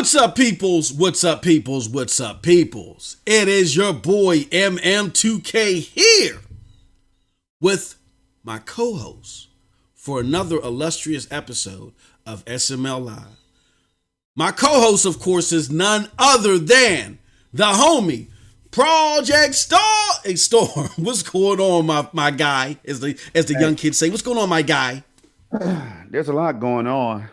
What's up, peoples? What's up, peoples? What's up, peoples? It is your boy MM2K here with my co-host for another illustrious episode of SML Live. My co-host, of course, is none other than the homie Projekt Storm. What's going on, my guy? As the young kids say, what's going on, my guy? There's a lot going on.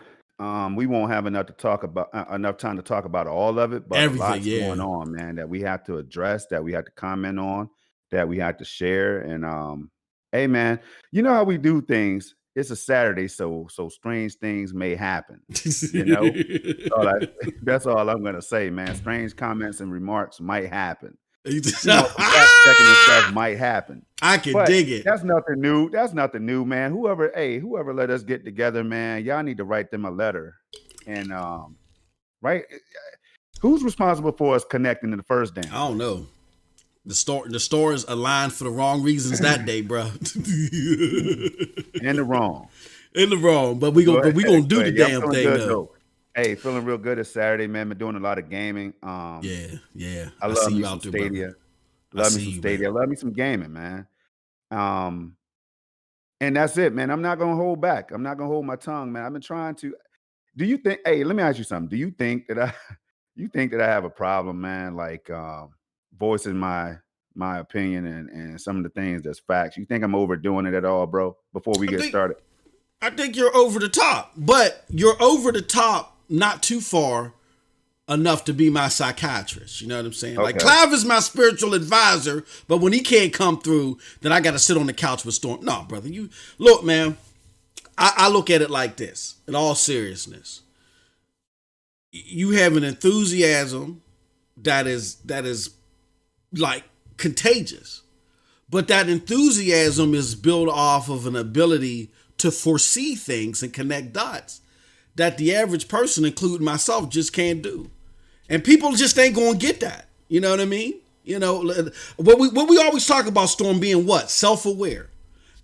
We won't have enough time to talk about all of it, but a lot's going on, man, that we have to address, that we have to comment on, that we have to share. And hey, man, you know how we do things. It's a Saturday, so strange things may happen. You know, that's all I'm gonna say, man. Strange comments and remarks might happen. Fact-checking stuff might happen. I can dig it. That's nothing new. That's nothing new, man. Whoever let us get together, man, y'all need to write them a letter. And right, who's responsible for us connecting in the first day? I don't know. The stores aligned for the wrong reasons that day, bro. In the wrong. But we gonna do the damn thing though. Hey, feeling real good. It's Saturday, man. Been doing a lot of gaming. Yeah. I love me some Stadia. Love me some Stadia. Love me some gaming, man. And that's it, man. I'm not gonna hold back. I'm not gonna hold my tongue, man. I've been trying to. Do you think? Hey, let me ask you something. Do you think that I have a problem, man? Like voicing my opinion and some of the things that's facts. You think I'm overdoing it at all, bro? Before we get started, I think you're over the top, but you're over the top. Not too far enough to be my psychiatrist. You know what I'm saying? Okay. Like Clive is my spiritual advisor, but when he can't come through, then I got to sit on the couch with Storm. No, brother, you look, man. I look at it like this. In all seriousness, you have an enthusiasm that is like contagious, but that enthusiasm is built off of an ability to foresee things and connect dots that the average person, including myself, just can't do. And people just ain't gonna get that. You know what I mean? You know, what we always talk about, Storm, being what? Self-aware.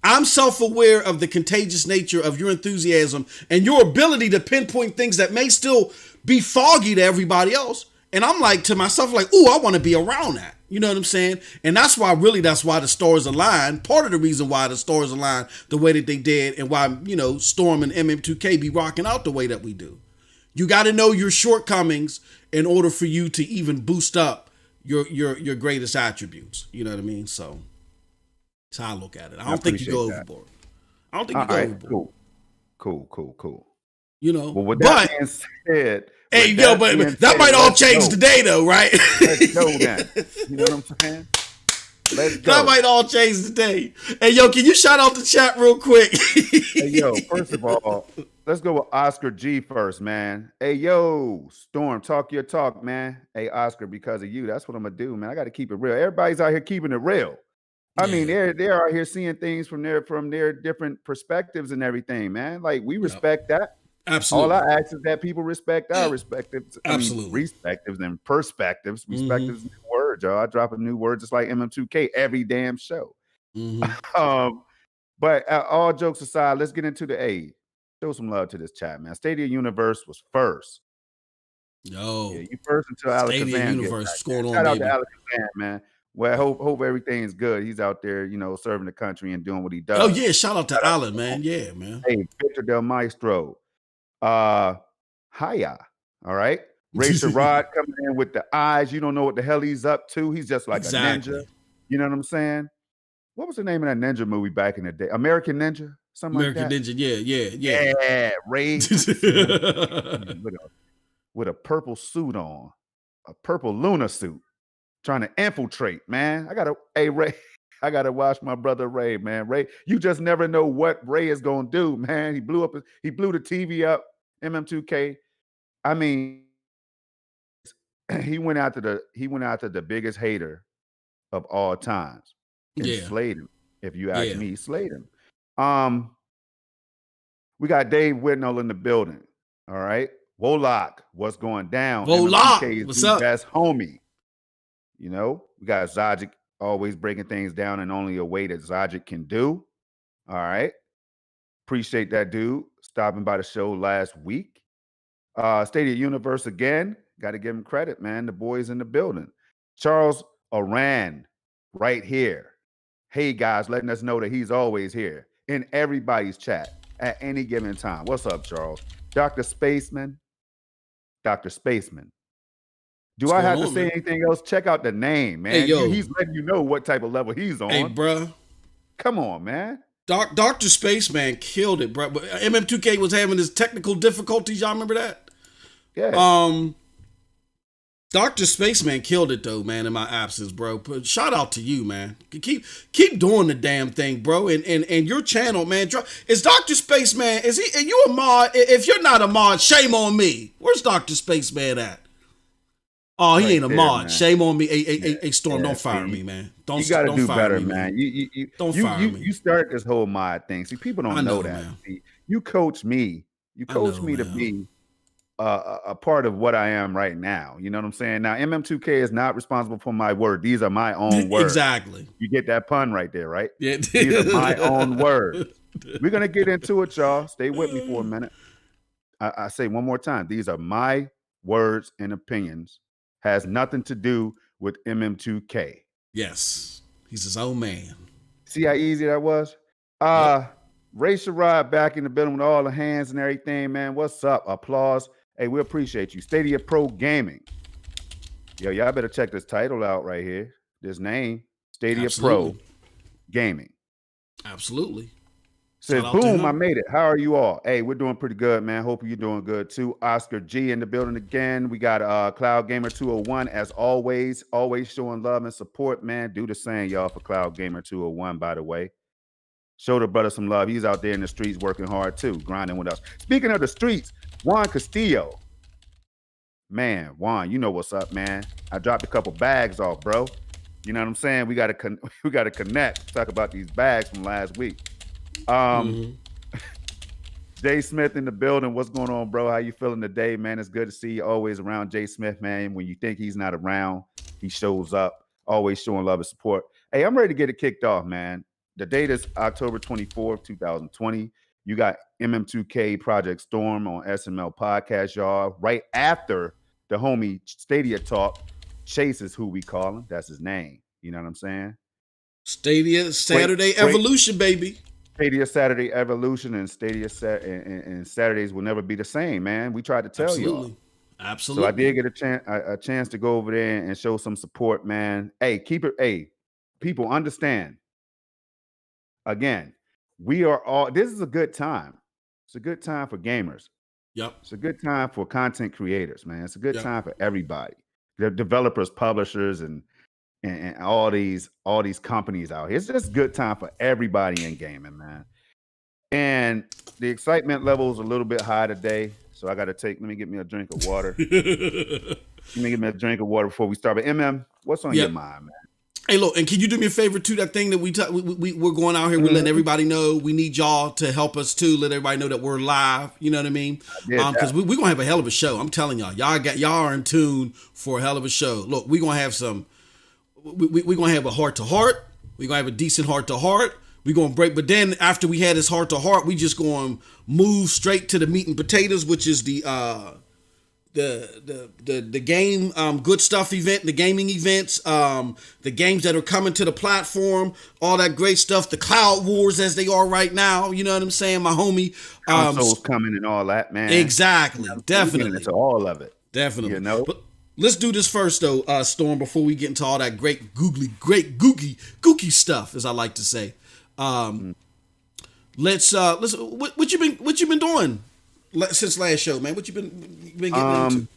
I'm self-aware of the contagious nature of your enthusiasm and your ability to pinpoint things that may still be foggy to everybody else. And I'm like to myself, like, ooh, I want to be around that. You know what I'm saying? And that's why the stars align. Part of the reason why the stars align the way that they did and why, you know, Storm and MM2K be rocking out the way that we do. You got to know your shortcomings in order for you to even boost up your greatest attributes. You know what I mean? So that's how I look at it. I don't think you go overboard. I don't think you go overboard. Cool. You know, well, with that being said, hey, yo, but that might all change today, though, right? Let's go, then. You know what I'm saying? Let's go. That might all change today. Hey, yo, can you shout out the chat real quick? Hey, yo, first of all, let's go with Oscar G first, man. Hey, yo, Storm, talk your talk, man. Hey, Oscar, because of you, that's what I'm going to do, man. I got to keep it real. Everybody's out here keeping it real. I mean, they're out here seeing things from their different perspectives and everything, man. Like, we respect that. Absolutely. All I ask is that people respect our respectives. Absolutely. Respectives and perspectives. Respectives is a new word, y'all. I drop a new word just like MM2K every damn show. But all jokes aside, let's get into the A. Show some love to this chat, man. Stadia Universe was first. Yo. Yeah, you first until Alex Stadia Universe. What's going on, Shout out baby? to Alex Kazan, man. Well, I hope everything's good. He's out there, you know, serving the country and doing what he does. Oh, yeah. Shout out to Alan, man. Yeah, man. Hey, Victor Del Maestro. Hiya. All right. Ray Sherrod coming in with the eyes. You don't know what the hell he's up to. He's just like a ninja. You know what I'm saying? What was the name of that ninja movie back in the day? American Ninja? Something American like that? Ninja, yeah. Yeah, Ray. with a purple suit on. A purple Luna suit. Trying to infiltrate, man. Ray. I gotta watch my brother Ray, man. Ray, you just never know what Ray is gonna do, man. He blew the TV up, MM2K. I mean, he went after the biggest hater of all times. And slayed him. If you ask me, he slayed him. We got Dave Whitnell in the building. All right. Wolak, what's going down? Wolak, what's up? Best homie. You know, we got Zajic always breaking things down in only a way that Zajic can do. All right. Appreciate that dude stopping by the show last week. Stadia Universe again. Got to give him credit, man. The boys in the building. Charles Aran, right here. Hey guys, letting us know that he's always here in everybody's chat at any given time. What's up, Charles? Dr. Spaceman. Dr. Spaceman. Do I have to say anything else? Check out the name, man. Hey, yo. He's letting you know what type of level he's on. Hey, bro. Come on, man. Dr. Spaceman killed it, bro. MM2K was having his technical difficulties. Y'all remember that? Yeah. Dr. Spaceman killed it though, man, in my absence, bro. But shout out to you, man. Keep doing the damn thing, bro. And your channel, man. Is Dr. Spaceman, are you a mod? If you're not a mod, shame on me. Where's Dr. Spaceman at? Oh, he ain't a mod. Man. Shame on me. Hey, Storm, don't fire me, man. You got to do better, man. Don't fire me. You started this whole mod thing. See, people don't know that. See, you coach me. You coach me to be a part of what I am right now. You know what I'm saying? Now, MM2K is not responsible for my word. These are my own words. Exactly. You get that pun right there, right? Yeah. These are my own words. We're going to get into it, y'all. Stay with me for a minute. I say one more time. These are my words and opinions. Has nothing to do with MM2K. Yes. He's his own man. See how easy that was? Ray Sherrod back in the building with all the hands and everything, man. What's up? Applause. Hey, we appreciate you. Stadia Pro Gaming. Yo, y'all better check this title out right here. This name, Stadia Pro Gaming. Absolutely. Says, boom, I made it. How are you all? Hey, we're doing pretty good, man. Hope you're doing good too. Oscar G in the building again. We got Cloud Gamer 201 as always showing love and support, man. Do the same, y'all, for Cloud Gamer 201, by the way. Show the brother some love. He's out there in the streets working hard too, grinding with us. Speaking of the streets, Juan Castillo. Man, Juan, you know what's up, man. I dropped a couple bags off, bro. You know what I'm saying? We gotta connect. Talk about these bags from last week. Jay Smith in the building. What's going on, bro? How you feeling today, man? It's good to see you always around Jay Smith, man. When you think he's not around, he shows up, always showing love and support. Hey, I'm ready to get it kicked off, man. The date is October 24th, 2020. You got MM2K Project Storm on SML Podcast, y'all. Right after the homie Stadia Talk, Chase is who we call him. That's his name. You know what I'm saying? Stadia Saturday Evolution, baby. Stadia Saturday Evolution and Stadia and Saturdays will never be the same, man. We tried to tell y'all. Absolutely. So I did get a chance to go over there and show some support, man. Hey, keep it. Hey, people understand. Again, this is a good time. It's a good time for gamers. Yep. It's a good time for content creators, man. It's a good time for everybody. The developers, publishers, and all these companies out here. It's just a good time for everybody in gaming, man. And the excitement level is a little bit high today. So I got to let me get me a drink of water. Let me get me a drink of water before we start. But MM, what's on your mind, man? Hey, look, and can you do me a favor too? That thing that we're going out here, we're letting everybody know. We need y'all to help us too. Let everybody know that we're live. You know what I mean? Because we're gonna have a hell of a show. I'm telling y'all, y'all are in tune for a hell of a show. Look, we're gonna have we're gonna have a heart to heart. We're gonna have a decent heart to heart. We're gonna break, but then after we had this heart to heart, we just gonna move straight to the meat and potatoes, which is the game good stuff event, the gaming events, the games that are coming to the platform, all that great stuff, the cloud wars as they are right now. You know what I'm saying, my homie? Consoles coming and all that, man. Exactly, definitely. Into all of it, definitely. You know. But let's do this first though, Storm, before we get into all that great gooky stuff, as I like to say. Let's what you been doing since last show, man? What you been getting into?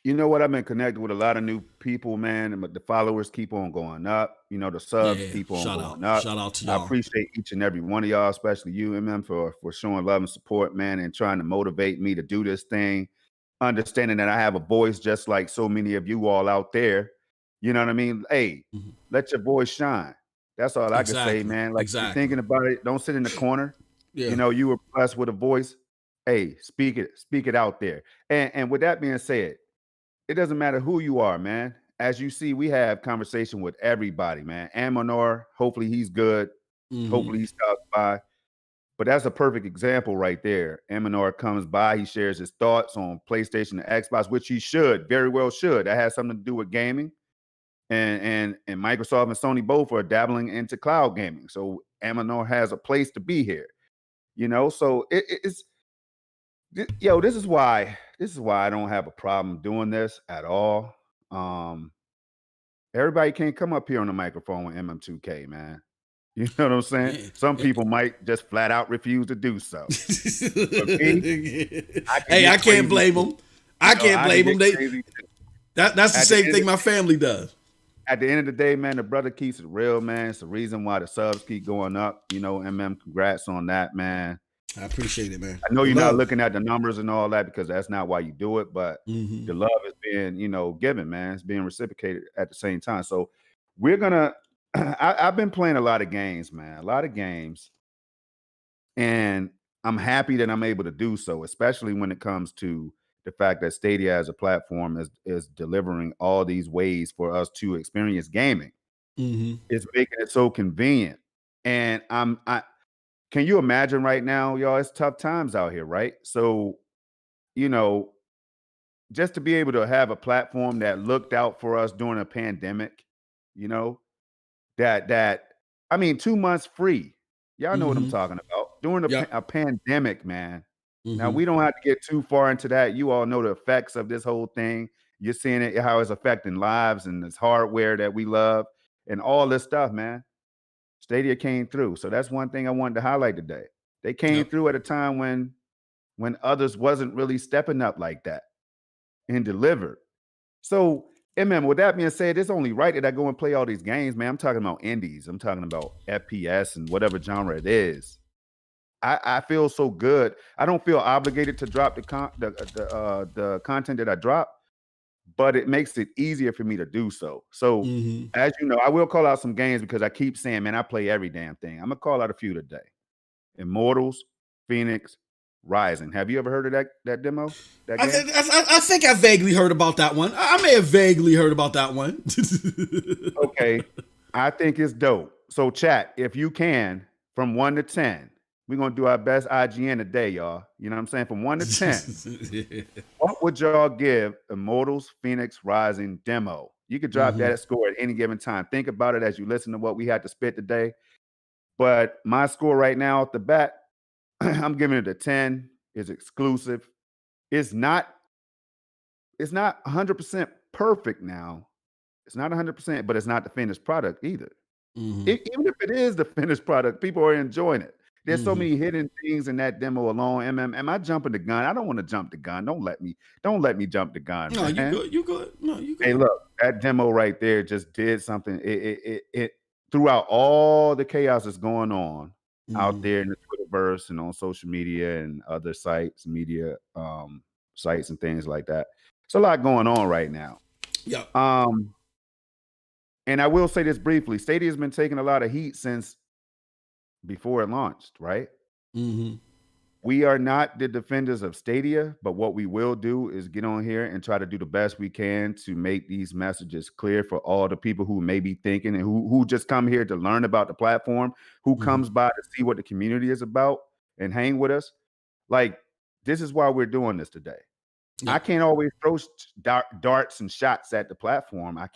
You know what? I've been connected with a lot of new people, man, and the followers keep on going up. You know, the subs keep on going up. Shout out to y'all. I appreciate each and every one of y'all, especially you, MM, for showing love and support, man, and trying to motivate me to do this thing. Understanding that I have a voice just like so many of you all out there. You know what I mean? Hey, let your voice shine. That's all I can say, man. Like, you're thinking about it, don't sit in the corner. You know, you were blessed with a voice. Hey, speak it out there. And with that being said, it doesn't matter who you are, man. As you see, we have conversation with everybody, man. Amonor, hopefully he's good. Hopefully he stops by. But that's a perfect example right there. Eminor comes by, he shares his thoughts on PlayStation and Xbox, which he should, very well should. That has something to do with gaming. And Microsoft and Sony both are dabbling into cloud gaming. So Eminor has a place to be here. So it's this is why I don't have a problem doing this at all. Everybody can't come up here on the microphone with MM2K, man. You know what I'm saying? Yeah. Some people might just flat out refuse to do so. I can't blame them. I can't blame them. That's the same thing my family does. At the end of the day, man, the brother keeps it real, man. It's the reason why the subs keep going up. Congrats on that, man. I appreciate it, man. I know you're not looking at the numbers and all that because that's not why you do it, but the love is being, given, man. It's being reciprocated at the same time. So we're gonna. I've been playing a lot of games, man. A lot of games, and I'm happy that I'm able to do so, especially when it comes to the fact that Stadia as a platform is delivering all these ways for us to experience gaming. It's making it so convenient, and can you imagine right now, y'all? It's tough times out here, right? So, just to be able to have a platform that looked out for us during a pandemic, that 2 months free. Y'all know what I'm talking about. During a pandemic, man. Now, we don't have to get too far into that. You all know the effects of this whole thing. You're seeing it, how it's affecting lives and this hardware that we love and all this stuff, man. Stadia came through. So that's one thing I wanted to highlight today. They came through at a time when others wasn't really stepping up like that and delivered. So, with that being said, it's only right that I go and play all these games, man. I'm talking about indies. I'm talking about FPS and whatever genre it is. I feel so good. I don't feel obligated to drop the content that I drop, but it makes it easier for me to do so. So, as you know, I will call out some games because I keep saying, man, I play every damn thing. I'm gonna call out a few today. Immortals, Phoenix, Rising. Have you ever heard of that demo? That game? I think I vaguely heard about that one. I may have vaguely heard about that one. Okay, I think it's dope. So, chat, if you can, from 1 to 10. We're going to do our best IGN today, y'all. You know what I'm saying? From 1 to 10. What would y'all give Immortals, Phoenix, Rising demo? You could drop that score at any given time. Think about it as you listen to what we had to spit today. But my score right now at the bat, I'm giving it a 10. It's exclusive. It's not 100% perfect now. It's not 100%, but it's not the finished product either. Even if it is the finished product, people are enjoying it. There's so many hidden things in that demo alone. Am I jumping the gun? I don't want to jump the gun. Don't let me jump the gun. No, man. You good. No, you good. Hey, look, that demo right there just did something. It throughout all the chaos that's going on out there in the Twitterverse and on social media and other sites, media sites and things like that. It's a lot going on right now. Yeah. And I will say this briefly. Stadia has been taking a lot of heat since before it launched, right? We are not the defenders of Stadia, but what we will do is get on here and try to do the best we can to make these messages clear for all the people who may be thinking and who just come here to learn about the platform, who comes by to see what the community is about and hang with us. Like, this is why we're doing this today. I can't always throw darts and shots at the platform. I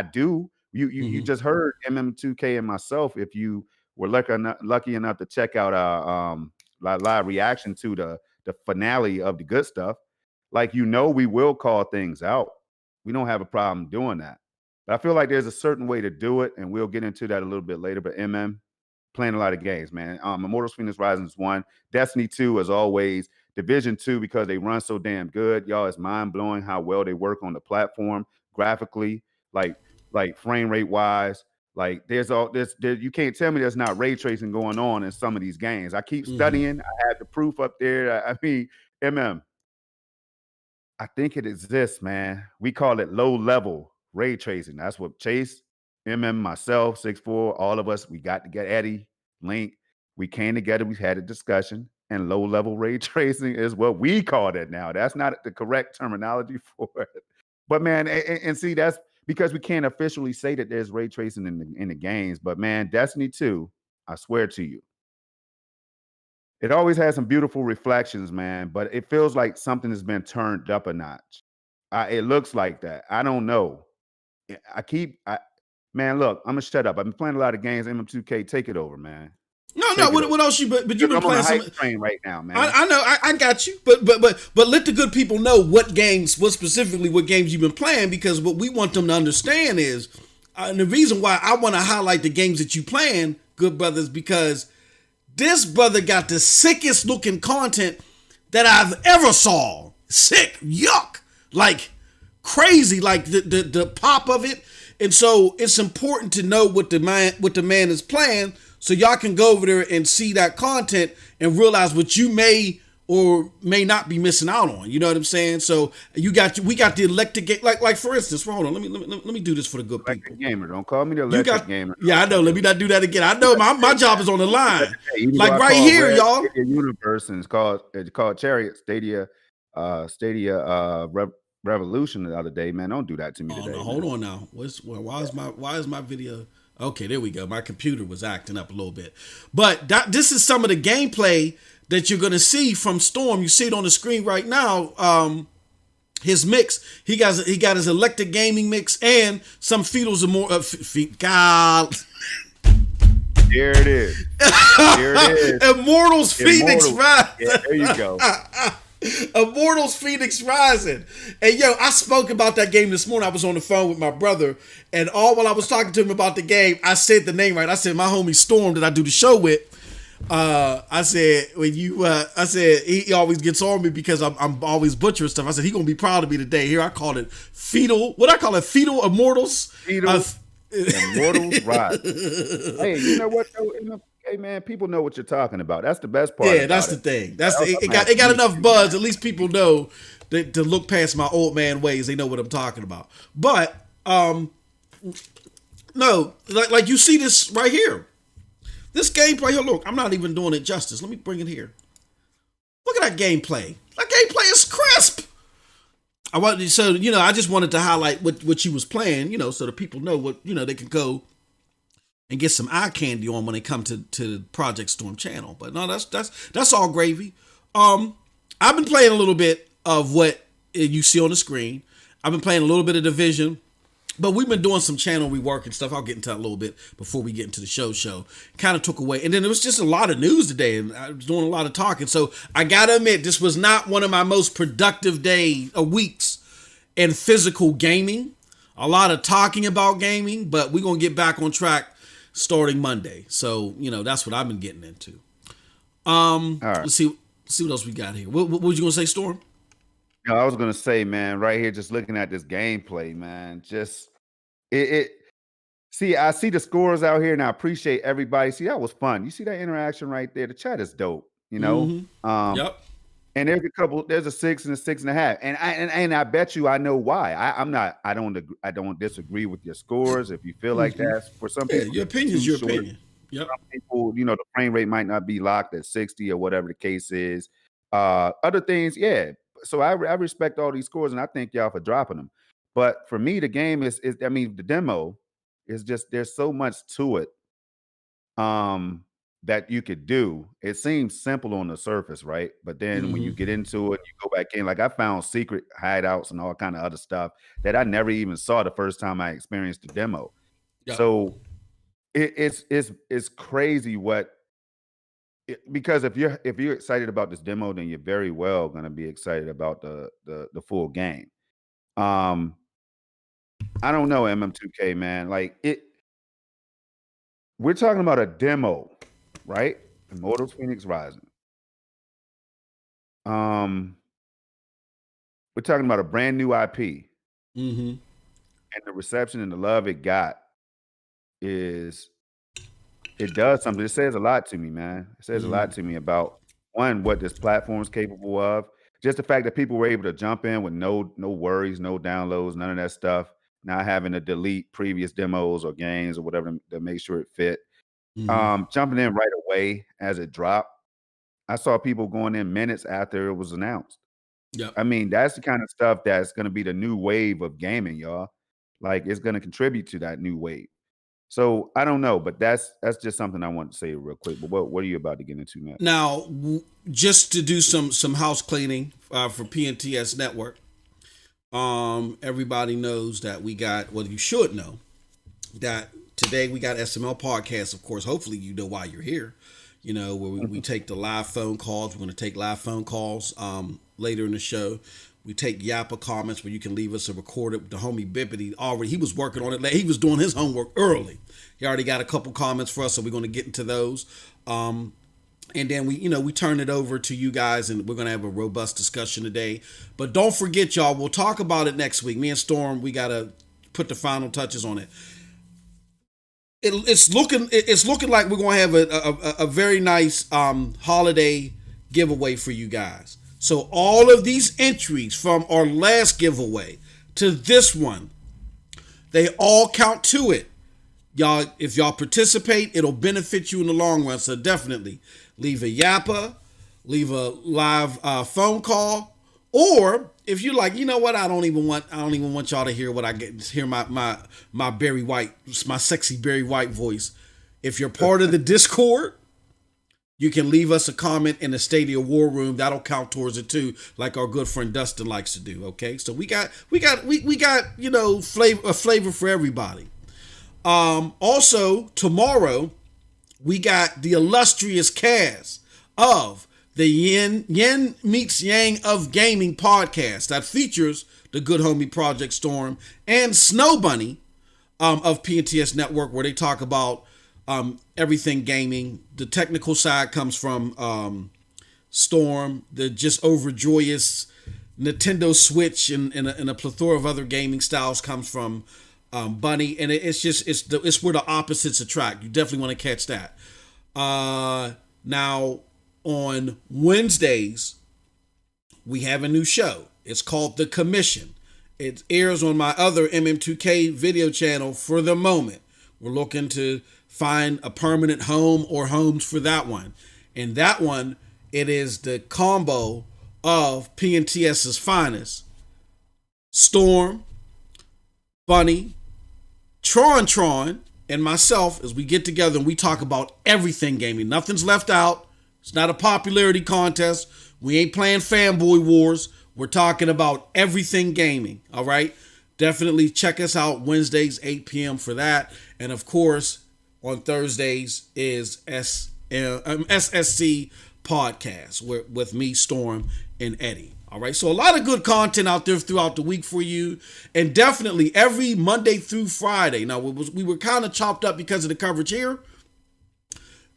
do. You just heard MM2K and myself, if you were lucky enough to check out our live reaction to the finale of the good stuff. Like, we will call things out. We don't have a problem doing that. But I feel like there's a certain way to do it, and we'll get into that a little bit later. But playing a lot of games, man. Immortals, Phoenix Rising is 1. Destiny 2, as always. Division 2, because they run so damn good. Y'all, it's mind-blowing how well they work on the platform graphically, like frame rate wise. Like, there's you can't tell me there's not ray tracing going on in some of these games. I keep studying. I had the proof up there. I mean, I think it exists, man. We call it low-level ray tracing. That's what Chase, myself, 6'4", all of us, we got to get Eddie, Link. We came together. We had a discussion, and low-level ray tracing is what we call it now. That's not the correct terminology for it. But, man, and see, that's because we can't officially say that there's ray tracing in the games. But, man, Destiny 2, I swear to you, it always has some beautiful reflections, man, but it feels like something has been turned up a notch. It looks like that. I don't know. Man, look, I'm gonna shut up. I've been playing a lot of games. MM2K, take it over, man. No. What else you? But you've been playing some. Train right now, man. I know. I got you. But let the good people know what games you've been playing, because what we want them to understand is, and the reason why I want to highlight the games that you playing, good brothers, because this brother got the sickest looking content that I've ever saw. Sick, yuck, like crazy, like the pop of it. And so it's important to know what the man is playing, so y'all can go over there and see that content and realize what you may or may not be missing out on. You know what I'm saying? So we got the electric game, like for instance. Hold on, let me do this for the good people. Electric gamer, don't call me the electric gamer. Yeah, I know. Let me not do that again. I know my job is on the line. Like right here, y'all. Universe, and it's called Chariot Stadia. Revolution the other day, man. Don't do that to me today. No, hold on now. Why is my video? Okay, there we go. My computer was acting up a little bit, but this is some of the gameplay that you're gonna see from Storm. You see it on the screen right now. His mix. He got his electric gaming mix and some Fetal's God. Here it is. Immortals Phoenix Rise. Yeah, there you go. Immortals Phoenix Rising. And yo, I spoke about that game this morning. I was on the phone with my brother, and while I was talking to him about the game, I said the name right. I said, my homie Storm that I do the show with. I said, he always gets on me because I'm always butchering stuff. I said, he gonna be proud of me today. Here I call it Fetal Immortals. Immortals Rise. Hey, you know what though? Hey man, people know what you're talking about. That's the best part. Yeah, that's the thing. It got enough buzz. At least people know that to look past my old man ways. They know what I'm talking about. But no, like you see this right here. This gameplay here. Look, I'm not even doing it justice. Let me bring it here. Look at that gameplay. That gameplay is crisp. I just wanted to highlight what you was playing, so the people know what, they can go and get some eye candy on when they come to the Projekt Storm channel. But no, that's all gravy. I've been playing a little bit of what you see on the screen. I've been playing a little bit of Division, but we've been doing some channel rework and stuff. I'll get into that a little bit before we get into the show. Kind of took away. And then there was just a lot of news today, and I was doing a lot of talking. So I got to admit, this was not one of my most productive weeks in physical gaming. A lot of talking about gaming, but we're going to get back on track starting Monday. So, that's what I've been getting into. All right. Let's see what else we got here. What was you going to say, Storm? No, I was going to say, man, right here, just looking at this gameplay, man, just see, I see the scores out here and I appreciate everybody. See, that was fun. You see that interaction right there? The chat is dope, Mm-hmm. Yep. And there's a 6 and a 6.5. And I bet you I know why. I don't disagree with your scores. If you feel like that's for some people. Your opinion is your opinion. Yep. Some people, the frame rate might not be locked at 60 or whatever the case is. Other things, yeah. So I respect all these scores and I thank y'all for dropping them. But for me, the game is the demo is just, there's so much to it. That you could do. It seems simple on the surface, right? But then when you get into it, you go back in. Like I found secret hideouts and all kind of other stuff that I never even saw the first time I experienced the demo. Yep. So it's crazy because if you're excited about this demo, then you're very well going to be excited about the full game. I don't know, MM2K, man. Like we're talking about a demo. Right? Immortals Phoenix Rising. We're talking about a brand new IP. Mm-hmm. And the reception and the love it got it does something. It says a lot to me, man. It says a lot to me about, one, what this platform is capable of. Just the fact that people were able to jump in with no worries, no downloads, none of that stuff. Not having to delete previous demos or games or whatever to make sure it fit. Jumping in right away as it dropped. I saw people going in minutes after it was announced. Yeah, I mean, that's the kind of stuff that's going to be the new wave of gaming, y'all. Like, it's going to contribute to that new wave. So I don't know, but that's just something I want to say real quick. But what are you about to get into next? Now, just to do some house cleaning for PNTS Network. Everybody knows that we got, well, you should know that today we got SML podcast. Of course, hopefully you know why you're here. You know, where we take the live phone calls. We're going to take live phone calls later in the show. We take Yappa comments where you can leave us a recorded. The homie Bippity he was working on it. He was doing his homework early. He already got a couple comments for us, so we're going to get into those. And then we turn it over to you guys, and we're going to have a robust discussion today. But don't forget, y'all, we'll talk about it next week. Me and Storm, we got to put the final touches on it. It's looking like we're going to have a very nice holiday giveaway for you guys. So all of these entries from our last giveaway to this one, they all count to it. Y'all, if y'all participate, it'll benefit you in the long run. So definitely leave a Yappa, leave a live phone call, or if you're like, you know what, I don't even want y'all to hear what I hear my Barry White, my sexy Barry White voice. If you're part of the Discord, you can leave us a comment in the Stadia War Room. That'll count towards it too, like our good friend Dustin likes to do. Okay, so we got flavor for everybody. Also tomorrow we got the illustrious cast of the Yin Meets Yang of Gaming podcast that features the good homie Projekt Storm and Snow Bunny of PNTS Network, where they talk about everything gaming. The technical side comes from Storm. The just overjoyous Nintendo Switch and a plethora of other gaming styles comes from Bunny, and it's where the opposites attract. You definitely want to catch that. Now on Wednesdays we have a new show. It's called The Commission. It airs on my other MM2K video channel for the moment. We're looking to find a permanent home or homes for that one. And that one, it is the combo of PNTS's finest. Storm, Bunny, Tron, and myself, as we get together and we talk about everything gaming. Nothing's left out. It's not a popularity contest. We ain't playing fanboy wars. We're talking about everything gaming. All right? Definitely check us out Wednesdays, 8 p.m. for that. And of course, on Thursdays is SSC podcast with me, Storm, and Eddie. All right, so a lot of good content out there throughout the week for you, and definitely every Monday through Friday. Now we were kind of chopped up because of the coverage here,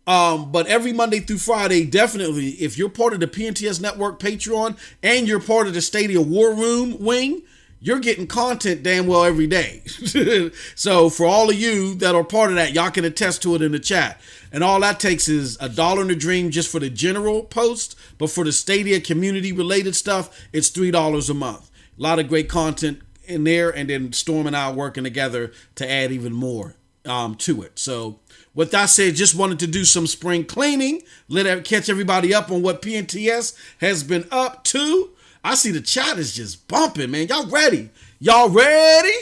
but every Monday through Friday, definitely, if you're part of the PNTS Network Patreon and you're part of the Stadia War Room wing, you're getting content damn well every day. So for all of you that are part of that, y'all can attest to it in the chat. And all that takes is $1 in the dream just for the general post. But for the Stadia community related stuff, it's $3 a month. A lot of great content in there. And then Storm and I are working together to add even more to it. So with that said, just wanted to do some spring cleaning. Catch everybody up on what PNTS has been up to. I see the chat is just bumping, man. Y'all ready? Y'all ready?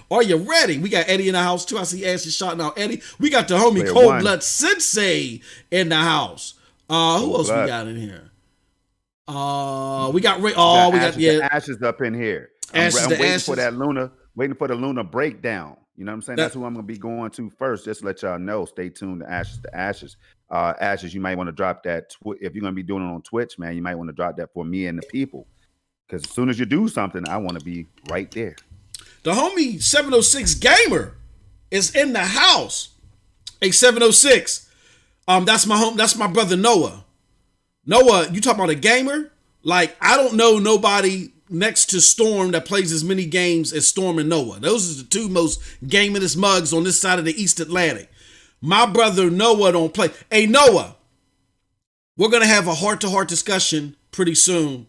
Are you ready? We got Eddie in the house too. I see Ashley shouting out Eddie. We got the homie Cold Blood Sensei in the house. Who else we got in here? We got Ray. Oh, we got Ashes up in here. I'm waiting for that Luna. Waiting for the Luna breakdown. You know what I'm saying? That's who I'm gonna be going to first. Just to let y'all know. Stay tuned to Ashes. Ashes, you might want to drop that if you're gonna be doing it on Twitch, man. You might want to drop that for me and the people, because as soon as you do something, I want to be right there. The homie 706 Gamer is in the house. Hey, 706. That's my brother Noah. Noah, you talking about a gamer? Like, I don't know nobody next to Storm that plays as many games as Storm and Noah. Those are the two most gamingest mugs on this side of the East Atlantic. My brother Noah don't play. Hey, Noah, we're going to have a heart-to-heart discussion pretty soon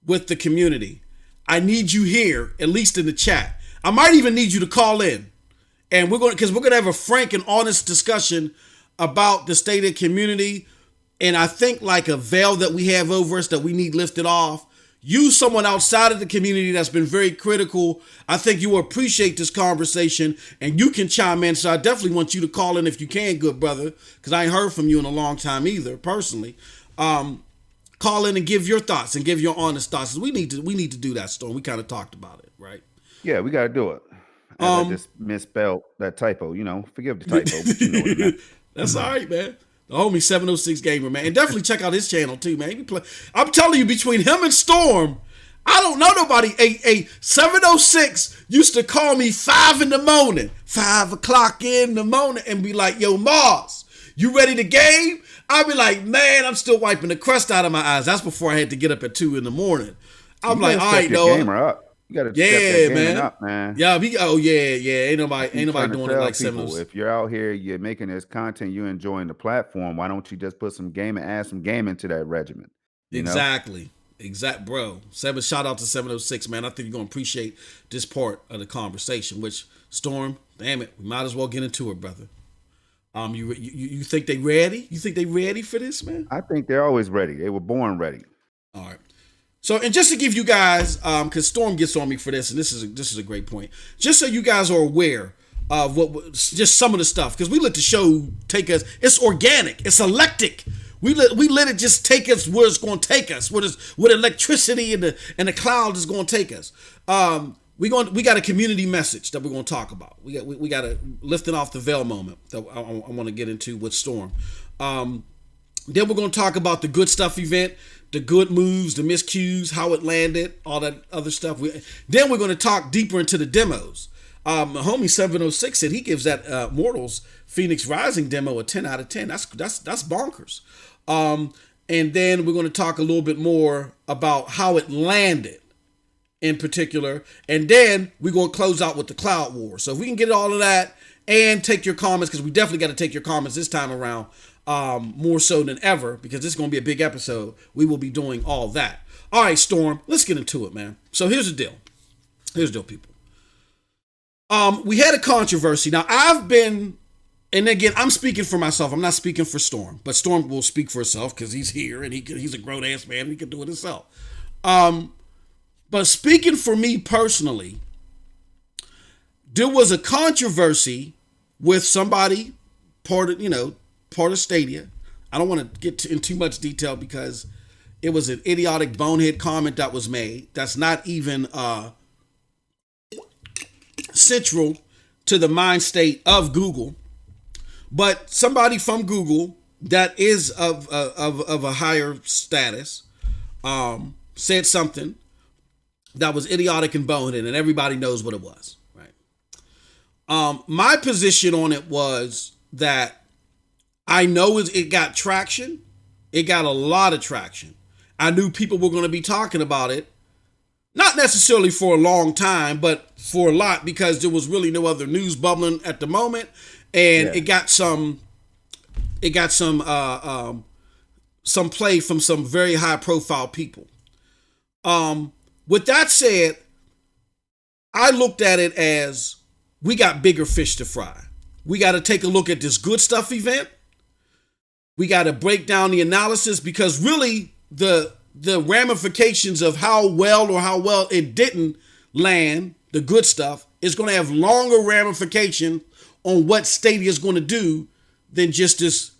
with the community. I need you here, at least in the chat. I might even need you to call in. And we're going to have a frank and honest discussion about the Stadia community. And I think like a veil that we have over us that we need lifted off. use someone outside of the community that's been very critical. I think you will appreciate this conversation, and you can chime in. So I definitely want you to call in if you can, good brother, because I ain't heard from you in a long time either, personally. Call in and give your thoughts and give your honest thoughts. We need to do that, Storm. We kind of talked about it, right? Yeah, we got to do it. I just misspelled that typo. Forgive the typo, but you know what I meant. That's all right, man. The homie 706 Gamer, man. And definitely check out his channel too, man. I'm telling you, between him and Storm, I don't know nobody. A 706 used to call me 5 o'clock in the morning, and be like, yo, Mars, you ready to game? I'll be like, man, I'm still wiping the crust out of my eyes. That's before I had to get up at 2 in the morning. I'm like, all right, no. You gotta step that gaming up, man. Yeah, Ain't nobody doing it like 706. If you're out here, you're making this content, you're enjoying the platform, why don't you just put some gaming, add some gaming to that regimen? Exactly, bro. Shout out to 706, man. I think you're gonna appreciate this part of the conversation. Which, Storm, damn it, we might as well get into it, brother. You think they ready? You think they ready for this, man? I think they're always ready. They were born ready. All right. So, and just to give you guys, because Storm gets on me for this, and this is a great point. Just so you guys are aware of just some of the stuff, because we let the show take us. It's organic. It's electric. We let it just take us where it's going to take us. Where electricity and the cloud is going to take us. We got a community message that we're going to talk about. We got a lifting off the veil moment that I want to get into with Storm. Then we're going to talk about the good stuff event. The good moves, the miscues, how it landed, all that other stuff. Then we're going to talk deeper into the demos. Homie 706 said he gives that Mortals Phoenix Rising demo a 10 out of 10. That's bonkers. And then we're going to talk a little bit more about how it landed in particular. And then we're going to close out with the Cloud War. So if we can get all of that and take your comments, because we definitely got to take your comments this time around. More so than ever, because this is going to be a big episode. We will be doing all that. All right, Storm, let's get into it, man. So here's the deal. People. We had a controversy. Now, and again, I'm speaking for myself. I'm not speaking for Storm, but Storm will speak for herself because he's here and he's a grown-ass man and he can do it himself. But speaking for me personally, there was a controversy with somebody part of Stadia. I don't want to get in too much detail because it was an idiotic bonehead comment that was made. That's not even central to the mind state of Google. But somebody from Google that is of a higher status said something that was idiotic and bonehead, and everybody knows what it was, right? My position on it was that I know it got traction. It got a lot of traction. I knew people were going to be talking about it, not necessarily for a long time, but for a lot, because there was really no other news bubbling at the moment, and it got some play from some very high profile people. With that said, I looked at it as we got bigger fish to fry. We got to take a look at this good stuff event. We got to break down the analysis, because really the ramifications of how well it didn't land, the good stuff, is going to have longer ramification on what Stadia is going to do than just this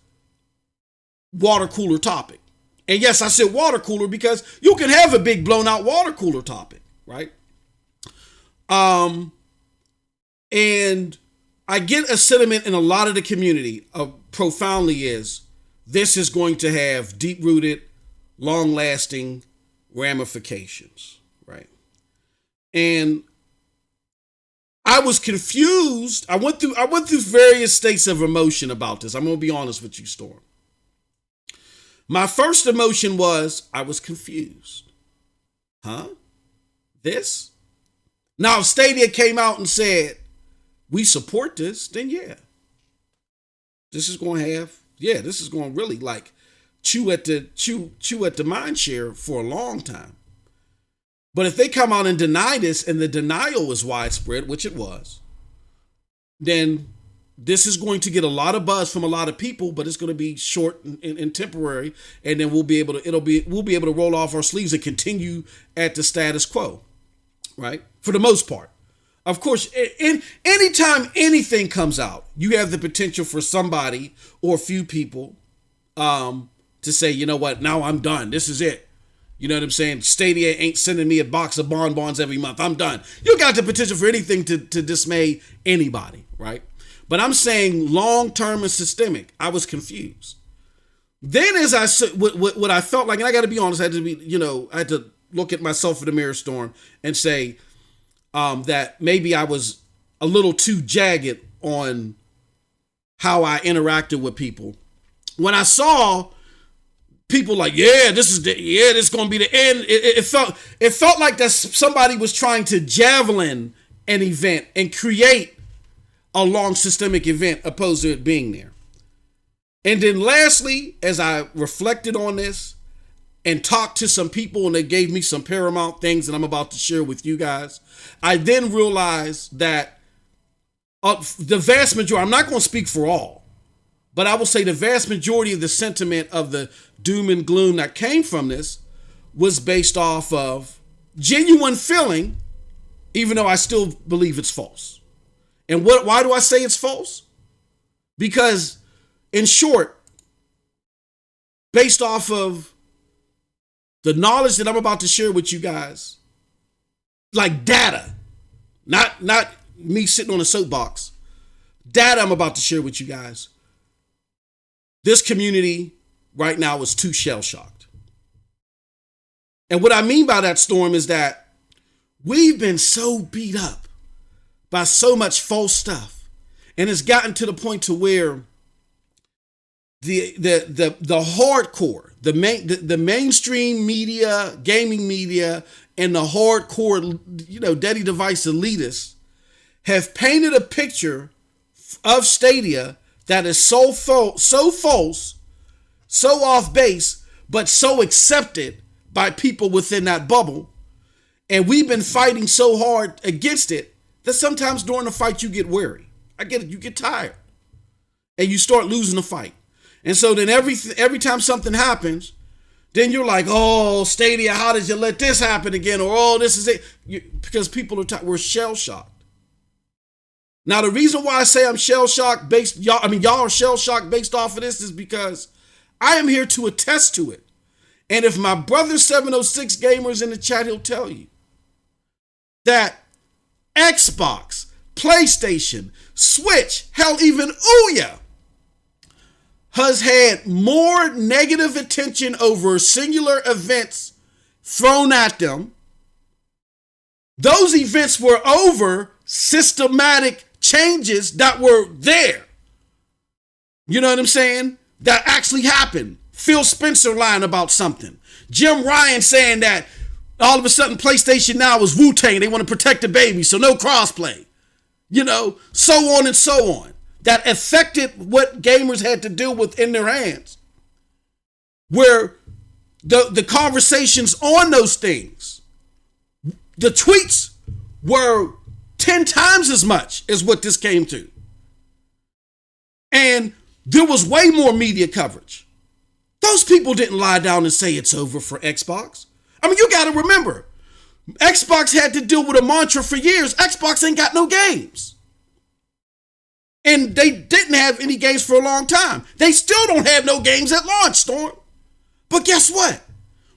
water cooler topic. And yes, I said water cooler because you can have a big blown out water cooler topic, right? And I get a sentiment in a lot of the community profoundly is, this is going to have deep-rooted, long-lasting ramifications, right? And I was confused. I went through various states of emotion about this. I'm going to be honest with you, Storm. My first emotion was I was confused. Huh? This? Now, if Stadia came out and said, we support this, then yeah. This is going to really like chew at the mind share for a long time. But if they come out and deny this, and the denial was widespread, which it was, then this is going to get a lot of buzz from a lot of people, but it's going to be short and temporary, and then we'll be able to roll off our sleeves and continue at the status quo, right? For the most part. Of course, anytime anything comes out, you have the potential for somebody or a few people to say, you know what, now I'm done. This is it. You know what I'm saying? Stadia ain't sending me a box of bonbons every month. I'm done. You got the potential for anything to dismay anybody, right? But I'm saying long-term and systemic. I was confused. Then as I said, what I felt like, and I got to be honest, I had to look at myself in the mirror storm and say that maybe I was a little too jagged on how I interacted with people. When I saw people like, this is going to be the end. It felt like that somebody was trying to javelin an event and create a long systemic event opposed to it being there. And then lastly, as I reflected on this and talked to some people and they gave me some paramount things that I'm about to share with you guys, I then realized that the vast majority, I'm not going to speak for all, but I will say the vast majority of the sentiment of the doom and gloom that came from this was based off of genuine feeling, even though I still believe it's false. And why do I say it's false? Because, in short, based off of the knowledge that I'm about to share with you guys, like data, not me sitting on a soapbox, data I'm about to share with you guys, this community right now is too shell-shocked. And what I mean by that, Storm, is that we've been so beat up by so much false stuff, and it's gotten to the point to where the hardcore, the mainstream media, gaming media, and the hardcore, daddy device elitists have painted a picture of Stadia that is so false, so off base, but so accepted by people within that bubble. And we've been fighting so hard against it that sometimes during the fight you get weary. I get it, you get tired. And you start losing the fight. And so then every time something happens, then you're like, oh, Stadia, how did you let this happen again? Or, oh, this is it. Because people we're shell-shocked. Now, the reason why I say I'm shell-shocked y'all are shell-shocked based off of this is because I am here to attest to it. And if my brother 706 Gamers in the chat, he'll tell you that Xbox, PlayStation, Switch, hell, even Ouya has had more negative attention over singular events thrown at them. Those events were over systematic changes that were there. You know what I'm saying? That actually happened. Phil Spencer lying about something. Jim Ryan saying that all of a sudden PlayStation Now is Wu-Tang. They want to protect the baby, so no crossplay. So on and so on. That affected what gamers had to deal with in their hands. Where the conversations on those things, the tweets were 10 times as much as what this came to. And there was way more media coverage. Those people didn't lie down and say it's over for Xbox. I mean, you got to remember, Xbox had to deal with a mantra for years. Xbox ain't got no games. And they didn't have any games for a long time. They still don't have no games at launch, Storm. But guess what?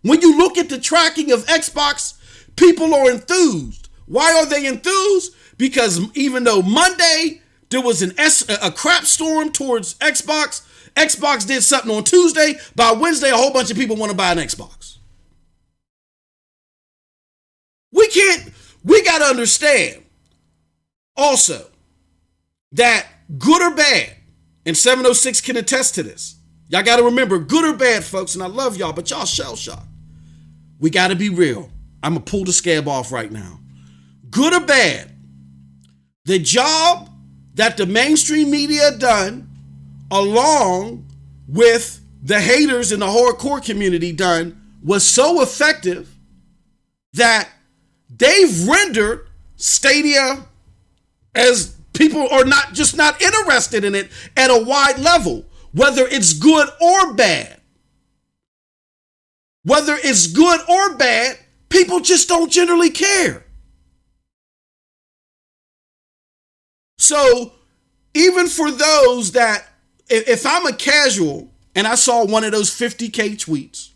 When you look at the tracking of Xbox, people are enthused. Why are they enthused? Because even though Monday there was a crap storm towards Xbox, Xbox did something on Tuesday. By Wednesday, a whole bunch of people want to buy an Xbox. We got to understand also that good or bad, and 706 can attest to this. Y'all got to remember, good or bad, folks, and I love y'all, but y'all shell-shocked. We got to be real. I'm going to pull the scab off right now. Good or bad, the job that the mainstream media done, along with the haters in the hardcore community done, was so effective that they've rendered Stadia as People are not interested in it at a wide level, whether it's good or bad. Whether it's good or bad, people just don't generally care. So even for those that, if I'm a casual and I saw one of those 50K tweets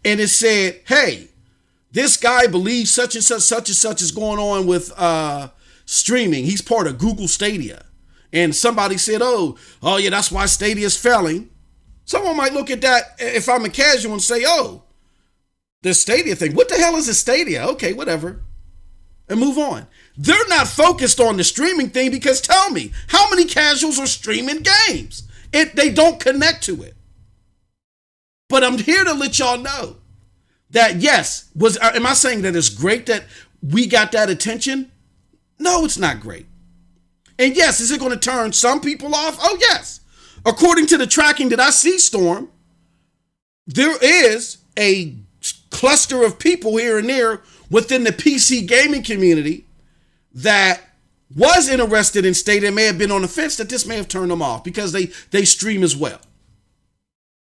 and it said, hey, this guy believes such and such is going on with streaming. He's part of Google Stadia. And somebody said, oh yeah, that's why Stadia is failing. Someone might look at that if I'm a casual and say, oh, the Stadia thing. What the hell is a Stadia? Okay, whatever. And move on. They're not focused on the streaming thing because tell me, how many casuals are streaming games? They don't connect to it. But I'm here to let y'all know that yes, am I saying that it's great that we got that attention? No, it's not great. And yes, is it going to turn some people off? Oh, yes. According to the tracking that I see, Storm, there is a cluster of people here and there within the PC gaming community that was interested in Stadia, may have been on the fence, that this may have turned them off because they stream as well.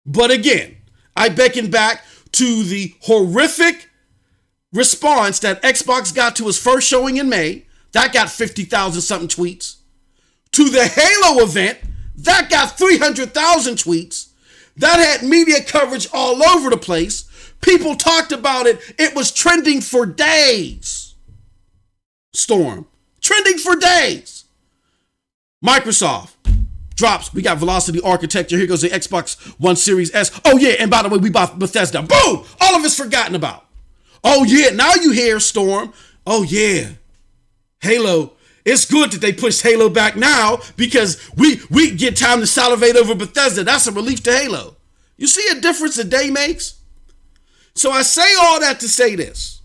But again, I beckon back to the horrific response that Xbox got to its first showing in May. That got 50,000 something tweets. To the Halo event, that got 300,000 tweets. That had media coverage all over the place. People talked about it. It was trending for days. Storm. Trending for days. Microsoft drops. We got Velocity Architecture. Here goes the Xbox One Series S. Oh yeah, and by the way, we bought Bethesda. Boom! All of it's forgotten about. Oh yeah, now you hear, Storm. Oh yeah. Halo. It's good that they pushed Halo back now because we get time to salivate over Bethesda. That's a relief to Halo. You see a difference a day makes? So I say all that to say this.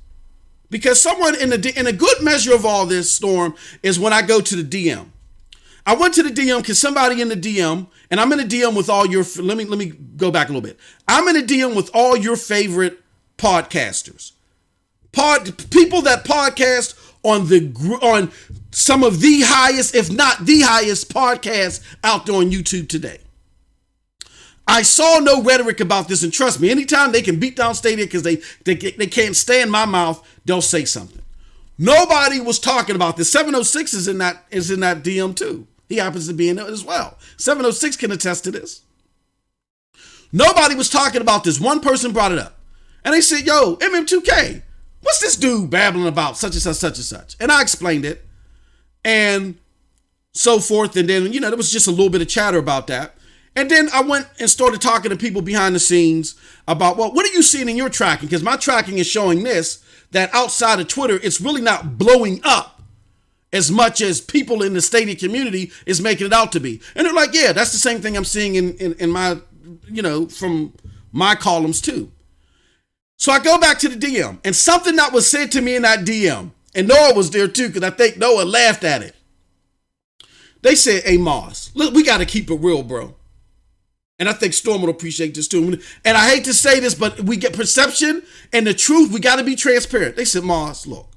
Because someone in a good measure of all this, Storm, is when I go to the DM. I went to the DM because somebody in the DM, and I'm in a DM with all your, let me go back a little bit. I'm in a DM with all your favorite podcasters. People that podcast on some of the highest, if not the highest podcasts out there on YouTube today. I saw no rhetoric about this, and trust me, anytime they can beat down Stadia because they can't stand my mouth, they'll say something. Nobody was talking about this. 706 is in that DM too. He happens to be in it as well. 706 can attest to this. Nobody was talking about this. One person brought it up, and they said, "Yo, MM2K, what's this dude babbling about? Such and such, such and such." And I explained it, and so forth. And then there was just a little bit of chatter about that. And then I went and started talking to people behind the scenes about, well, what are you seeing in your tracking? Because my tracking is showing this, that outside of Twitter, it's really not blowing up as much as people in the Stadia community is making it out to be. And they're like, yeah, that's the same thing I'm seeing in my, from my columns too. So I go back to the DM, and something that was said to me in that DM, and Noah was there too, because I think Noah laughed at it. They said, hey, Moss, look, we got to keep it real, bro. And I think Storm will appreciate this too. And I hate to say this, but we get perception and the truth. We got to be transparent. They said, Moss, look,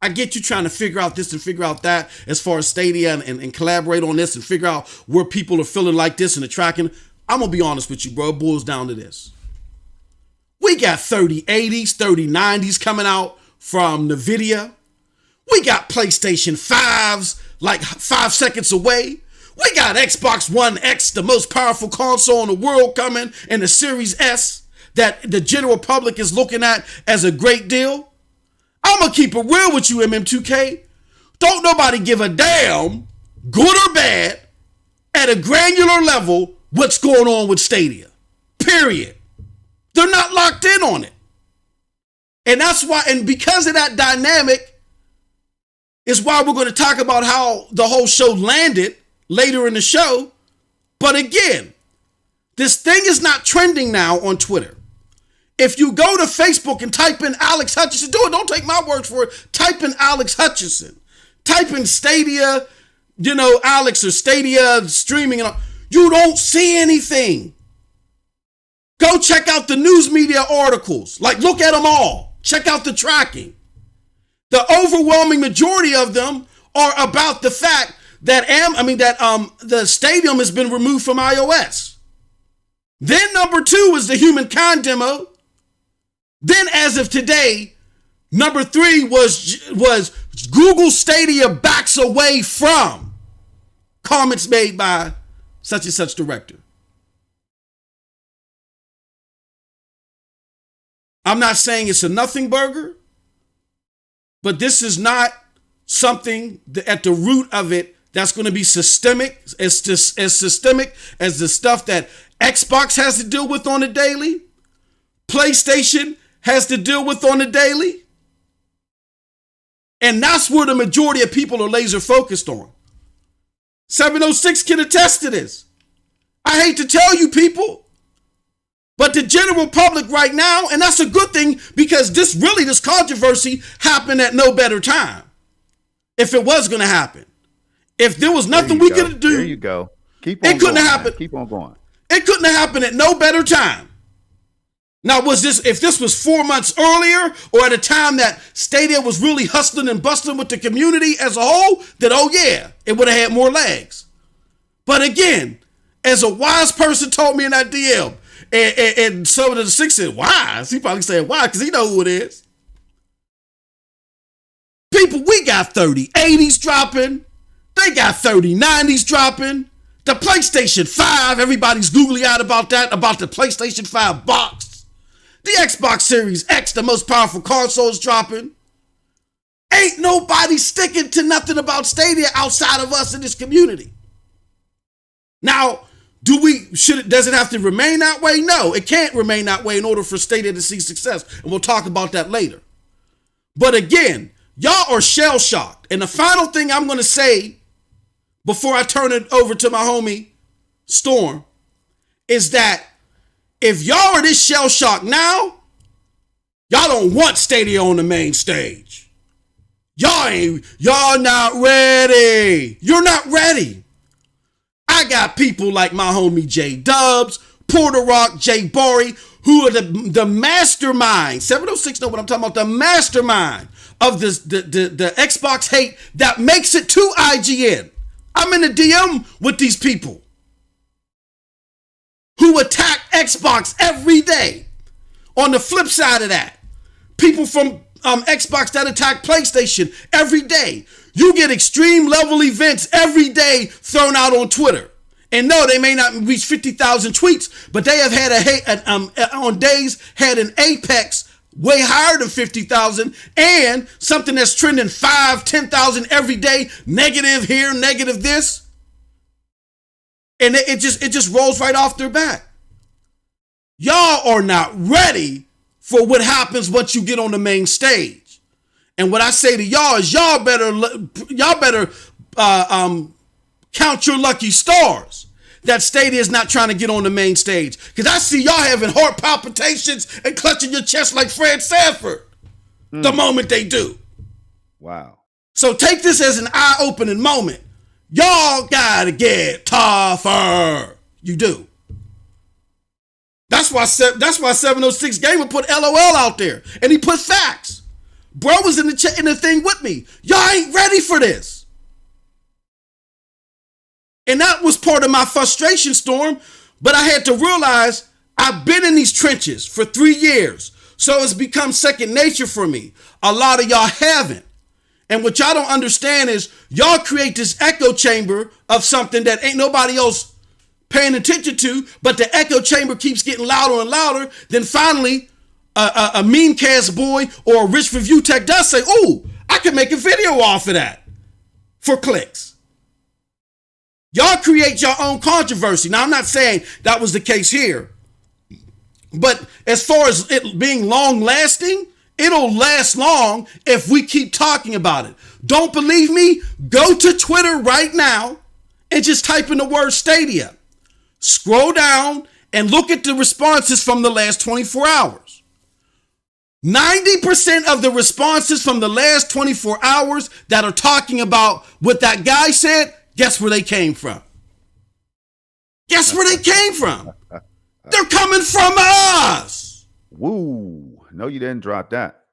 I get you trying to figure out this and figure out that as far as Stadia and collaborate on this and figure out where people are feeling like this and the tracking. I'm going to be honest with you, bro. It boils down to this. We got 3080s, 3090s coming out from Nividia. We got PlayStation 5s like 5 seconds away. We got Xbox One X, the most powerful console in the world, coming, and the Series S that the general public is looking at as a great deal. I'm going to keep it real with you, MM2K. Don't nobody give a damn, good or bad, at a granular level, what's going on with Stadia. Period. They're not locked in on it. And that's why, and because of that dynamic, is why we're going to talk about how the whole show landed later in the show. But again, this thing is not trending now on Twitter. If you go to Facebook and type in Alex Hutchinson, do it. Don't take my word for it. Type in Alex Hutchinson. Type in Stadia, Alex or Stadia streaming. And all. You don't see anything. Go check out the news media articles. Look at them all. Check out the tracking. The overwhelming majority of them are about the fact that the stadium has been removed from iOS. Then number 2 is the humankind demo. Then as of today, number 3 was Google Stadia backs away from comments made by such and such director. I'm not saying it's a nothing burger, but this is not something that at the root of it that's going to be systemic, as systemic as the stuff that Xbox has to deal with on a daily, PlayStation has to deal with on a daily. And that's where the majority of people are laser focused on. 706 can attest to this. I hate to tell you people, but the general public right now, and that's a good thing because this controversy happened at no better time. If it was going to happen, if there was nothing we could do, there you go. Keep on. It couldn't happen. Keep on going. It couldn't have happened at no better time. Now, if this was 4 months earlier or at a time that Stadia was really hustling and bustling with the community as a whole, then oh yeah, it would have had more legs. But again, as a wise person told me in that DM, and some of the six said, wise? He probably said why, because he know who it is. People, we got 3080s dropping. They got 3090s dropping. The PlayStation 5, everybody's googly eyed about that, about the PlayStation 5 box. The Xbox Series X, the most powerful console, is dropping. Ain't nobody sticking to nothing about Stadia outside of us in this community. Now, does it have to remain that way? No, it can't remain that way in order for Stadia to see success. And we'll talk about that later. But again, y'all are shell shocked. And the final thing I'm going to say before I turn it over to my homie Storm is that if y'all are this shell shocked now, y'all don't want Stadia on the main stage. Y'all not ready. You're not ready. I got people like my homie J Dubs, Porter Rock, Jay Bari, who are the mastermind. 706 know what I'm talking about. The mastermind of the Xbox hate that makes it to IGN. I'm in a DM with these people who attack Xbox every day. On the flip side of that, people from Xbox that attack PlayStation every day. You get extreme level events every day thrown out on Twitter. And no, they may not reach 50,000 tweets, but they have had on days had an apex way higher than 50,000 and something that's trending 5,000-10,000 every day. Negative here, negative this. And it just rolls right off their back. Y'all are not ready for what happens once you get on the main stage. And what I say to y'all is y'all better count your lucky stars that Stadia is not trying to get on the main stage. Because I see y'all having heart palpitations and clutching your chest like Fred Sanford the moment they do. Wow. So take this as an eye-opening moment. Y'all gotta get tougher. You do. That's why 706 Gamer put LOL out there. And he put facts. Bro was in the thing with me. Y'all ain't ready for this. And that was part of my frustration, Storm. But I had to realize I've been in these trenches for 3 years. So it's become second nature for me. A lot of y'all haven't. And what y'all don't understand is y'all create this echo chamber of something that ain't nobody else paying attention to. But the echo chamber keeps getting louder and louder. Then finally, a memecast boy or a rich review tech does say, ooh, I can make a video off of that for clicks. Y'all create your own controversy. Now, I'm not saying that was the case here, but as far as it being long lasting, it'll last long if we keep talking about it. Don't believe me? Go to Twitter right now and just type in the word Stadia. Scroll down and look at the responses from the last 24 hours. 90% of the responses from the last 24 hours that are talking about what that guy said, guess where they came from? Guess where they came from? They're coming from us. Woo. No, you didn't drop that.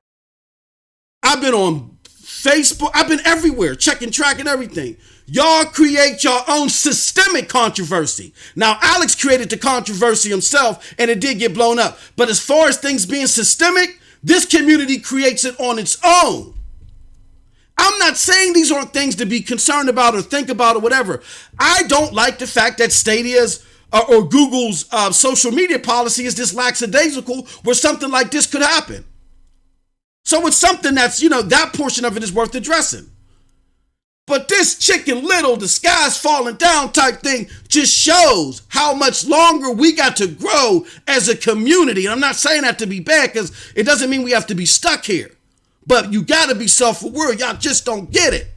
I've been on Facebook, I've been everywhere, checking, tracking everything. Y'all create your own systemic controversy. Now, Alex created the controversy himself, and it did get blown up. But as far as things being systemic, this community creates it on its own. I'm not saying these aren't things to be concerned about or think about or whatever. I don't like the fact that Stadia's or Google's social media policy is this lackadaisical where something like this could happen. So it's something that's, that portion of it is worth addressing. But this Chicken Little, the sky's falling down type thing just shows how much longer we got to grow as a community. And I'm not saying that to be bad because it doesn't mean we have to be stuck here. But you got to be self-aware. Y'all just don't get it.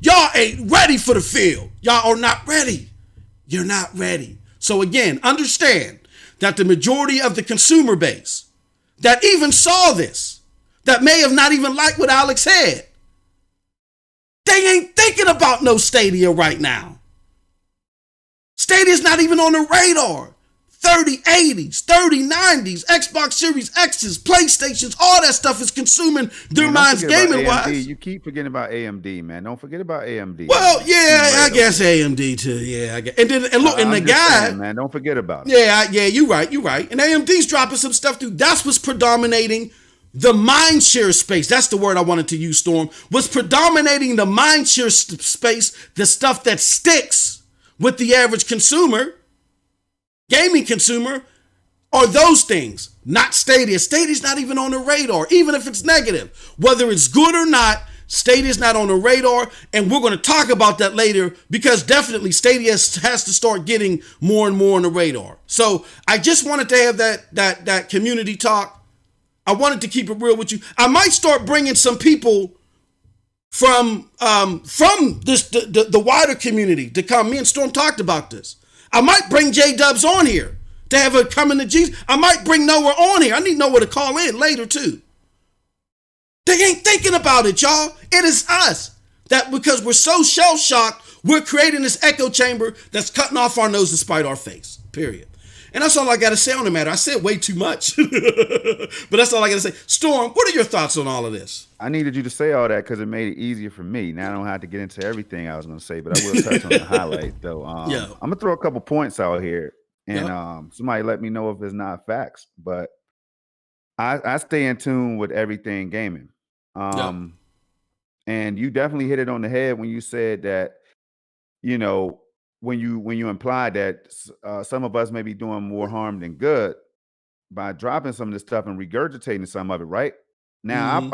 Y'all ain't ready for the field. Y'all are not ready. You're not ready. So again, understand that the majority of the consumer base that even saw this, that may have not even liked what Alex said, they ain't thinking about no Stadia right now. Stadia's not even on the radar. 3080s, 3090s, Xbox Series X's, PlayStations, all that stuff is consuming their minds gaming-wise. You keep forgetting about AMD, man. Don't forget about AMD. Well, yeah, I guess AMD too. Yeah, I guess. And look, and the guy, saying, man, don't forget about it. Yeah, you're right. And AMD's dropping some stuff too. That's what's predominating the mindshare space. That's the word I wanted to use, Storm. What's predominating the mindshare space, the stuff that sticks with the average consumer, gaming consumer, are those things, not Stadia. Stadia's not even on the radar, even if it's negative. Whether it's good or not, Stadia's not on the radar, and we're going to talk about that later because definitely Stadia has to start getting more and more on the radar. So I just wanted to have that community talk. I wanted to keep it real with you. I might start bringing some people from this the wider community to come. Me and Storm talked about this. I might bring J-Dubs on here to have her come into Jesus. I might bring Noah on here. I need Noah to call in later too. They ain't thinking about it, y'all. It is us that because we're so shell-shocked, we're creating this echo chamber that's cutting off our nose to spite our face, period. And that's all I got to say on the matter. I said way too much, but that's all I got to say. Storm, what are your thoughts on all of this? I needed you to say all that because it made it easier for me. Now I don't have to get into everything I was going to say, but I will touch on the highlight though. I'm going to throw a couple points out here and somebody let me know if it's not facts, but I stay in tune with everything gaming. And you definitely hit it on the head when you said that, when you implied that some of us may be doing more harm than good by dropping some of this stuff and regurgitating some of it, right? Now,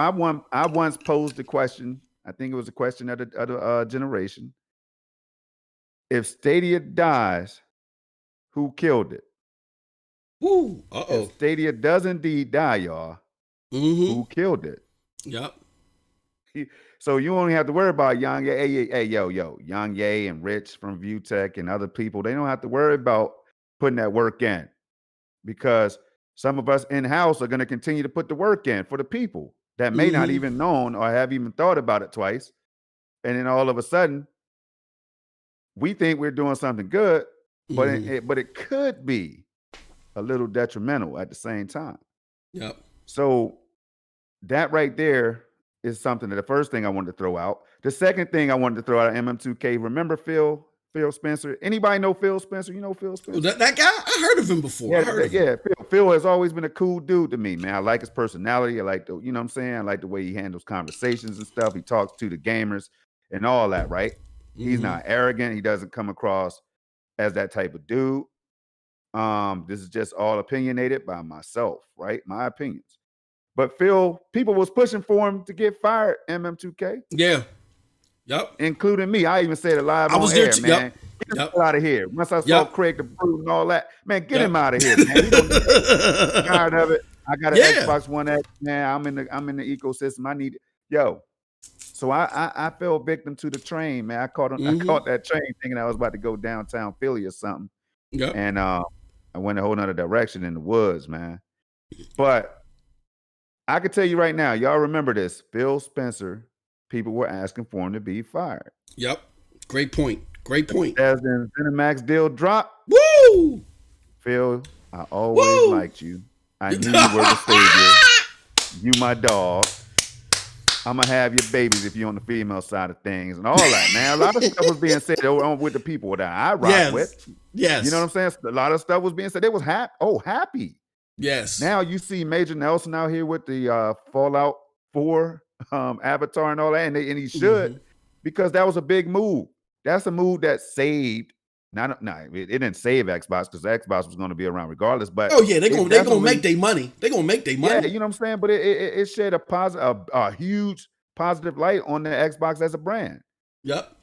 I once posed the question, I think it was a question of the generation. If Stadia dies, who killed it? Woo. If Stadia does indeed die, y'all, who killed it? Yep. So you only have to worry about Yang Ye, Yang Ye and Rich from ViewTech and other people. They don't have to worry about putting that work in because some of us in-house are going to continue to put the work in for the people that may not even known or have even thought about it twice. And then all of a sudden, we think we're doing something good, but it could be a little detrimental at the same time. Yep. So that right there is something that the first thing I wanted to throw out. The second thing I wanted to throw out at MM2K. Remember Phil Spencer? Anybody know Phil Spencer? You know Phil Spencer? That guy? I heard of him before. Phil has always been a cool dude to me, man. I like his personality. I like the, you know what I'm saying? I like the way he handles conversations and stuff. He talks to the gamers and all that, right? He's not arrogant. He doesn't come across as that type of dude. This is just all opinionated by myself, right? My opinions. But Phil, people was pushing for him to get fired, MM2K. Yeah. Yep. Including me. I even said it live on air, man. Get him out of here. Once I saw Craig the Brood and all that, man, get him out of here, man. He don't tired of it. I got an Xbox One X, man. I'm in the ecosystem. I need it. Yo. So I fell victim to the train, man. I caught that train thinking I was about to go downtown Philly or something. Yep. And I went a whole nother direction in the woods, man. But I can tell you right now, y'all remember this. Phil Spencer, people were asking for him to be fired. Yep. Great point. As the ZeniMax deal dropped. Woo! Phil, I always liked you. I knew you were the savior. You my dog. I'm gonna have your babies if you're on the female side of things and all that, man. A lot of stuff was being said with the people that I rock with. Yes. You know what I'm saying? A lot of stuff was being said. They was happy. Yes. Now you see Major Nelson out here with the Fallout 4 avatar and all that, and he should, because that was a big move. That's a move that saved. It didn't save Xbox, because Xbox was going to be around regardless. But they're gonna make their money. They're gonna make their money. Yeah, you know what I'm saying. But it shed a huge positive light on the Xbox as a brand. Yep.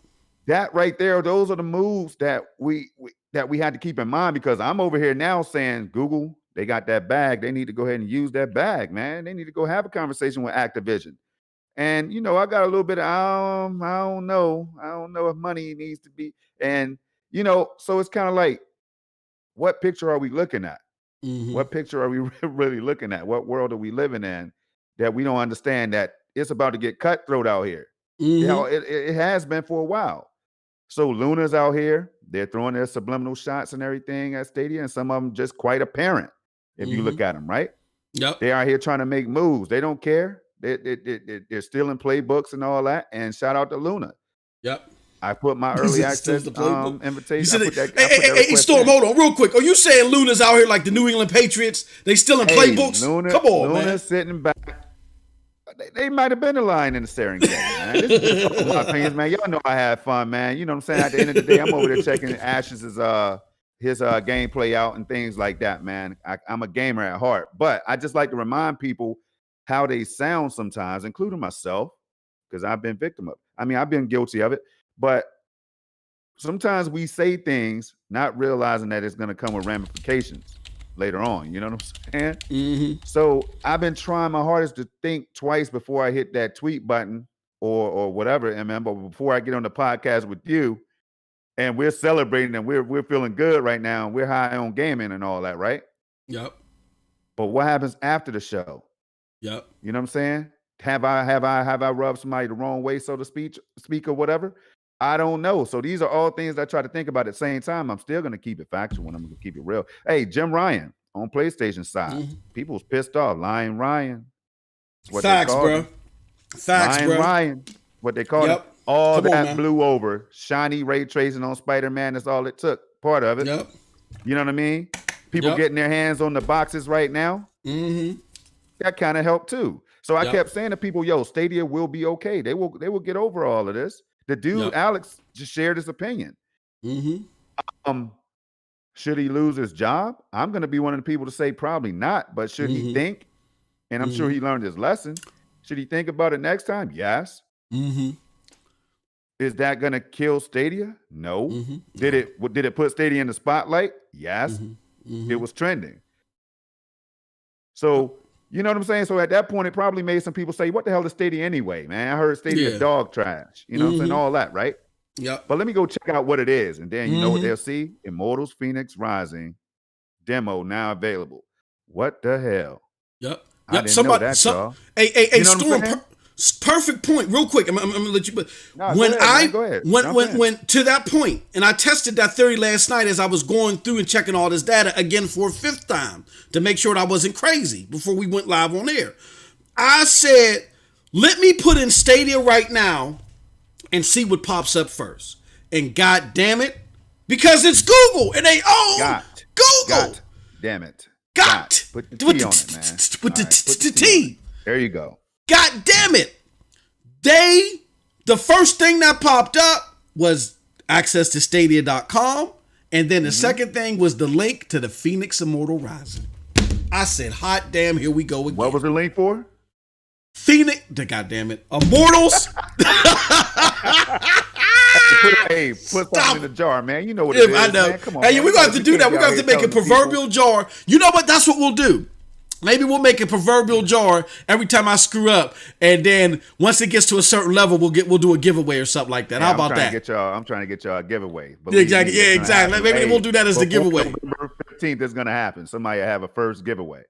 That right there, those are the moves that we had to keep in mind, because I'm over here now saying, Google, they got that bag. They need to go ahead and use that bag, man. They need to go have a conversation with Activision. And I got a little bit of I don't know if money needs to be. And so it's kind of like, what picture are we looking at? What picture are we really looking at? What world are we living in that we don't understand that it's about to get cutthroat out here? It has been for a while. So Luna's out here. They're throwing their subliminal shots and everything at Stadia, and some of them just quite apparent if you look at them, right? Yep. They are here trying to make moves. They don't care. They're stealing playbooks and all that. And shout out to Luna. Yep. I put my early access invitation. Hey, Storm, hold on real quick. Are you saying Luna's out here like the New England Patriots? They stealing playbooks? Come on, man. Luna's sitting back. They might have been a lion in the staring game, man. This is my opinions, man. Y'all know I had fun, man. You know what I'm saying? At the end of the day, I'm over there checking Ash's his gameplay out and things like that, man. I'm a gamer at heart, but I just like to remind people how they sound sometimes, including myself, because I've been victim of it. I mean, I've been guilty of it. But sometimes we say things not realizing that it's going to come with ramifications later on. You know what I'm saying? So I've been trying my hardest to think twice before I hit that tweet button or whatever, but before I get on the podcast with you, and we're celebrating and we're feeling good right now, and we're high on gaming and all that, right? Yep. But what happens after the show? Yep. You know what I'm saying? Have I rubbed somebody the wrong way, so to speak or whatever? I don't know. So these are all things that I try to think about at the same time. I'm still going to keep it factual, and I'm going to keep it real. Hey, Jim Ryan on PlayStation side. People's pissed off. Lying Ryan. Facts, bro. Facts, Lying bro. Ryan. What they call it. All that blew over. Shiny ray tracing on Spider-Man. That's all it took. Part of it. Yep. You know what I mean? People getting their hands on the boxes right now. That kind of helped too. So I kept saying to people, yo, Stadia will be okay. They will get over all of this. The dude, Alex, just shared his opinion. Should he lose his job? I'm going to be one of the people to say probably not, but should he think? And I'm sure he learned his lesson. Should he think about it next time? Yes. Is that going to kill Stadia? No. Did it put Stadia in the spotlight? Yes. It was trending. So, you know what I'm saying? So at that point, it probably made some people say, what the hell is Stadia anyway, man? I heard Stadia dog trash. You know what I'm saying? All that, right? Yep. But let me go check out what it is. And then you know what they'll see? Immortals Phoenix Rising demo now available. What the hell? Yep. I didn't know that, y'all. Hey, Storm, perfect point. Real quick, I'm gonna let you. But when to that point, and I tested that theory last night as I was going through and checking all this data again for a fifth time to make sure that I wasn't crazy before we went live on air. I said, let me put in Stadia right now and see what pops up first. And God damn it, because it's Google and they own Google. God damn it. Got. Put the T on it, man. With the T. There you go. God damn it. The first thing that popped up was access to Stadia.com. And then the second thing was the link to the Phoenix Immortal Rising. I said, hot damn, here we go again. What was the link for? Phoenix, God damn it. Immortals. Put something in the jar, man. You know what it is. I know. Man. Come on. Hey, we're going to have to do that. We're going to have to make a proverbial jar. You know what? That's what we'll do. Maybe we'll make a proverbial jar every time I screw up, and then once it gets to a certain level, we'll do a giveaway or something like that. How about that? I'm trying to get y'all a giveaway. Exactly. Yeah, exactly. Maybe we'll do that as the giveaway. November 15th is going to happen. Somebody have a first giveaway.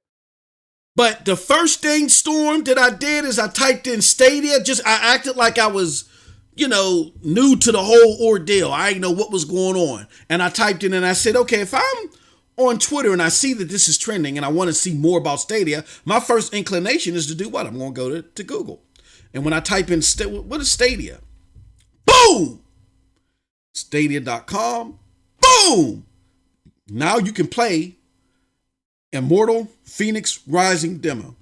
But the first thing, Storm, that I did is I typed in Stadia. I acted like I was, new to the whole ordeal. I didn't know what was going on. And I typed in and I said, okay, if I'm on Twitter and I see that this is trending and I want to see more about Stadia, my first inclination is to do what? I'm going to go to Google. And when I type in, what is Stadia? Boom! Stadia.com. Boom! Now you can play Immortal Phoenix Rising demo.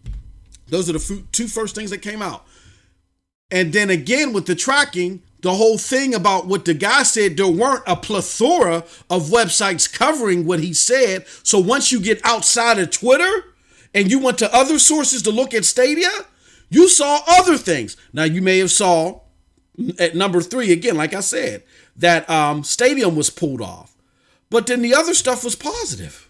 Those are the two first things that came out. And then again with the tracking, the whole thing about what the guy said, there weren't a plethora of websites covering what he said. So once you get outside of Twitter and you went to other sources to look at Stadia, you saw other things. Now you may have saw at number 3, again, like I said, that Stadium was pulled off. But then the other stuff was positive.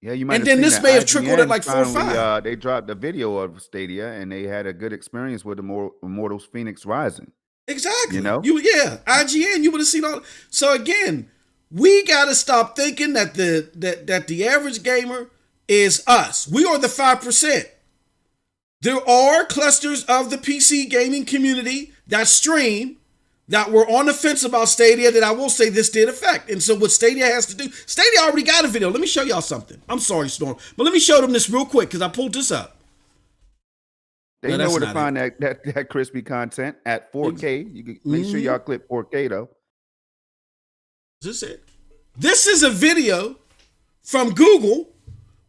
Yeah, you might. And then this may have trickled at like 4 or 5. They dropped a video of Stadia, and they had a good experience with the Immortals Phoenix Rising. Exactly. IGN. You would have seen all. So again, we got to stop thinking that the average gamer is us. We are the 5%. There are clusters of the PC gaming community that stream that were on the fence about Stadia that I will say this did affect. And so what Stadia has to do, Stadia already got a video. Let me show y'all something. I'm sorry, Storm, but let me show them this real quick because I pulled this up. They know where to find that crispy content at 4K. You can make sure y'all click 4K though. Is this it? This is a video from Google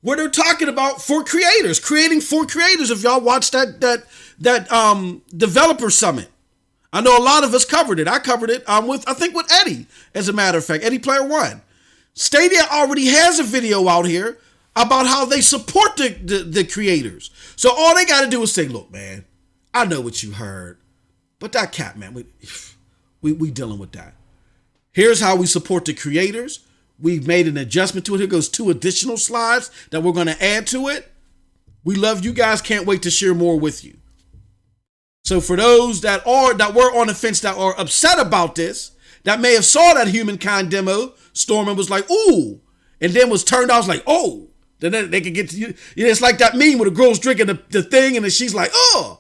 where they're talking about creating for creators. If y'all watched that developer summit. I know a lot of us covered it. I covered it with Eddie, as a matter of fact, Eddie Player One. Stadia already has a video out here about how they support the creators. So all they got to do is say, look, man, I know what you heard, but that cat, man, we dealing with that. Here's how we support the creators. We've made an adjustment to it. Here goes 2 additional slides that we're going to add to it. We love you guys. Can't wait to share more with you. So for those that were on the fence, that are upset about this, that may have saw that Humankind demo, Storm, and was like, ooh, and then was turned out, was like, oh, then they could get to you. It's like that meme where the girl's drinking the thing, and then she's like, ooh.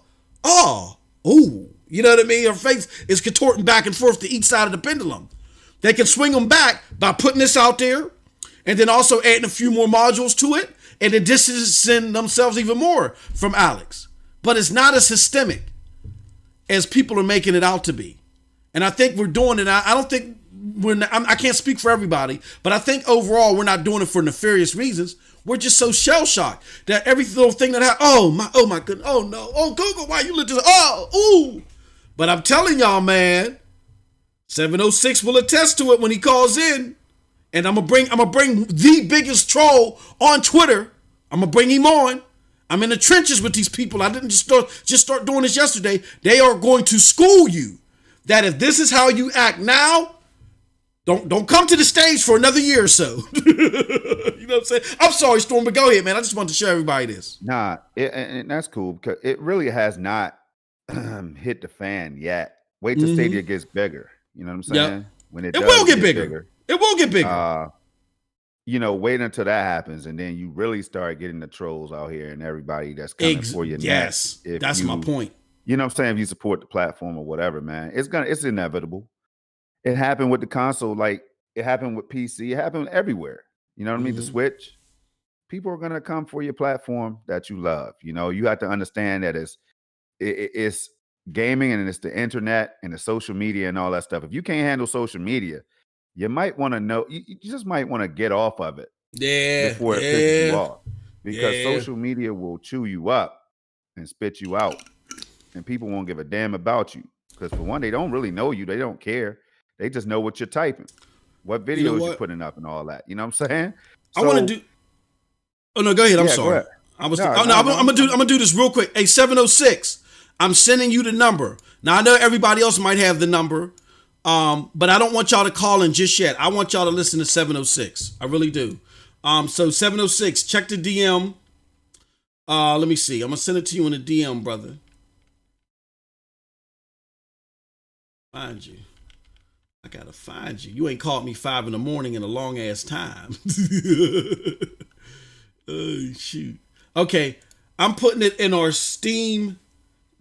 You know what I mean? Her face is contorting back and forth to each side of the pendulum. They can swing them back by putting this out there, and then also adding a few more modules to it, and then distancing themselves even more from Alex. But it's not as systemic as people are making it out to be. And I think we're doing it. I don't think I can't speak for everybody, but I think overall we're not doing it for nefarious reasons. We're just so shell-shocked that every little thing that happens, oh my goodness, oh no, oh Google, why you look this, ooh. But I'm telling y'all, man, 706 will attest to it when he calls in. And I'm gonna bring the biggest troll on Twitter. I'm gonna bring him on. I'm in the trenches with these people. I didn't just start doing this yesterday. They are going to school you that if this is how you act now, don't come to the stage for another year or so. You know what I'm saying? I'm sorry, Storm, but go ahead, man. I just wanted to show everybody this. Nah, and that's cool because it really has not hit the fan yet. Wait till Stadia gets bigger. You know what I'm saying? Yep. When it will get bigger. It will get bigger. Wait until that happens, and then you really start getting the trolls out here and everybody that's coming for you. Yes, that's my point. You know what I'm saying? If you support the platform or whatever, man, it's inevitable. It happened with the console, like it happened with PC. It happened everywhere. You know what I mean? The Switch. People are gonna come for your platform that you love. You know, you have to understand that it's gaming and it's the internet and the social media and all that stuff. If you can't handle social media, you might want to know. You just might want to get off of it. Before it pisses you off, because social media will chew you up and spit you out, and people won't give a damn about you. Because for one, they don't really know you. They don't care. They just know what you're typing, what videos you're putting up, and all that. You know what I'm saying? I want to do. Oh no, go ahead. I'm sorry. I'm gonna do this real quick. Hey, 706. I'm sending you the number. Now I know everybody else might have the number. But I don't want y'all to call in just yet. I want y'all to listen to 706. I really do. So 706, check the DM. Let me see. I'm gonna send it to you in a DM, brother. Find you. I gotta find you. You ain't called me 5 a.m. in a long ass time. Oh shoot. Okay, I'm putting it in our Steam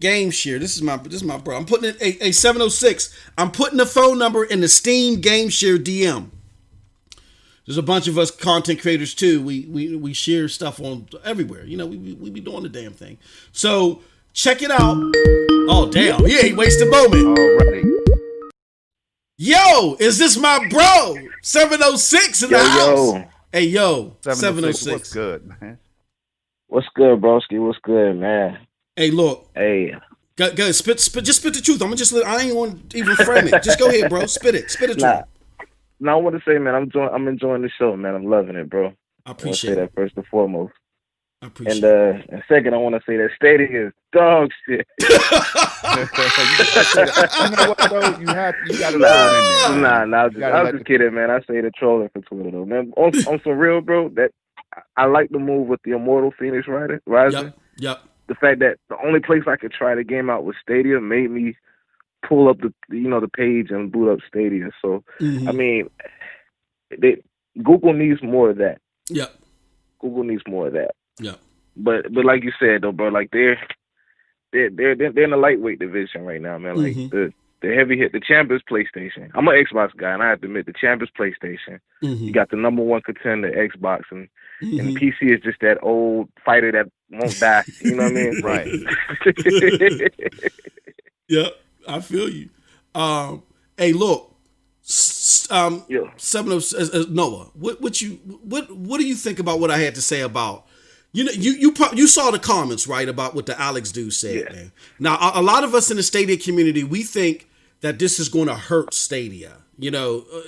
game share. This is my bro. I'm putting it a 706. I'm putting the phone number in the Steam game share DM. There's a bunch of us content creators too. We share stuff on everywhere. You know, we be doing the damn thing. So Check it out. Oh, damn. He ain't wasting moment. Already. Yo, is this my bro? 706 in the house. Hey, yo. 706. What's good, man? What's good, broski? What's good, man? Hey, look. Hey. Go, spit the truth. I ain't want to even frame it. Just go ahead, bro. Spit it. Spit it to No, I want to say, man, I'm enjoying the show, man. I'm loving it, bro. I appreciate that first and foremost. I appreciate it. And second, I want to say that Stadia is dog shit. You know what, though? You got to throw it in there. Nah, I'm just kidding, man. I say the trolling for Twitter, though, man. On some real, bro, that I like the move with the Immortal Phoenix Rising. Yep. The fact that the only place I could try the game out was Stadia made me pull up the page and boot up Stadia. So I mean, Google needs more of that. Yep. Google needs more of that. Yep. But like you said though, bro, like they're in the lightweight division right now, man. Like the heavy hit, the champ is PlayStation. I'm an Xbox guy, and I have to admit the champ is PlayStation. You got the number one contender, Xbox, and the PC is just that old fighter that won't die. You know what I mean? Right. Yeah, I feel you. Hey, look. 706 Noah. What do you think about what I had to say about? You saw the comments, right, about what the Alex dude said, man. Now, a lot of us in the Stadia community, we think that this is going to hurt Stadia.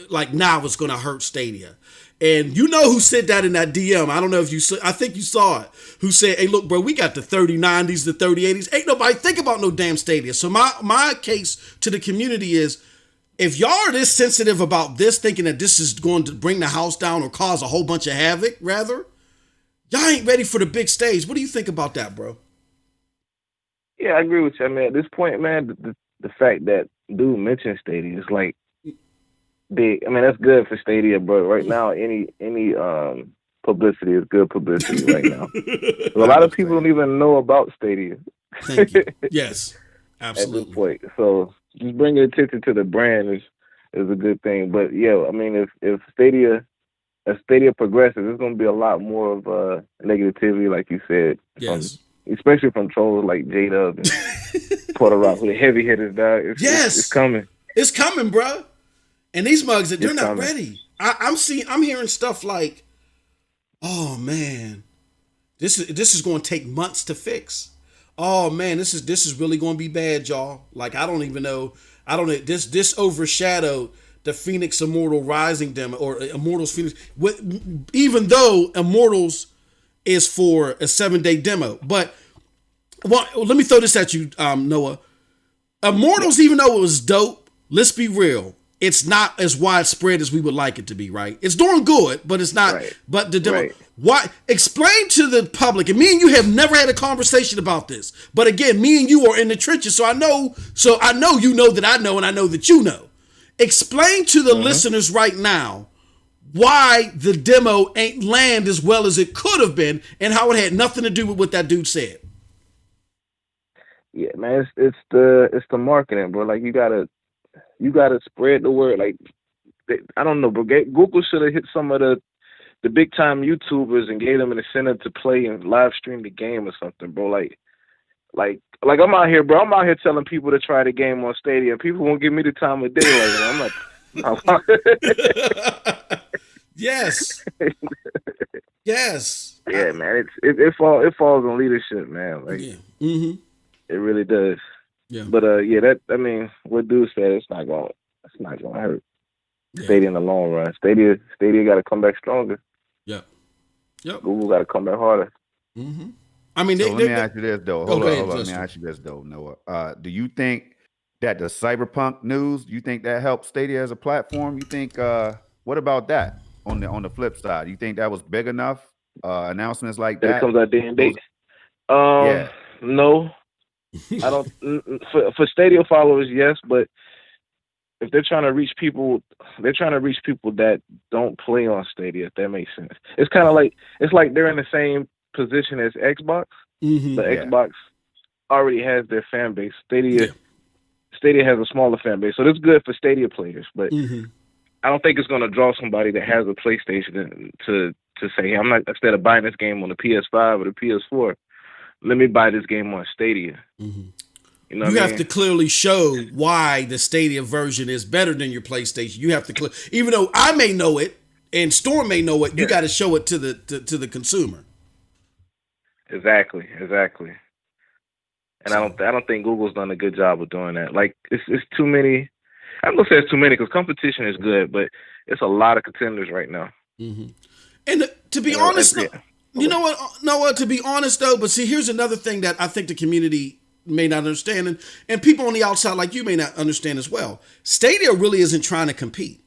Like now it's going to hurt Stadia. And you know who said that in that DM? I don't know if you saw, I think you saw it. Who said, hey, look, bro, we got the 3090s, the 3080s. Ain't nobody think about no damn Stadia. So my case to the community is, if y'all are this sensitive about this, thinking that this is going to bring the house down or cause a whole bunch of havoc, rather, y'all ain't ready for the big stage. What do you think about that, bro? Yeah, I agree with you. I mean, at this point, man, the fact that dude mentioned Stadia is like big. I mean, that's good for Stadia, but right now, any publicity is good publicity right now. A lot of people don't even know about Stadia. Thank you. Yes, absolutely. At this point, so just bringing attention to the brand is a good thing. But yeah, I mean, if Stadia progresses, there's going to be a lot more of negativity, like you said. Yes. Especially from trolls like J-Dub and Puerto Rock, with the heavy hitters, dog. It's coming. It's coming, bro. And these mugs, they're not ready. I'm hearing stuff like, oh man, this is going to take months to fix. Oh man, this is really going to be bad, y'all. Like I don't even know. This overshadowed the Phoenix Immortal Rising demo or Immortals Phoenix. Even though Immortals is for a 7-day demo, but let me throw this at you, Noah. Immortals, even though it was dope, let's be real, it's not as widespread as we would like it to be, right? It's doing good, but it's not. Right. But the demo. Right. Why? Explain to the public, and me and you have never had a conversation about this. But again, me and you are in the trenches, so I know you know that I know, and I know that you know. Explain to the listeners right now why the demo ain't land as well as it could have been, and how it had nothing to do with what that dude said. Yeah, man, it's the marketing, bro. Like you gotta spread the word. Like I don't know, bro. Google should have hit some of the big time YouTubers and gave them an incentive to play and live stream the game or something, bro. Like I'm out here, bro. I'm out here telling people to try the game on Stadia. People won't give me the time of day. Like I'm not. Yes. Yes. Yeah, man. It falls on leadership, man. Like it really does. Yeah. But what dude said, it's not gonna hurt. Yeah. Stadia in the long run. Stadia got to come back stronger. Yep. Google got to come back harder. Mm-hmm. I mean, let me ask you this though. Hold on. Let me ask you this though, Noah. Do you think that the Cyberpunk news? Do you think that helped Stadia as a platform? You think? What about that on the flip side? You think that was big enough? Announcements like that. It comes out day and date. No, I don't. For Stadia followers, yes, but if they're trying to reach people, that don't play on Stadia. If that makes sense, it's kind of like they're in the same position as Xbox. Xbox already has their fan base. Stadia has a smaller fan base, so that's good for Stadia players. But I don't think it's going to draw somebody that has a PlayStation to say, hey, I'm not, instead of buying this game on the PS5 or the PS4, let me buy this game on Stadia. Mm-hmm. You know you have to clearly show why the Stadia version is better than your PlayStation. You have to, even though I may know it and Storm may know it, you got to show it to the consumer. Exactly. And I don't think Google's done a good job of doing that. Like it's too many. I'm gonna say it's too many because competition is good, but it's a lot of contenders right now. Mm-hmm. And to be honest, you know what, Noah? To be honest though, but see, here's another thing that I think the community may not understand, and people on the outside like you may not understand as well. Stadia really isn't trying to compete.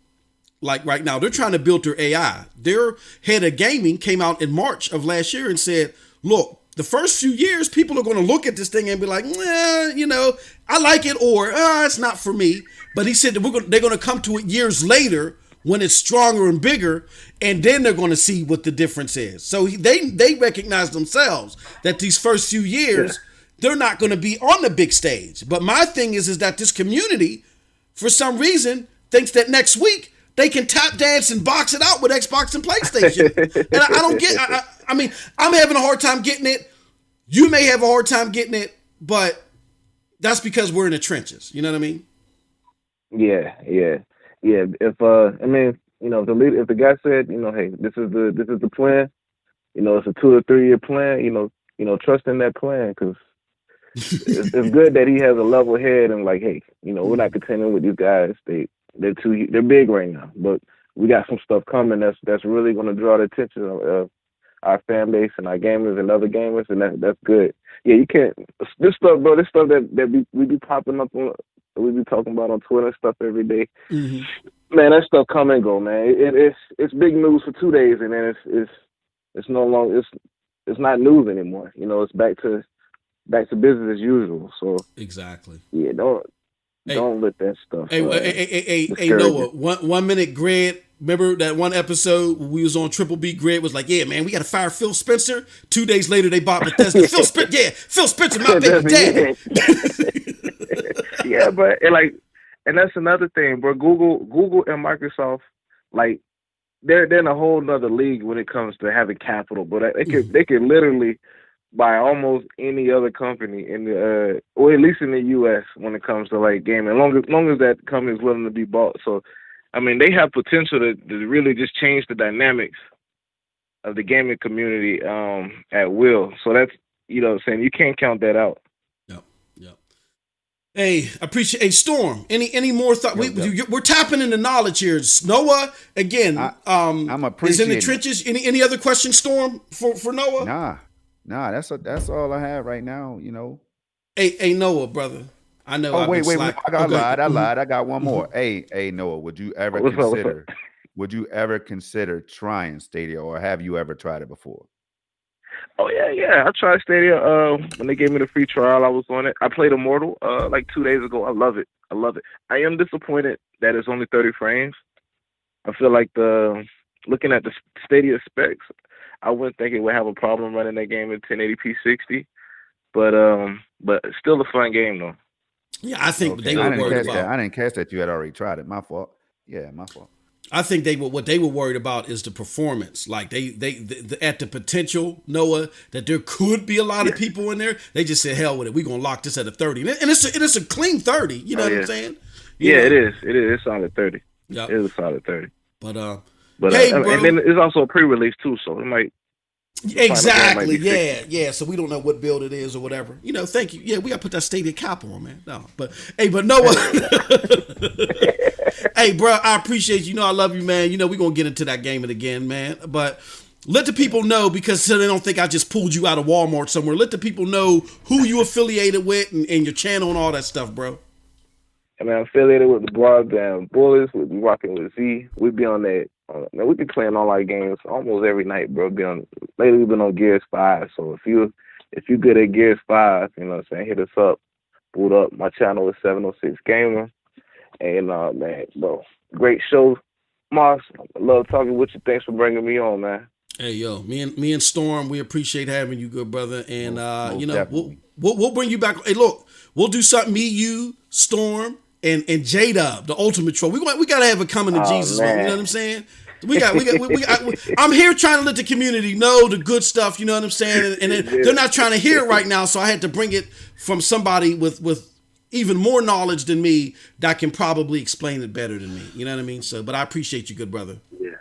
Like right now, they're trying to build their AI. Their head of gaming came out in March of last year and said, look, the first few years, people are going to look at this thing and be like, you know, I like it, or it's not for me. But he said that they're going to come to it years later when it's stronger and bigger, and then they're going to see what the difference is. So they recognize themselves that these first few years, they're not going to be on the big stage. But my thing is that this community, for some reason, thinks that next week they can tap dance and box it out with Xbox and PlayStation. And I don't get. I mean, I'm having a hard time getting it. You may have a hard time getting it, but that's because we're in the trenches. You know what I mean? Yeah. If I mean, you know, if the guy said, you know, hey, this is the plan. You know, it's a 2 or 3 year plan. You know, trust in that plan because it's good that he has a level head and like, hey, you know, we're not contending with these guys. They're big right now, but we got some stuff coming that's really going to draw the attention of our fan base and our gamers and other gamers, and that's good. Yeah, you can't this stuff, bro. This stuff that we be popping up on, we be talking about on Twitter and stuff every day. Mm-hmm. Man, that stuff come and go, man. It's big news for 2 days, and then it's no longer it's not news anymore. You know, it's back to business as usual. So exactly. Yeah, don't let that stuff. Hey, Noah, 1 minute Greg. Remember that one episode when we was on Triple B? Greg was like, "Yeah, man, we got to fire Phil Spencer." 2 days later, they bought Bethesda. Phil Spencer, my baby daddy. Yeah, but and that's another thing, bro. Google and Microsoft, like they're in a whole nother league when it comes to having capital. But they could literally buy almost any other company in the or at least in the US when it comes to like gaming, long as that company is willing to be bought. So I mean, they have potential to really just change the dynamics of the gaming community at will. So that's, you know what I'm saying, you can't count that out. Yep. Hey, appreciate. Hey, Storm, any more thought? We're tapping into knowledge here. Noah, again, I'm appreciating. Is in the trenches. Any other questions, Storm, for Noah? Nah, that's all I have right now, you know. Hey, Noah, brother. I know. Oh, wait. I lied. I got one more. Hey, Noah, would you ever consider trying Stadia, or have you ever tried it before? Oh yeah. I tried Stadia. When they gave me the free trial, I was on it. I played Immortal like 2 days ago. I love it. I am disappointed that it's only 30 frames. I feel like looking at the Stadia specs, I wouldn't think it would have a problem running that game at 1080p 60. But it's still a fun game though. Yeah, I think they were worried about. I didn't catch that you had already tried it. My fault. Yeah, my fault. I think what they were worried about is the performance. Like they at the potential, Noah, that there could be a lot of people in there. They just said, hell with it. We're gonna lock this at a 30, and it's a clean 30. You know what I'm saying? It is. It's solid 30. Yeah, it is a solid 30. But hey, bro. And then it's also a pre-release too, so it might. Exactly. Yeah. So we don't know what build it is or whatever. You know. Thank you. Yeah, we gotta put that Stadia cap on, man. No, but Noah. Hey, bro, I appreciate you. You know, I love you, man. You know, we're gonna get into that gaming again, man. But let the people know, because so they don't think I just pulled you out of Walmart somewhere. Let the people know who you affiliated with and your channel and all that stuff, bro. I mean, I'm affiliated with the Broadband Bullets. We'll be rocking with Z. We be on that. Man, we be playing all our games almost every night, bro. Lately we've been on Gears 5. So if you good at Gears 5, you know what I'm saying, hit us up, boot up. My channel is 706 Gamer. And man, bro, great show, Moss. I love talking with you. Thanks for bringing me on, man. Hey, yo, me and Storm, we appreciate having you, good brother. And you know, we'll bring you back. Hey, look, we'll do something. Me, you, Storm, and J-Dub, the ultimate troll. We gotta have a coming to Jesus, man. You know what I'm saying? I'm here trying to let the community know the good stuff. You know what I'm saying? And they're not trying to hear it right now, so I had to bring it from somebody with even more knowledge than me that can probably explain it better than me. You know what I mean? So, but I appreciate you, good brother. Yeah.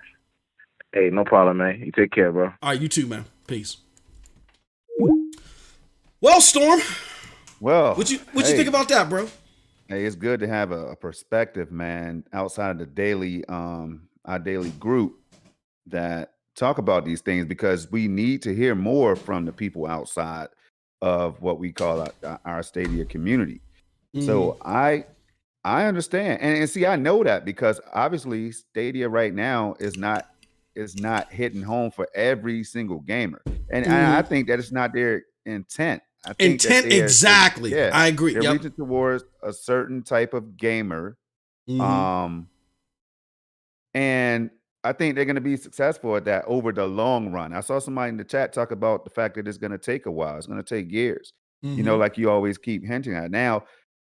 Hey, no problem, man. You take care, bro. All right, you too, man. Peace. Well, Storm. Well, what you think about that, bro? Hey, it's good to have a perspective, man, outside of the daily, our daily group that talk about these things, because we need to hear more from the people outside of what we call our Stadia community. Mm-hmm. So I understand, and see, I know that because obviously Stadia right now is not hitting home for every single gamer, and I think that it's not their intent. I think exactly. Yeah, I agree. They're reaching towards a certain type of gamer, and I think they're going to be successful at that over the long run. I saw somebody in the chat talk about the fact that it's going to take a while. It's going to take years. You know, like you always keep hinting at. Now,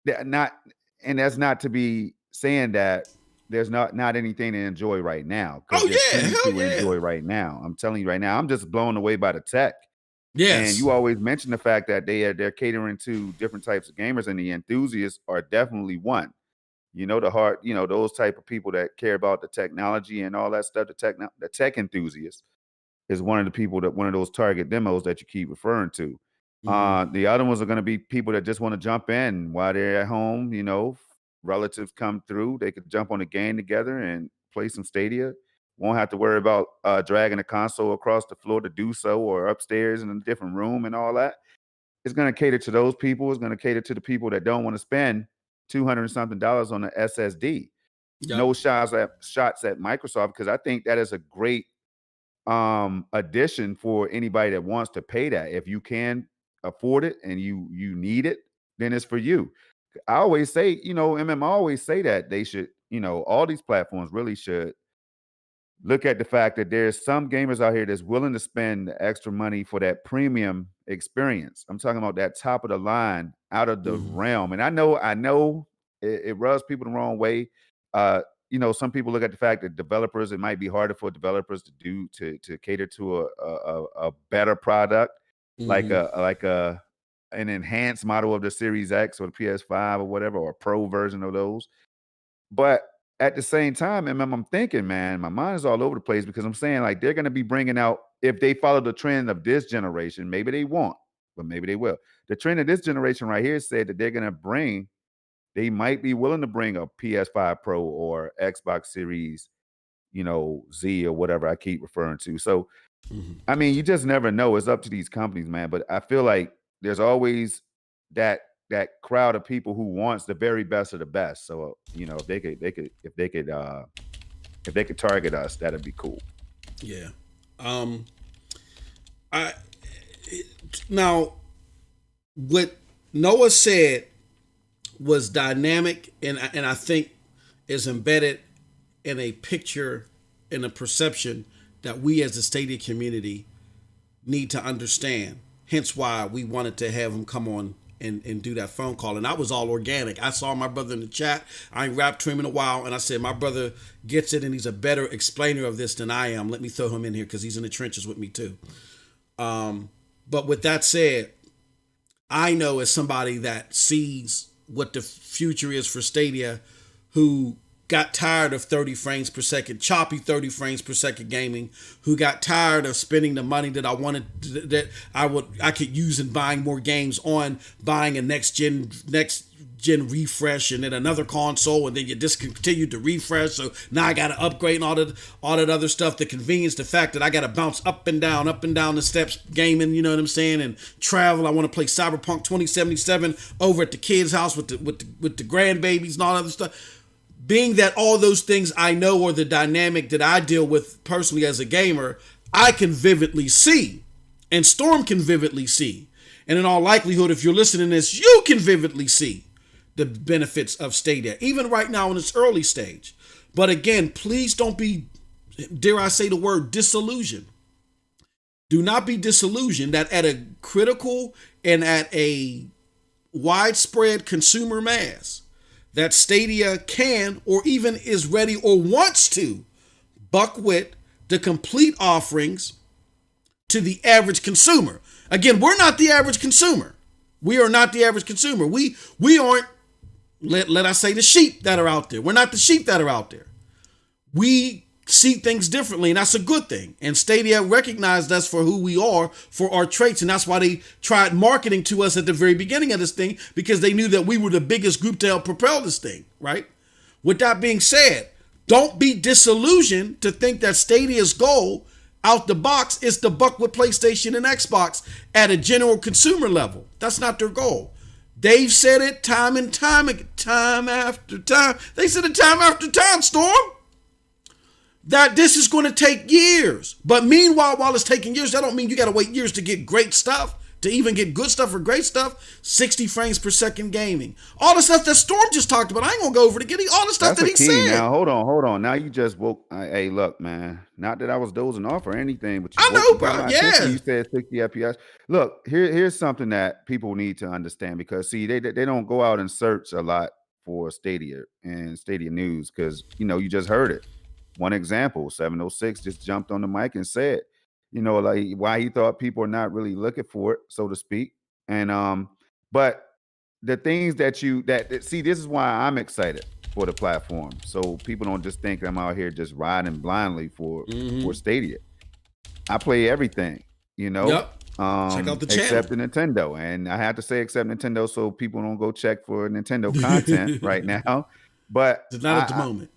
that's not to be saying that there's not anything to enjoy right now. Oh yeah, enjoy right now. I'm telling you right now, I'm just blown away by the tech. Yes. And you always mention the fact that they're catering to different types of gamers, and the enthusiasts are definitely one. You know, those type of people that care about the technology and all that stuff. The tech enthusiast is one of those target demos that you keep referring to. The other ones are going to be people that just want to jump in while they're at home. You know, relatives come through, they could jump on a game together and play some Stadia. Won't have to worry about dragging a console across the floor to do so, or upstairs in a different room and all that. It's going to cater to those people. It's going to cater to the people that don't want to spend $200 and something on the SSD. Yep. No shots at Microsoft, because I think that is a great addition for anybody that wants to pay that. If you can afford it and you need it, then it's for you. I always say, I always say that they should, all these platforms really should look at the fact that there's some gamers out here that's willing to spend the extra money for that premium experience. I'm talking about that top of the line, out of the realm. And I know it rubs people the wrong way. Some people look at the fact that developers, it might be harder for developers to cater to a better product, like an enhanced model of the Series X or the PS5 or whatever, or a pro version of those. But at the same time, I'm thinking, man, my mind is all over the place, because I'm saying, like, they're going to be bringing out, if they follow the trend of this generation, maybe they won't, but maybe they will. The trend of this generation right here said that they might be willing to bring a PS5 Pro or Xbox Series, Z or whatever I keep referring to. So, I mean, you just never know. It's up to these companies, man. But I feel like there's always that crowd of people who wants the very best of the best. So, if they could target us, that'd be cool. Yeah. Now, what Noah said was dynamic, and I think is embedded in a picture, in a perception that we as the Stadia community need to understand. Hence why we wanted to have him come on and do that phone call. And I was all organic. I saw my brother in the chat. I ain't rapped to him in a while. And I said, my brother gets it, and he's a better explainer of this than I am. Let me throw him in here, because he's in the trenches with me too. But with that said, I know as somebody that sees what the future is for Stadia, who got tired of 30 frames per second, choppy 30 frames per second gaming, who got tired of spending the money that I wanted, that I could use in buying more games, on buying a next gen refresh, and then another console, and then you discontinue to refresh. So now I got to upgrade and all that other stuff. The convenience, the fact that I got to bounce up and down the steps gaming, you know what I'm saying, and travel. I want to play Cyberpunk 2077 over at the kids' house with the grandbabies and all that other stuff. Being that all those things I know are the dynamic that I deal with personally as a gamer, I can vividly see, and Storm can vividly see, and in all likelihood, if you're listening to this, you can vividly see the benefits of Stadia, even right now in its early stage. But again, please don't be, dare I say the word, disillusioned. Do not be disillusioned that at a critical and at a widespread consumer mass, that Stadia can, or even is ready or wants to buckwheat the complete offerings to the average consumer. Again, we're not the average consumer. We are not the average consumer. We aren't, let I say, the sheep that are out there. We're not the sheep that are out there. We see things differently, and that's a good thing. And Stadia recognized us for who we are, for our traits, and that's why they tried marketing to us at the very beginning of this thing, because they knew that we were the biggest group to help propel this thing, right? With that being said, don't be disillusioned to think that Stadia's goal out the box is to buck with PlayStation and Xbox at a general consumer level. That's not their goal. They've said it time and time after time. They said it time after time, Storm, that this is going to take years. But meanwhile, while it's taking years, that don't mean you got to wait years to get great stuff, to even get good stuff or great stuff. 60 frames per second gaming. All the stuff that Storm just talked about. I ain't going to go over it again. All the stuff that he said. Now, hold on. Now you just woke. Hey, look, man. Not that I was dozing off or anything, but I know, bro. Yeah. You said 60 FPS. Look, here's something that people need to understand, because, see, they don't go out and search a lot for Stadia and Stadia news, because, you just heard it. One example, 706 just jumped on the mic and said, like, why he thought people are not really looking for it, so to speak. And but the things that see, this is why I'm excited for the platform. So people don't just think I'm out here just riding blindly for Stadia. I play everything, Yep. Check out the channel. Except the Nintendo. And I have to say except Nintendo, so people don't go check for Nintendo content right now. But it's not at the moment.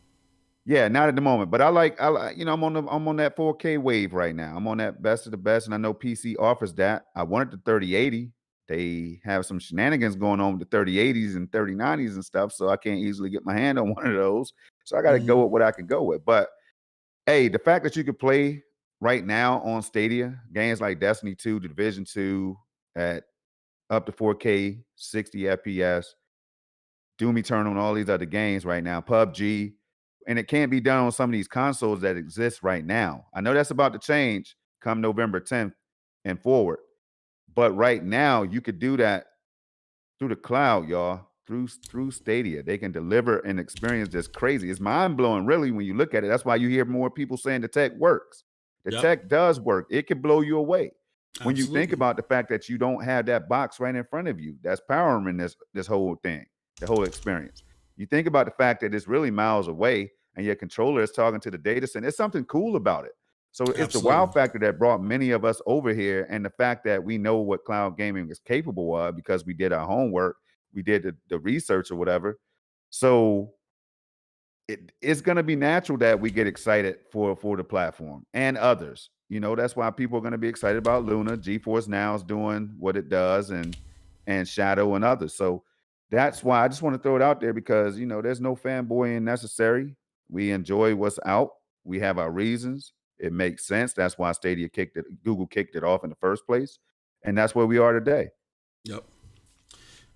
Yeah, not at the moment, but I like, I'm on that 4K wave right now. I'm on that best of the best, and I know PC offers that. I wanted the 3080. They have some shenanigans going on with the 3080s and 3090s and stuff, so I can't easily get my hand on one of those. So I got to go with what I can go with. But hey, the fact that you could play right now on Stadia games like Destiny 2, The Division 2 at up to 4K, 60 FPS, Doom Eternal, and all these other games right now, PUBG. And it can't be done on some of these consoles that exist right now. I know that's about to change come November 10th and forward. But right now, you could do that through the cloud, y'all, through Stadia. They can deliver an experience that's crazy. It's mind-blowing, really, when you look at it. That's why you hear more people saying the tech works. The tech does work. It can blow you away. When you think about the fact that you don't have that box right in front of you, that's powering this whole thing, the whole experience. You think about the fact that it's really miles away and your controller is talking to the data center. There's something cool about it. So it's the wow factor that brought many of us over here, and the fact that we know what cloud gaming is capable of because we did our homework, we did the research or whatever. So it's going to be natural that we get excited for the platform and others. That's why people are going to be excited about Luna. Geforce Now is doing what it does, and Shadow and others. So that's why I just want to throw it out there, because, there's no fanboying necessary. We enjoy what's out. We have our reasons. It makes sense. That's why Google kicked it off in the first place. And that's where we are today. Yep.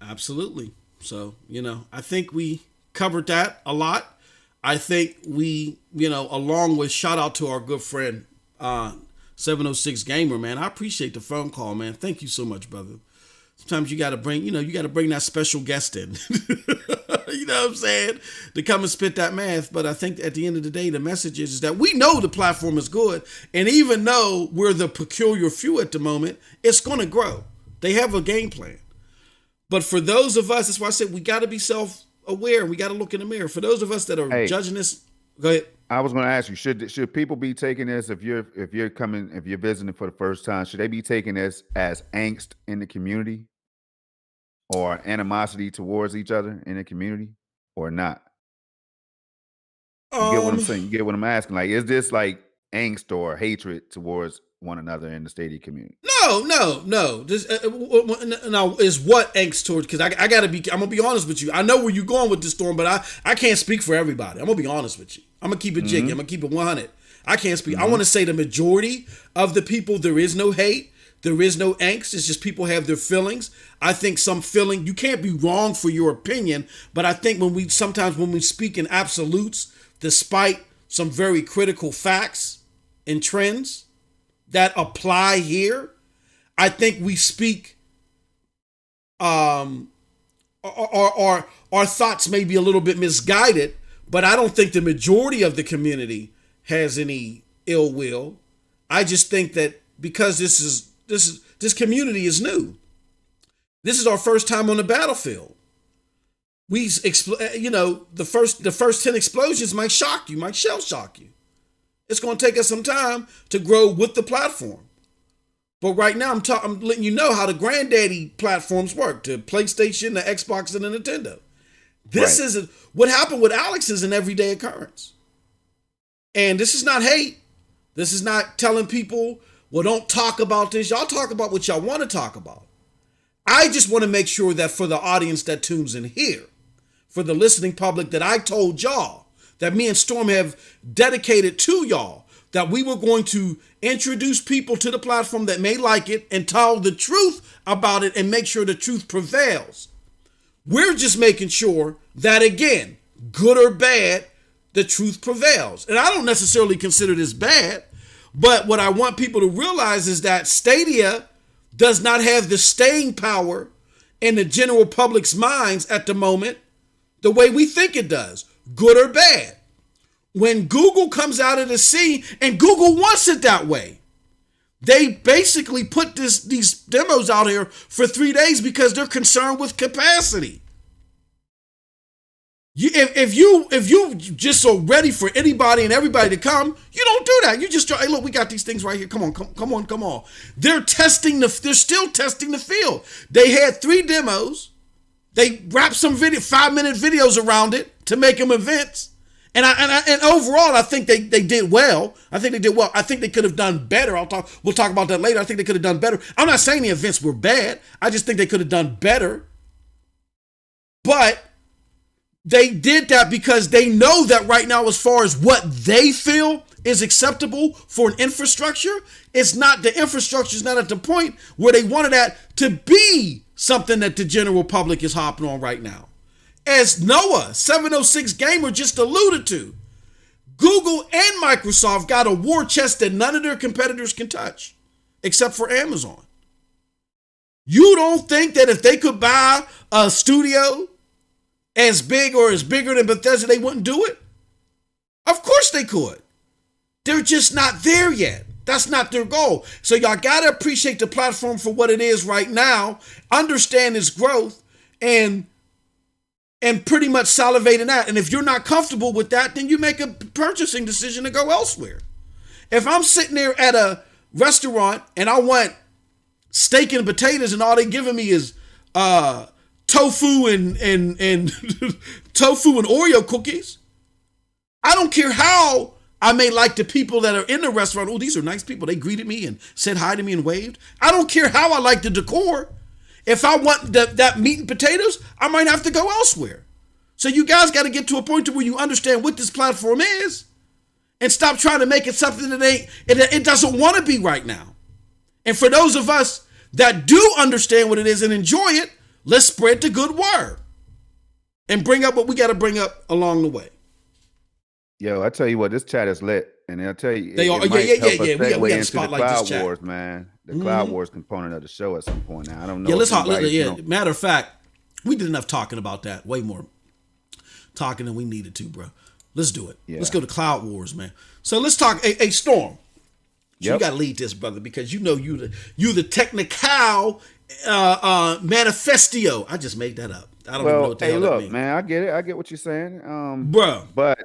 Absolutely. So, I think we covered that a lot. I think we, along with shout out to our good friend, 706 Gamer, man. I appreciate the phone call, man. Thank you so much, brother. Sometimes you got to bring, that special guest in, you know what I'm saying, to come and spit that math. But I think at the end of the day, the message is that we know the platform is good. And even though we're the peculiar few at the moment, it's going to grow. They have a game plan. But for those of us, that's why I said we got to be self-aware. We got to look in the mirror. For those of us that are judging this, go ahead. I was going to ask you, should people be taking this, if you're visiting for the first time, should they be taking this as angst in the community or animosity towards each other in the community, or not? You get what I'm saying? You get what I'm asking? Like, is this like angst or hatred towards one another in the Stadia community? No. This now is what angst towards, because I'm gonna be honest with you. I know where you're going with this, Storm, but I can't speak for everybody. I'm gonna be honest with you. I'm gonna keep it jiggy. I'm gonna keep it 100. I can't speak. I want to say the majority of the people, there is no hate. There is no angst. It's just people have their feelings. I think some feeling, you can't be wrong for your opinion, but I think when we speak in absolutes, despite some very critical facts and trends that apply here, I think we speak, our thoughts may be a little bit misguided, but I don't think the majority of the community has any ill will. I just think that because this community is new. This is our first time on the battlefield. The first 10 explosions might shock you, might shell shock you. It's going to take us some time to grow with the platform. But right now, I'm letting you know how the granddaddy platforms work: the PlayStation, the Xbox, and the Nintendo. This isn't what happened with Alex is an everyday occurrence. And this is not hate. This is not telling people, well, don't talk about this. Y'all talk about what y'all want to talk about. I just want to make sure that for the audience that tunes in here, for the listening public, that I told y'all that me and Storm have dedicated to y'all, that we were going to introduce people to the platform that may like it and tell the truth about it and make sure the truth prevails. We're just making sure that, again, good or bad, the truth prevails. And I don't necessarily consider this bad, but what I want people to realize is that Stadia does not have the staying power in the general public's minds at the moment the way we think it does, good or bad. When Google comes out of the sea, and Google wants it that way, they basically put these demos out here for 3 days because they're concerned with capacity. If you just so ready for anybody and everybody to come, you don't do that. You just try, hey, look, we got these things right here. Come on. They're still testing the field. They had 3 demos. They wrapped some 5-minute videos around it to make them events. And overall, I think they did well. I think they could have done better. We'll talk about that later. I think they could have done better. I'm not saying the events were bad. I just think they could have done better. But they did that because they know that right now, as far as what they feel is acceptable for an infrastructure, the infrastructure is not at the point where they wanted that to be something that the general public is hopping on right now. As Noah 706 Gamer just alluded to, Google and Microsoft got a war chest that none of their competitors can touch, except for Amazon. You don't think that if they could buy a studio as big or as bigger than Bethesda, they wouldn't do it? Of course they could. They're just not there yet. That's not their goal. So y'all got to appreciate the platform for what it is right now, understand its growth, and pretty much salivating that. And if you're not comfortable with that, then you make a purchasing decision to go elsewhere. If I'm sitting there at a restaurant and I want steak and potatoes and all they giving me is tofu and tofu and Oreo cookies, I don't care how I may like the people that are in the restaurant. Oh, these are nice people. They greeted me and said hi to me and waved. I don't care how I like the decor. If I want that meat and potatoes, I might have to go elsewhere. So you guys got to get to a point to where you understand what this platform is and stop trying to make it something that it doesn't want to be right now. And for those of us that do understand what it is and enjoy it, let's spread the good word and bring up what we got to bring up along the way. Yo, I tell you what, this chat is lit. And I'll tell you, they are. Yeah. We got to spotlight this chat. Wars, man. The Cloud Wars component of the show at some point now. I don't know. Yeah, matter of fact, we did enough talking about that. Way more talking than we needed to, bro. Let's do it. Yeah. Let's go to Cloud Wars, man. So let's talk a Storm. So you got to lead this, brother, because you the technical manifestio. I just made that up. I don't even know what the hell that means. Man, I get it. I get what you're saying, bro. But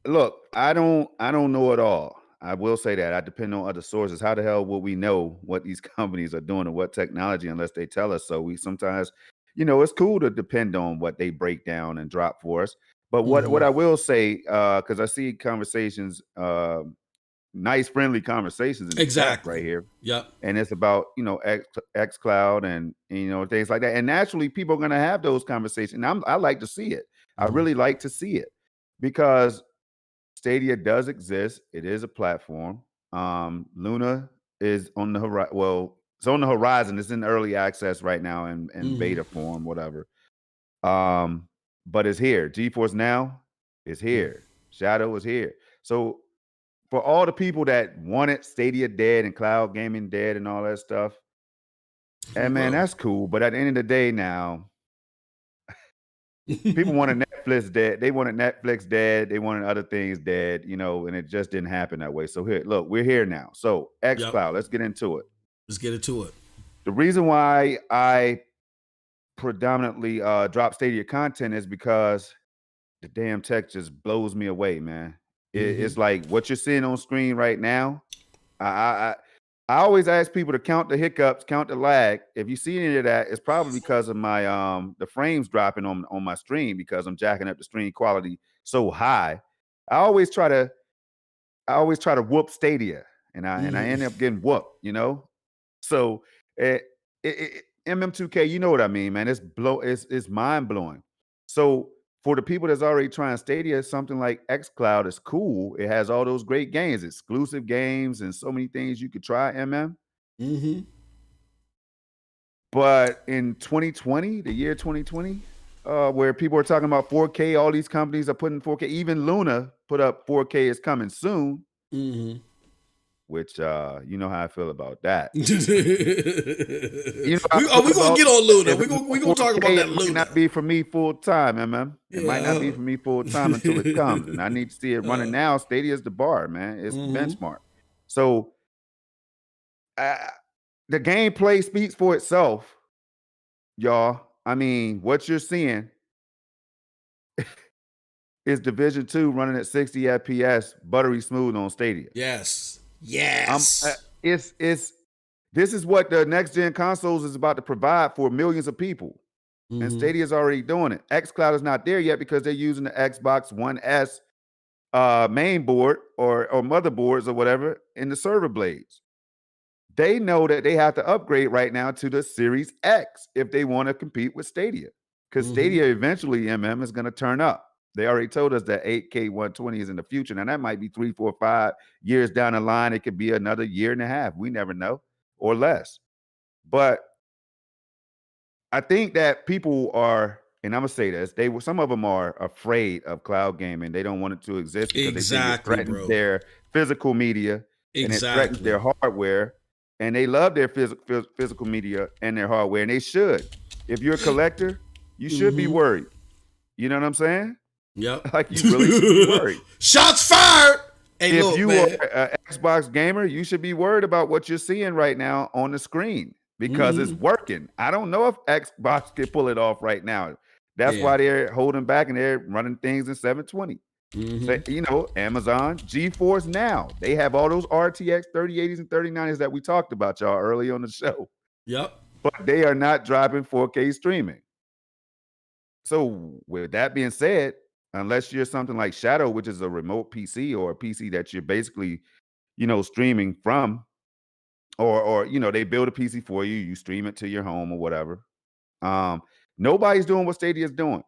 look, I don't know it all. I will say that I depend on other sources. How the hell will we know what these companies are doing and what technology unless they tell us? So we sometimes, it's cool to depend on what they break down and drop for us. But what I will say, because I see conversations, nice, friendly conversations in the chat right here. Yep. And it's about, Xcloud and, things like that. And naturally, people are going to have those conversations. I like to see it. I really like to see it because Stadia does exist. It is a platform. Luna is on the horizon. Well, it's on the horizon. It's in early access right now in beta form, whatever. But it's here. Geforce Now is here. Shadow is here. So for all the people that wanted Stadia dead and cloud gaming dead and all that stuff, and man, that's cool. But at the end of the day now, people want a Netflix dead. They wanted Netflix dead. They wanted other things dead, and it just didn't happen that way. So here, look, we're here now. So Xcloud, let's get into it. Let's get into it. The reason why I predominantly drop Stadia content is because the damn tech just blows me away, man. It's like what you're seeing on screen right now. I always ask people to count the hiccups, count the lag. If you see any of that, it's probably because of my the frames dropping on my stream because I'm jacking up the stream quality so high. I always try to whoop Stadia, and I end up getting whooped, So MM2K, you know what I mean, man. It's mind blowing. So for the people that's already trying Stadia, something like Xcloud is cool. It has all those great games, exclusive games, and so many things you could try. But in 2020, the year 2020, where people are talking about 4K, all these companies are putting 4K. Even Luna put up 4K is coming soon. Which you know how I feel about that. We're gonna get on Luna. We're gonna talk about that Luna. It might not be for me full time, It might not be for me full time until it comes. And I need to see it running now. Stadia is the bar, man. It's the benchmark. So the gameplay speaks for itself, y'all. I mean, what you're seeing is Division 2 running at 60 FPS, buttery smooth on Stadia. Yes. This is what the next gen consoles is about to provide for millions of people. And Stadia is already doing it. Xcloud is not there yet because they're using the Xbox One S main board or motherboards or whatever in the server blades. They know that they have to upgrade right now to the Series X if they want to compete with Stadia. Because Stadia eventually, is going to turn up. They already told us that 8K 120 is in the future. Now, that might be 3, 4, 5 years down the line. It could be another year and a half. We never know, or less. But I think that people are, and I'm going to say this, some of them are afraid of cloud gaming. They don't want it to exist because they think it threatens their physical media and it threatens their hardware. And they love their physical media and their hardware, and they should. If you're a collector, you should be worried. You know what I'm saying? Yep. Like you really should be worried. Shots fired. Hey, if you are an Xbox gamer, you should be worried about what you're seeing right now on the screen because it's working. I don't know if Xbox can pull it off right now. That's why they're holding back and they're running things in 720. So, Amazon, Geforce now. They have all those RTX 3080s and 3090s that we talked about, y'all, early on the show. Yep. But they are not dropping 4K streaming. So with that being said, unless you're something like Shadow, which is a remote PC or a PC that you're basically, streaming from, or they build a PC for you, you stream it to your home or whatever. Nobody's doing what Stadia is doing.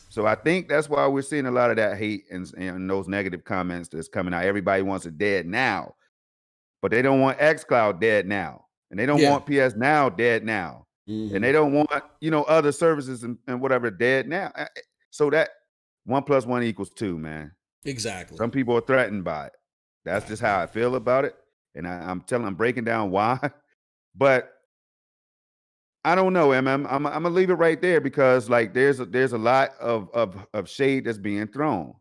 So I think that's why we're seeing a lot of that hate and those negative comments that's coming out. Everybody wants it dead now, but they don't want Xcloud dead now. And they don't want PS Now dead now. And they don't want, other services and whatever dead now. So that 1 + 1 = 2, man. Exactly. Some people are threatened by it. That's just how I feel about it. And I'm breaking down why. But I don't know, I'm gonna leave it right there because there's a lot of shade that's being thrown.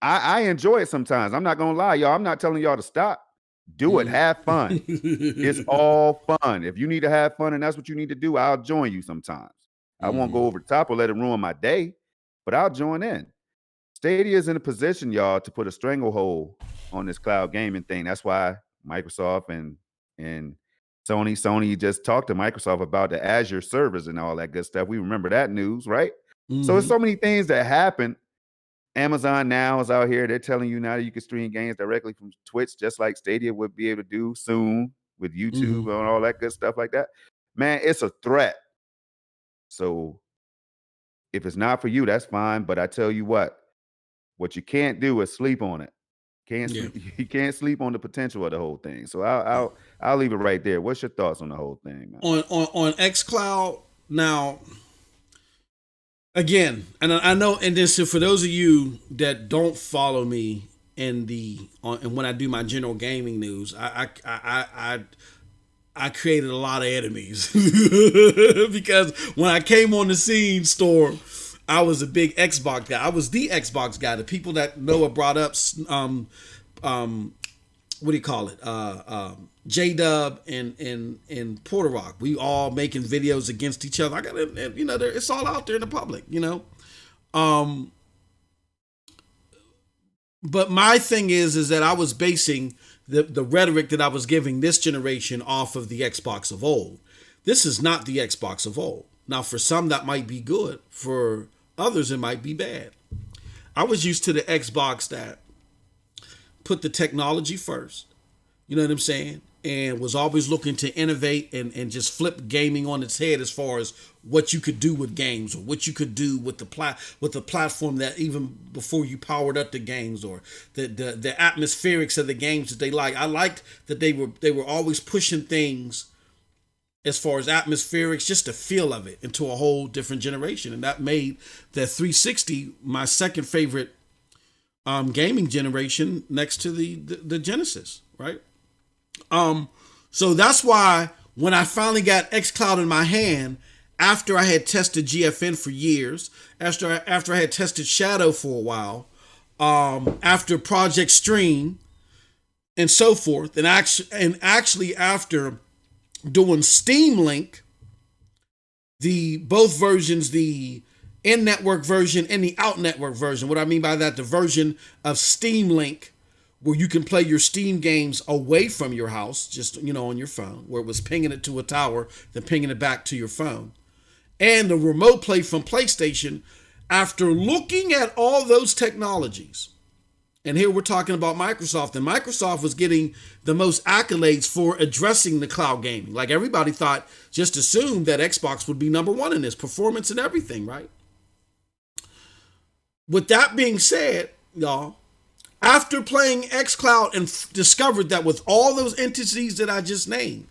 I enjoy it sometimes. I'm not gonna lie, y'all. I'm not telling y'all to stop. Do it. Have fun. It's all fun. If you need to have fun and that's what you need to do, I'll join you sometimes. I won't go over the top or let it ruin my day, but I'll join in. Stadia is in a position, y'all, to put a stranglehold on this cloud gaming thing. That's why Microsoft and Sony just talked to Microsoft about the Azure servers and all that good stuff. We remember that news, right? So there's so many things that happen. Amazon now is out here. They're telling you now that you can stream games directly from Twitch, just like Stadia would be able to do soon with YouTube and all that good stuff like that. Man, it's a threat. So if it's not for you, that's fine. But I tell you what you can't do is sleep on it. You can't sleep on the potential of the whole thing. So I'll leave it right there. What's your thoughts on the whole thing, man? On Xcloud now? Again, and I know, and then so for those of you that don't follow me and when I do my general gaming news, I created a lot of enemies because when I came on the scene, Storm, I was a big Xbox guy. I was the Xbox guy. The people that Noah brought up, what do you call it? J-Dub and Porter Rock. We all making videos against each other. I got it, you know, it's all out there in the public, you know. But my thing is that I was basing the rhetoric that I was giving this generation off of the Xbox of old. This is not the Xbox of old. Now, for some that might be good. For others, it might be bad. I was used to the Xbox that put the technology first. You know what I'm saying? And was always looking to innovate and just flip gaming on its head as far as what you could do with games, or what you could do with the platform that even before you powered up the games, or the atmospherics of the games that they like. I liked that they were always pushing things as far as atmospherics, just the feel of it, into a whole different generation. And that made the 360 my second favorite gaming generation, next to the Genesis, right? So that's why when I finally got Xcloud in my hand, after I had tested GFN for years, after I had tested Shadow for a while, after Projekt Stream and so forth, and actually after doing Steam Link, both versions, the in-network version and the out-network version. What I mean by that, the version of Steam Link, where you can play your Steam games away from your house, just, you know, on your phone, where it was pinging it to a tower, then pinging it back to your phone. And the remote play from PlayStation, after looking at all those technologies, and here we're talking about Microsoft, and Microsoft was getting the most accolades for addressing the cloud gaming. Like, everybody just assumed that Xbox would be number one in this, performance and everything, right? With that being said, y'all, after playing Xcloud and discovered that with all those entities that I just named,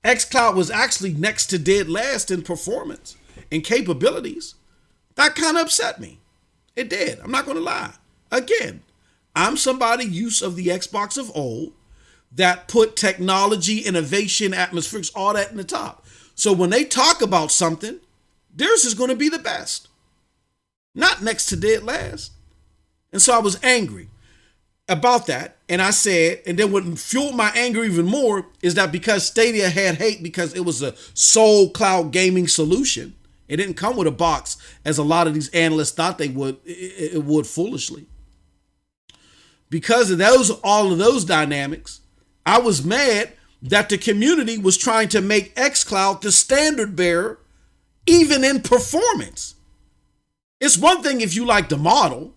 Xcloud was actually next to dead last in performance and capabilities, that kind of upset me. It did. I'm not going to lie. Again, I'm somebody used of the Xbox of old that put technology, innovation, atmospherics, all that in the top. So when they talk about something, theirs is going to be the best, not next to dead last. And so I was angry about that. And I said, and then what fueled my anger even more is that because Stadia had hate because it was a sole cloud gaming solution, it didn't come with a box as a lot of these analysts thought they would. It would foolishly. Because of all of those dynamics, I was mad that the community was trying to make Xcloud the standard bearer, even in performance. It's one thing if you like the model,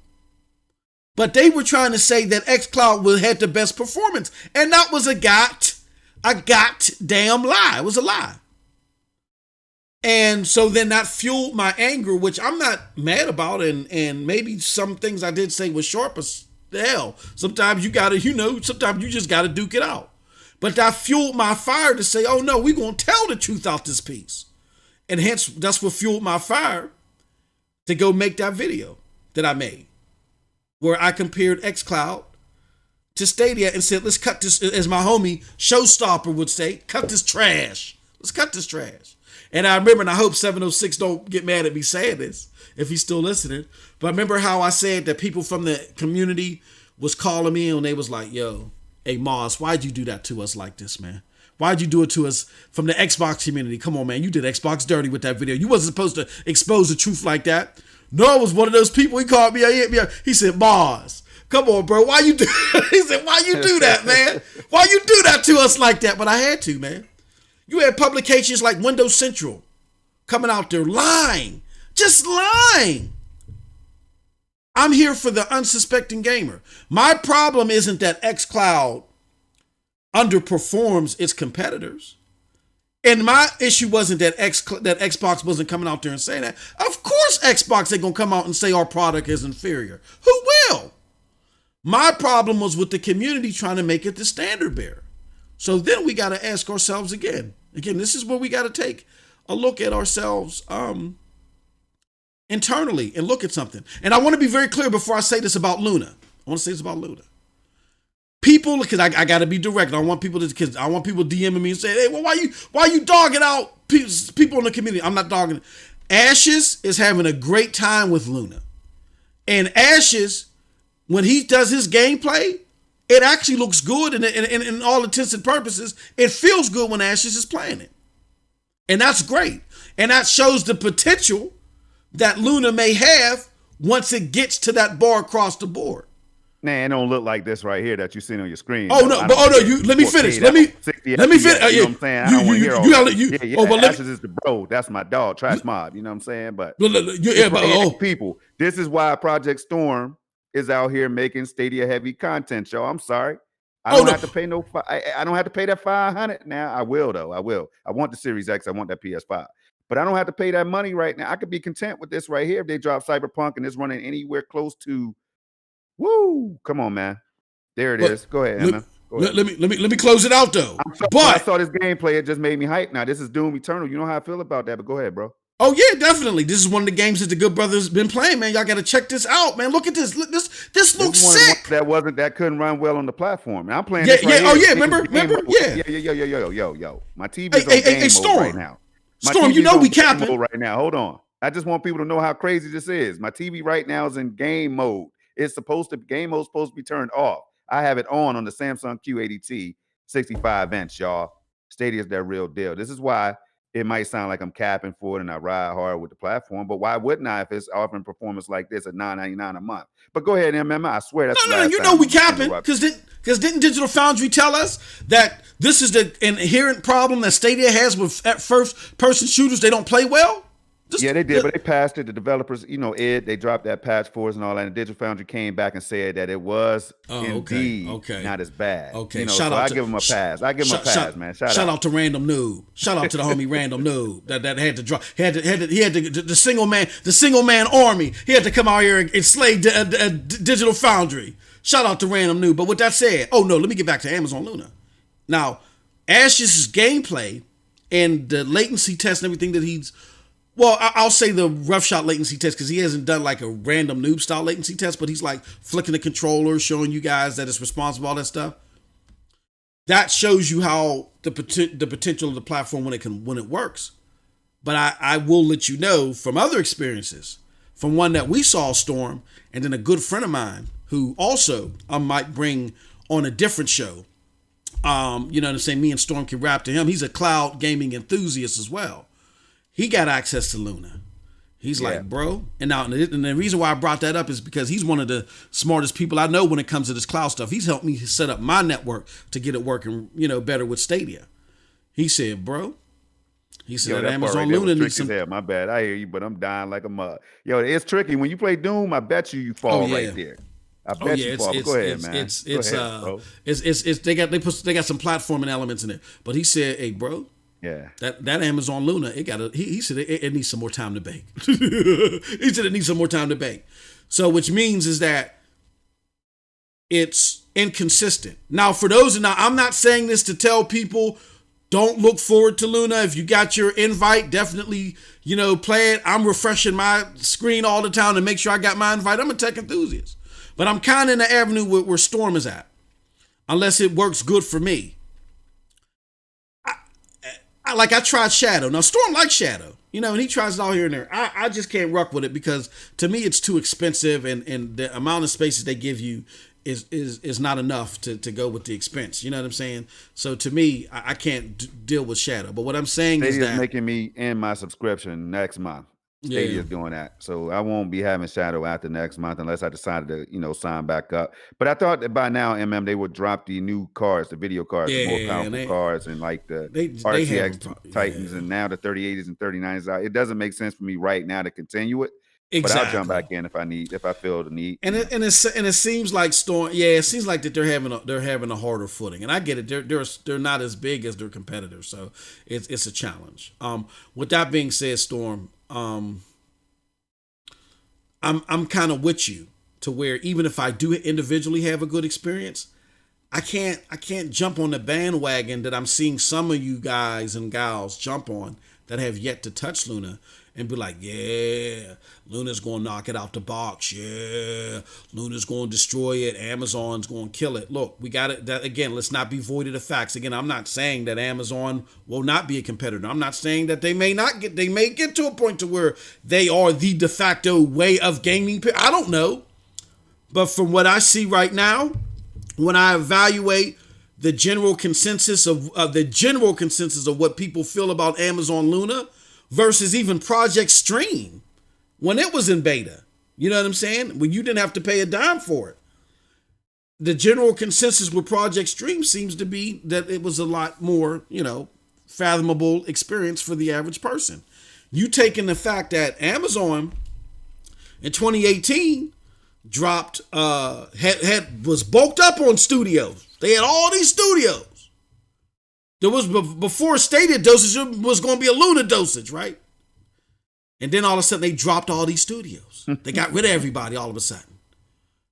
but they were trying to say that Xcloud had the best performance. And that was a goddamn lie. It was a lie. And so then that fueled my anger, which I'm not mad about. And maybe some things I did say was sharp as hell. Sometimes you gotta, sometimes you just gotta duke it out. But that fueled my fire to say, oh no, we're gonna tell the truth out this piece. And hence, that's what fueled my fire to go make that video that I made, where I compared Xcloud to Stadia and said, let's cut this, as my homie Showstopper would say, cut this trash. Let's cut this trash. And I remember, and I hope 706 don't get mad at me saying this, if he's still listening, but I remember how I said that people from the community was calling me and they was like, yo, hey Moss, why'd you do that to us like this, man? Why'd you do it to us from the Xbox community? Come on, man, you did Xbox dirty with that video. You wasn't supposed to expose the truth like that. Noah was one of those people. He called me, he said, Moss, come on, bro, why you do he said, why you do that, man? Why you do that to us like that? But I had to, man. You had publications like Windows Central coming out there lying. Just lying. I'm here for the unsuspecting gamer. My problem isn't that Xcloud underperforms its competitors. And my issue wasn't that Xbox wasn't coming out there and saying that. Of course Xbox ain't going to come out and say our product is inferior. Who will? My problem was with the community trying to make it the standard bearer. So then we got to ask ourselves again, this is where we got to take a look at ourselves internally and look at something. And I want to be very clear before I say this about Luna. I want to say this about Luna. People, because I got to be direct. I want people DMing me and say, hey, well, why you dogging out people in the community? I'm not dogging. Ashes is having a great time with Luna. And Ashes, when he does his gameplay, it actually looks good, and in all intents and purposes, it feels good when Ashes is playing it. And that's great. And that shows the potential that Luna may have once it gets to that bar across the board. Nah, it don't look like this right here that you see on your screen. Oh no, let me finish. Let me finish. You know what I'm saying? I don't want to hear all that. Ashes is the bro. That's my dog, Trash Mob. You know what I'm saying? But people, this is why Project Storm is out here making Stadia heavy content, y'all. I'm sorry. I don't have to pay I don't have to pay that $500 now. I will though. I will. I want the Series X. I want that PS5. But I don't have to pay that money right now. I could be content with this right here if they drop Cyberpunk and it's running anywhere close to. Woo! Come on, man. There it is. Go ahead, Emma. Let me close it out though. But I saw this gameplay. It just made me hype. Now this is Doom Eternal. You know how I feel about that. But go ahead, bro. Oh yeah, definitely. This is one of the games that the Good Brothers been playing, man. Y'all got to check this out, man. Look at this. Look, this looks sick. That couldn't run well on the platform. And I'm playing. Yeah, this right here. Remember? Yo. My TV's on game mode right now. Storm, you know we capping right now. Hold on. I just want people to know how crazy this is. My TV right now is in game mode. Game mode's supposed to be turned off. I have it on the Samsung Q80T 65-inch, y'all. Stadia's that real deal. This is why it might sound like I'm capping for it and I ride hard with the platform, but why wouldn't I if it's offering performance like this at $9.99 a month? But go ahead, MMA. I swear that's no. You know we capping because didn't Digital Foundry tell us that this is the inherent problem that Stadia has with first-person shooters? They don't play well. They did, but they passed it. The developers, they dropped that patch for us and all that. And Digital Foundry came back and said that it was indeed not as bad. Okay, I give them a pass. I give them a pass, man. Shout out to Random Noob. Shout out to the homie Random Noob that had to drop. He had the single man army. He had to come out here and slay Digital Foundry. Shout out to Random Noob. But with that said, let me get back to Amazon Luna. Now, Ash's gameplay and the latency test and everything that he's. Well, I'll say the rough shot latency test because he hasn't done like a Random Noob style latency test, but he's like flicking the controller, showing you guys that it's responsible, all that stuff. That shows you how the potential of the platform when it works. But I will let you know from other experiences, from one that we saw, Storm, and then a good friend of mine who also I might bring on a different show. You know what I'm saying? Me and Storm can rap to him. He's a cloud gaming enthusiast as well. He got access to Luna. He's like, bro. And the reason why I brought that up is because he's one of the smartest people I know when it comes to this cloud stuff. He's helped me set up my network to get it working, better with Stadia. He said, bro. He said, Amazon Luna needs some. My bad. I hear you, but I'm dying like a mud. Yo, it's tricky. When you play Doom, I bet you fall right there. I bet you fall. Go ahead, man. They got some platforming elements in it. But he said, hey, bro. Yeah, that Amazon Luna, he said it needs some more time to bake. He said it needs some more time to bake. So which means is that it's inconsistent. Now for those, I'm not saying this to tell people don't look forward to Luna. If you got your invite, definitely, play it. I'm refreshing my screen all the time to make sure I got my invite. I'm a tech enthusiast. But I'm kind of in the avenue where Storm is at. Unless it works good for me. I tried Shadow. Now Storm likes Shadow, and he tries it all here and there. I just can't rock with it because to me it's too expensive, and the amount of spaces they give you is not enough to go with the expense. You know what I'm saying? So to me, I can't deal with Shadow. But what I'm saying is that making me end my subscription next month. Stadia's doing that, so I won't be having Shadow after next month unless I decided to, sign back up. But I thought that by now, they would drop the new cards, the video cards, the more powerful cards, and like the RTX Titans, and now the 3080s and 3090s out. It doesn't make sense for me right now to continue it. Exactly. But I'll jump back in if I feel the need. And it seems like Storm. Yeah, it seems like that they're having a harder footing, and I get it. They're not as big as their competitors, so it's a challenge. With that being said, Storm. I'm kind of with you to where even if I do individually have a good experience, I can't jump on the bandwagon that I'm seeing some of you guys and gals jump on that have yet to touch Luna and be like, yeah, Luna's going to knock it out the box. Yeah, Luna's going to destroy it. Amazon's going to kill it. Look, we got it. That again, let's not be void of the facts. Again, I'm not saying that Amazon will not be a competitor. I'm not saying that they may get to a point to where they are the de facto way of gaming. I don't know. But from what I see right now, when I evaluate the general consensus of what people feel about Amazon Luna versus even Projekt Stream when it was in beta, you know what I'm saying? When you didn't have to pay a dime for it. The general consensus with Projekt Stream seems to be that it was a lot more, fathomable experience for the average person. You taking the fact that Amazon in 2018 dropped was bulked up on studios. They had all these studios. There was before Stadia Dosage was going to be a Luna Dosage, right? And then all of a sudden they dropped all these studios. They got rid of everybody all of a sudden.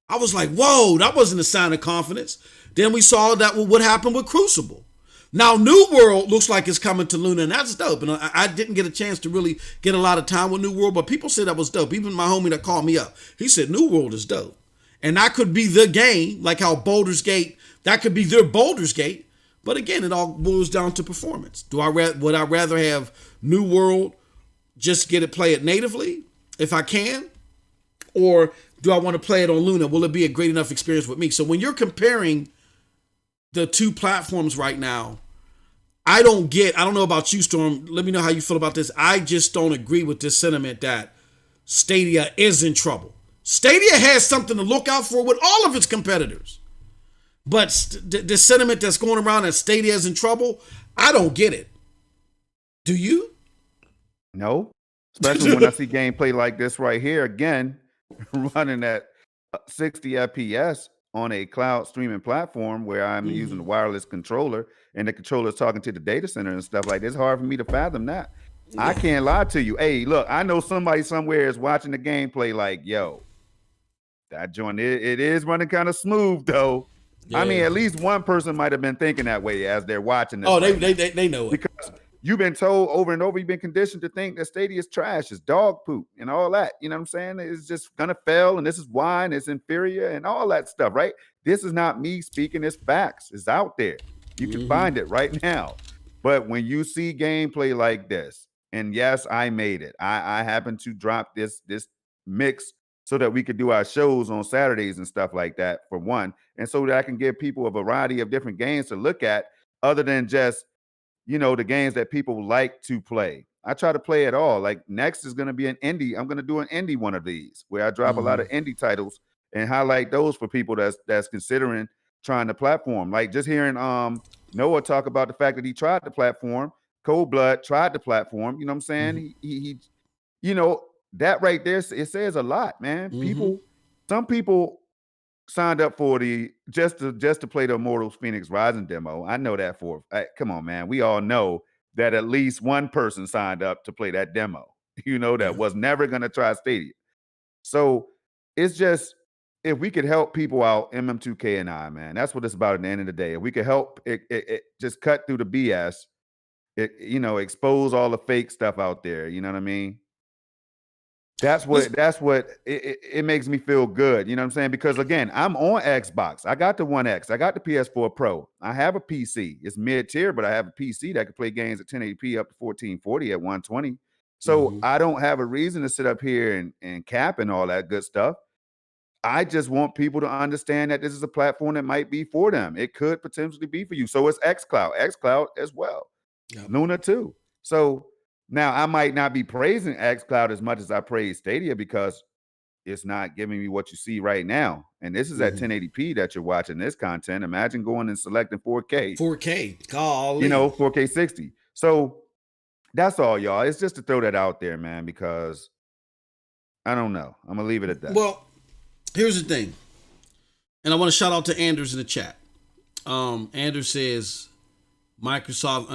I was like, whoa, that wasn't a sign of confidence. Then we saw that what happened with Crucible. Now New World looks like it's coming to Luna, and that's dope. And I didn't get a chance to really get a lot of time with New World, but people said that was dope. Even my homie that called me up, he said New World is dope. And that could be the game, like how Baldur's Gate, that could be their Baldur's Gate. But again, it all boils down to performance. Would I rather have New World just play it natively if I can? Or do I want to play it on Luna? Will it be a great enough experience with me? So when you're comparing the two platforms right now, I don't know about you, Storm. Let me know how you feel about this. I just don't agree with this sentiment that Stadia is in trouble. Stadia has something to look out for with all of its competitors. But the sentiment that's going around that Stadia is in trouble, I don't get it. Do you? No. Especially when I see gameplay like this right here, again, running at 60 FPS on a cloud streaming platform where I'm using the wireless controller and the controller is talking to the data center and stuff like this. It's hard for me to fathom that. Yeah. I can't lie to you. Hey, look, I know somebody somewhere is watching the gameplay like, yo, that joint, it is running kind of smooth though. Yeah. I mean, at least one person might have been thinking that way as they're watching this. Oh, they know it. Because you've been told over and over, you've been conditioned to think that Stadia is trash, it's dog poop and all that. You know what I'm saying? It's just going to fail and this is why and it's inferior and all that stuff, right? This is not me speaking, it's facts. It's out there. You can find it right now. But when you see gameplay like this, and yes, I made it. I happened to drop this mix so that we could do our shows on Saturdays and stuff like that, for one. And so that I can give people a variety of different games to look at other than just, the games that people like to play. I try to play it all. Like next is going to be an indie. I'm going to do an indie one of these where I drop a lot of indie titles and highlight those for people that's considering trying to platform. Like just hearing Noah talk about the fact that he tried the platform. Cold Blood tried the platform. You know what I'm saying? He that right there, it says a lot, man. Some people signed up for just to play the Immortals Phoenix Rising demo. I know that come on, man. We all know that at least one person signed up to play that demo, that was never going to try Stadia. So it's just, if we could help people out, MM2K and I, man, that's what it's about at the end of the day. If we could help it just cut through the BS, expose all the fake stuff out there. You know what I mean? That's what it makes me feel good. You know what I'm saying? Because again, I'm on Xbox. I got the One X. I got the PS4 Pro. I have a PC. It's mid-tier, but I have a PC that can play games at 1080p up to 1440 at 120. So I don't have a reason to sit up here and cap and all that good stuff. I just want people to understand that this is a platform that might be for them. It could potentially be for you. So it's Xcloud as well. Yep. Luna too. So now I might not be praising Xcloud as much as I praise Stadia because it's not giving me what you see right now. And this is at 1080p that you're watching this content. Imagine going and selecting 4K. 4K. Golly. 4K 60. So that's all, y'all. It's just to throw that out there, man, because I don't know. I'm going to leave it at that. Well, here's the thing. And I want to shout out to Anders in the chat. Anders says Microsoft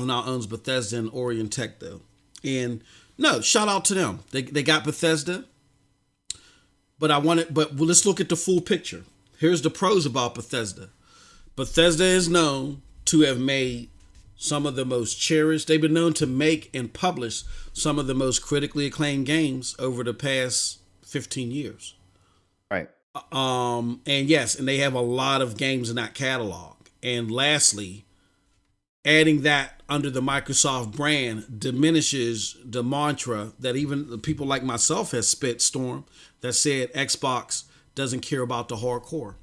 now owns Bethesda and Orion Tech, though. And no, shout out to them. They got Bethesda. But let's look at the full picture. Here's the pros about Bethesda. Bethesda is known to have made some of the most cherished. They've been known to make and publish some of the most critically acclaimed games over the past 15 years. Right. And yes, and they have a lot of games in that catalog. And lastly, adding that under the Microsoft brand diminishes the mantra that even the people like myself has spit storm that said Xbox doesn't care about the hardcore.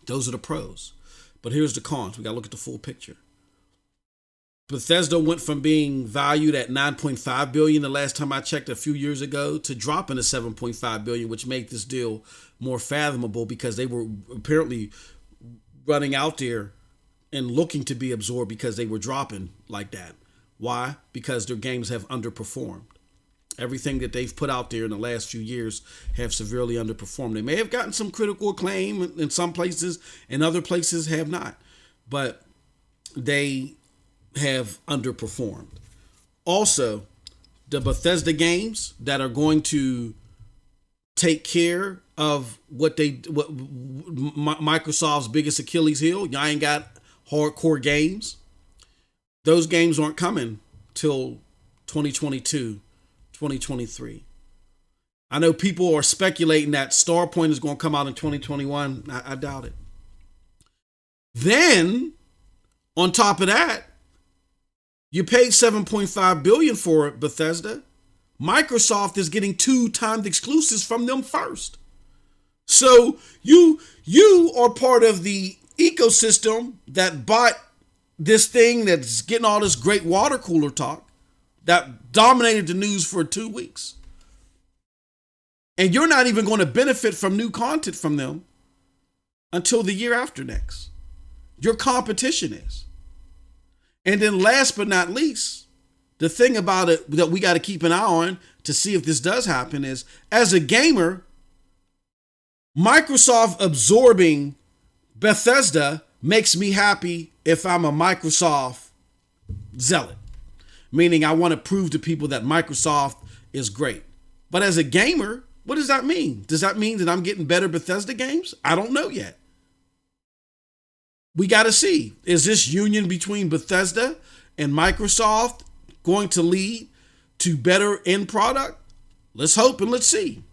Those are the pros. But here's the cons. We got to look at the full picture. Bethesda went from being valued at $9.5 billion the last time I checked a few years ago to dropping to $7.5 billion, which made this deal more fathomable because they were apparently running out there and looking to be absorbed because they were dropping like that. Why? Because their games have underperformed. Everything that they've put out there in the last few years have severely underperformed. They may have gotten some critical acclaim in some places and other places have not. But they have underperformed. Also, the Bethesda games that are going to take care of what Microsoft's biggest Achilles heel, y'all ain't got hardcore games. Those games aren't coming till 2022, 2023. I know people are speculating that Starpoint is going to come out in 2021. I doubt it. Then, on top of that, you paid $7.5 billion for it, Bethesda. Microsoft is getting 2 timed exclusives from them first. So you are part of the ecosystem that bought this thing that's getting all this great water cooler talk that dominated the news for 2 weeks. And you're not even going to benefit from new content from them until the year after next. Your competition is. And then last but not least, the thing about it that we got to keep an eye on to see if this does happen is, as a gamer, Microsoft absorbing Bethesda makes me happy if I'm a Microsoft zealot. Meaning I want to prove to people that Microsoft is great. But as a gamer, what does that mean? Does that mean that I'm getting better Bethesda games? I don't know yet. We got to see. Is this union between Bethesda and Microsoft going to lead to better end product? Let's hope and let's see.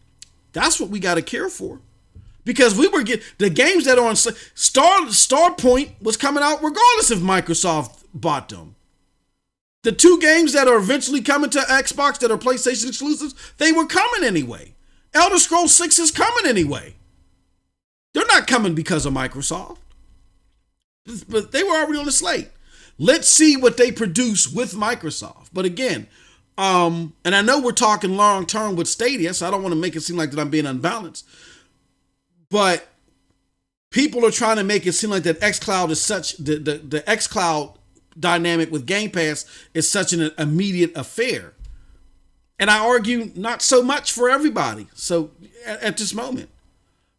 That's what we got to care for. Because we were getting the games that are on Starpoint was coming out regardless if Microsoft bought them. The 2 games that are eventually coming to Xbox that are PlayStation exclusives, they were coming anyway. Elder Scrolls 6 is coming anyway. They're not coming because of Microsoft. But they were already on the slate. Let's see what they produce with Microsoft. But again, and I know we're talking long term with Stadia, so I don't want to make it seem like that I'm being unbalanced. But people are trying to make it seem like that Xcloud is such the Xcloud dynamic with Game Pass is such an immediate affair. And I argue not so much for everybody. So at this moment,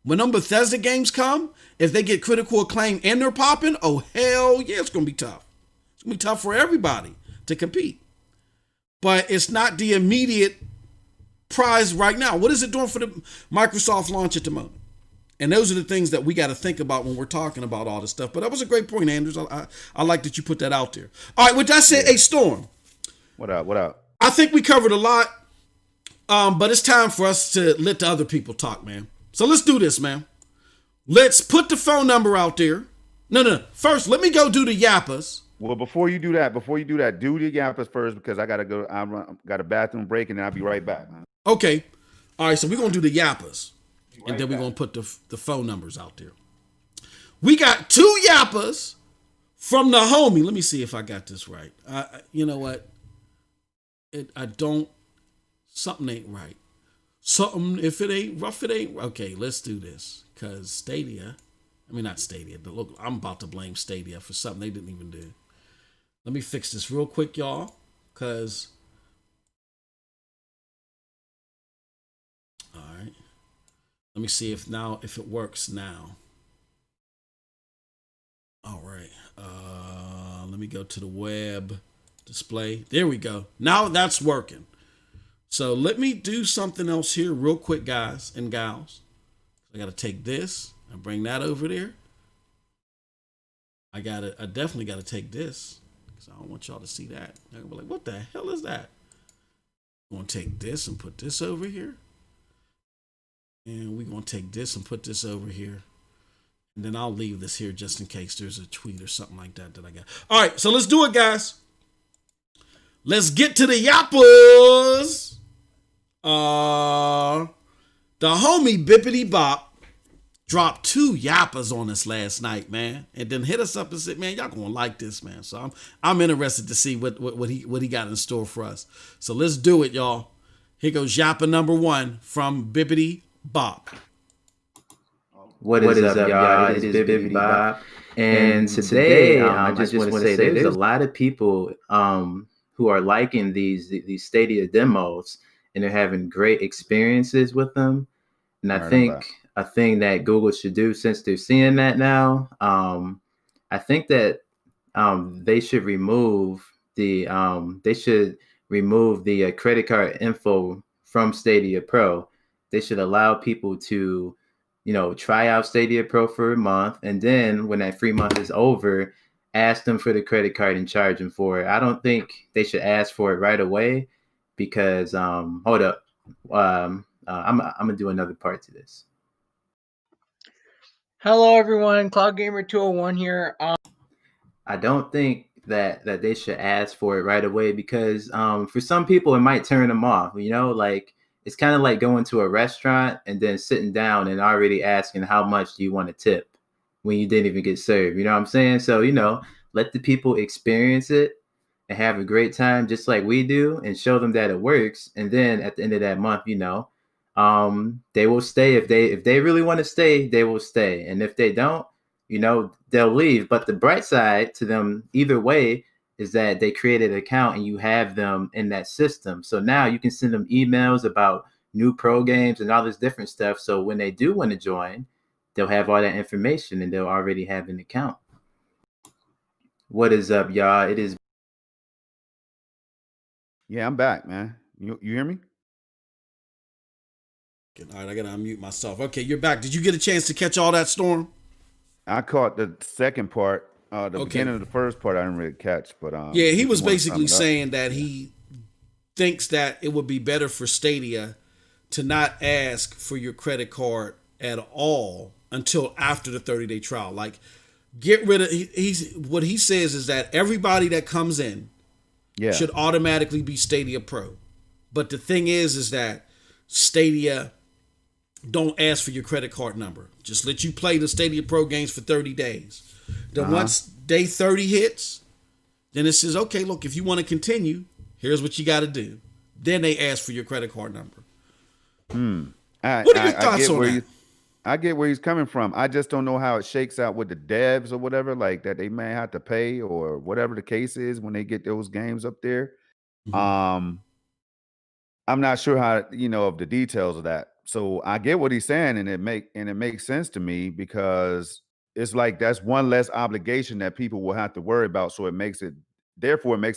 when them Bethesda games come, if they get critical acclaim and they're popping, oh, hell yeah, it's going to be tough. It's going to be tough for everybody to compete. But it's not the immediate prize right now. What is it doing for the Microsoft launch at the moment? And those are the things that we got to think about when we're talking about all this stuff. But that was a great point, Andrews. I like that you put that out there. All right, with that said, hey, Storm. What up? I think we covered a lot, but it's time for us to let the other people talk, man. So let's do this, man. Let's put the phone number out there. No. First, let me go do the yappas. Well, before you do that, do the yappas first because I gotta go. Got a bathroom break and then I'll be right back. Okay. All right. So we're gonna do the yappas, and then we're gonna put the phone numbers out there. We got 2 yappas from the homie. Let me see if I got this right. You know what? Something ain't right. If it ain't rough, it ain't. Okay, let's do this. Because Stadia, not Stadia, but look, I'm about to blame Stadia for something they didn't even do. Let me fix this real quick, y'all. Because, all right. Let me see if it works now. All right. Let me go to the web display. There we go. Now that's working. So let me do something else here real quick, guys and gals. I got to take this and bring that over there. I definitely got to take this because I don't want y'all to see that. They're gonna be like, what the hell is that? I'm gonna take this and put this over here. And we're gonna take this and put this over here. And then I'll leave this here just in case there's a tweet or something like that I got. All right, so let's do it, guys. Let's get to the yappers. The homie Bippity Bop dropped 2 yappers on us last night, man, and then hit us up and said, "Man, y'all gonna like this, man." So I'm interested to see what he got in store for us. So let's do it, y'all. Here goes yapper number 1 from Bippity Bop. What is up, y'all? It is Bippity Bop, and today I just want to say there's a lot of people who are liking these Stadia demos, and they're having great experiences with them. And I think a thing that Google should do, since they're seeing that now, I think that they should remove the credit card info from Stadia Pro. They should allow people to, try out Stadia Pro for a month, and then when that free month is over, ask them for the credit card and charge them for it. I don't think they should ask for it right away, because hold up, I'm gonna do another part to this. Hello, everyone. Cloud Gamer 201 here. I don't think that they should ask for it right away, because for some people it might turn them off. Like, it's kind of like going to a restaurant and then sitting down and already asking how much do you want to tip when you didn't even get served. You know what I'm saying? So, let the people experience it and have a great time just like we do, and show them that it works. And then at the end of that month, they will stay. If they really want to stay, they will stay. And if they don't, they'll leave. But the bright side to them either way is that they created an account and you have them in that system. So now you can send them emails about new pro games and all this different stuff. So when they do want to join, they'll have all that information and they'll already have an account. What is up, y'all? It is. Yeah, I'm back, man. You hear me? All right, I gotta unmute myself. Okay, you're back. Did you get a chance to catch all that, Storm? I caught the second part. Beginning of the first part I didn't really catch, but yeah, he was basically saying that he thinks that it would be better for Stadia to not ask for your credit card at all until after the 30-day trial. Like, get rid of. What he says is that everybody that comes in should automatically be Stadia Pro. But the thing is that Stadia don't ask for your credit card number. Just let you play the Stadia Pro games for 30 days. Then once day 30 hits, then it says, okay, look, if you want to continue, here's what you got to do. Then they ask for your credit card number. What are your thoughts on that? I get where he's coming from. I just don't know how it shakes out with the devs or whatever, like that they may have to pay or whatever the case is when they get those games up there. I'm not sure how, of the details of that. So I get what he's saying, and it makes sense to me, because it's like that's one less obligation that people will have to worry about. So it makes it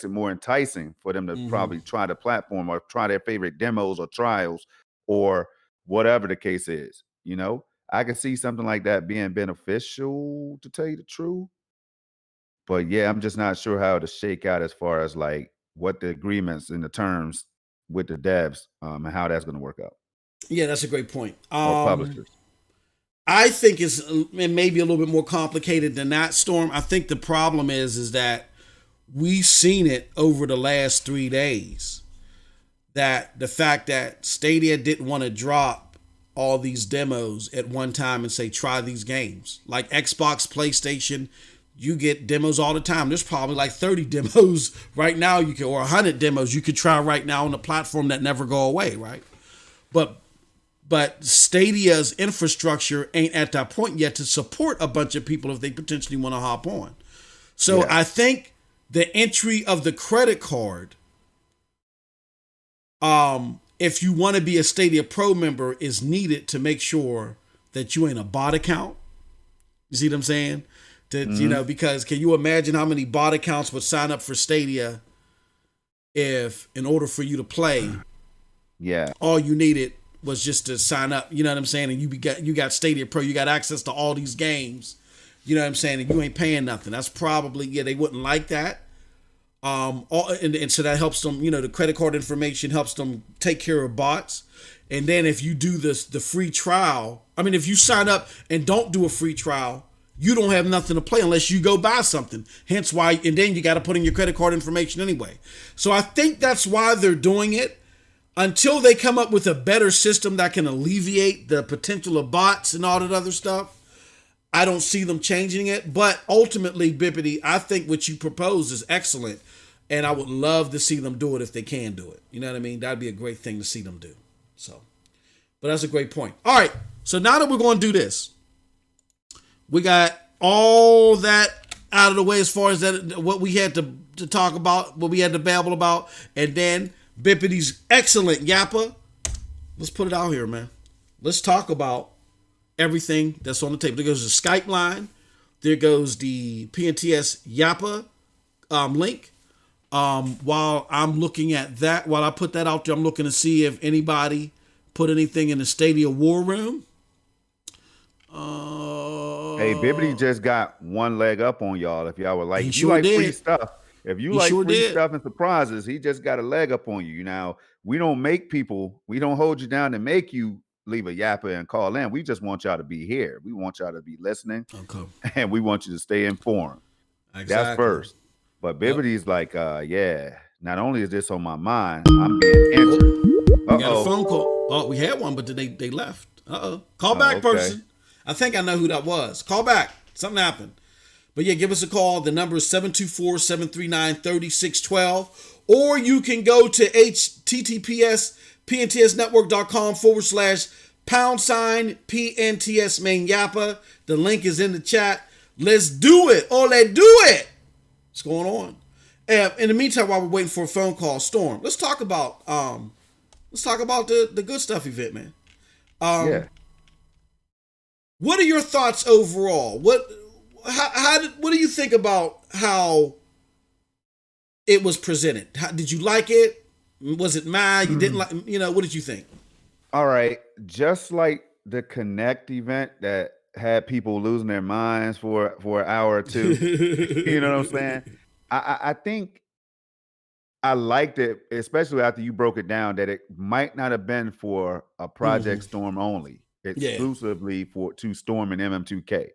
more enticing for them to probably try the platform or try their favorite demos or trials or whatever the case is. I could see something like that being beneficial, to tell you the truth. But yeah, I'm just not sure how to shake out as far as like what the agreements and the terms with the devs and how that's going to work out. Yeah, that's a great point. Or publishers. I think it may be a little bit more complicated than that, Storm. I think the problem is that we've seen it over the last 3 days, that the fact that Stadia didn't want to drop all these demos at one time and say, try these games. Like Xbox, PlayStation, you get demos all the time. There's probably like 30 demos right now or 100 demos you could try right now on the platform that never go away, right? But Stadia's infrastructure ain't at that point yet to support a bunch of people if they potentially want to hop on. So I think the entry of the credit card, if you want to be a Stadia Pro member, is needed to make sure that you ain't a bot account. You see what I'm saying? Because can you imagine how many bot accounts would sign up for Stadia if, in order for you to play, all you needed was just to sign up, you know what I'm saying? And you got Stadia Pro, you got access to all these games, you know what I'm saying? And you ain't paying nothing. That's probably, they wouldn't like that. And so that helps them, the credit card information helps them take care of bots. And then if you do the free trial, if you sign up and don't do a free trial, you don't have nothing to play unless you go buy something. Hence why, and then you got to put in your credit card information anyway. So I think that's why they're doing it, until they come up with a better system that can alleviate the potential of bots and all that other stuff. I don't see them changing it, but ultimately, Bippity, I think what you propose is excellent, and I would love to see them do it if they can do it. You know what I mean? That'd be a great thing to see them do. So, but that's a great point. All right, so now that we're going to do this, we got all that out of the way as far as that what we had to talk about, what we had to babble about, and then Bippity's excellent yappa. Let's put it out here, man. Let's talk about everything that's on the table. There goes the Skype line. There goes the PNTS Yappa link. While I'm looking at that, while I put that out there, I'm looking to see if anybody put anything in the Stadia War Room. Hey, Bibbity just got one leg up on y'all. If y'all would like, he if sure you like did. free stuff, if you He like sure free did. stuff and surprises, he just got a leg up on you. Now, we don't make people, we don't hold you down and make you leave a yappa and call in. We just want y'all to be here. We want y'all to be listening, and we want you to stay informed. Exactly. That's first. But Bibbity's like, yeah, not only is this on my mind, I'm being answered. We got a phone call. Oh, we had one, but then they left. Call back, person. I think I know who that was. Call back. Something happened. But yeah, give us a call. The number is 724-739-3612. Or you can go to https://PNTS main yappa. The link is in the chat. Let's do it. Oh, let's do it. What's going on? In the meantime, while we're waiting for a phone call, Storm, let's talk about the good stuff event, man. Yeah. What are your thoughts overall? What do you think about how it was presented? Did you like it? Was it mad? You didn't like? What did you think? All right, just like the Connect event that had people losing their minds for an hour or two. You know what I'm saying? I think I liked it, especially after you broke it down, that it might not have been for a Projekt Storm only, exclusively to Storm and MM2K.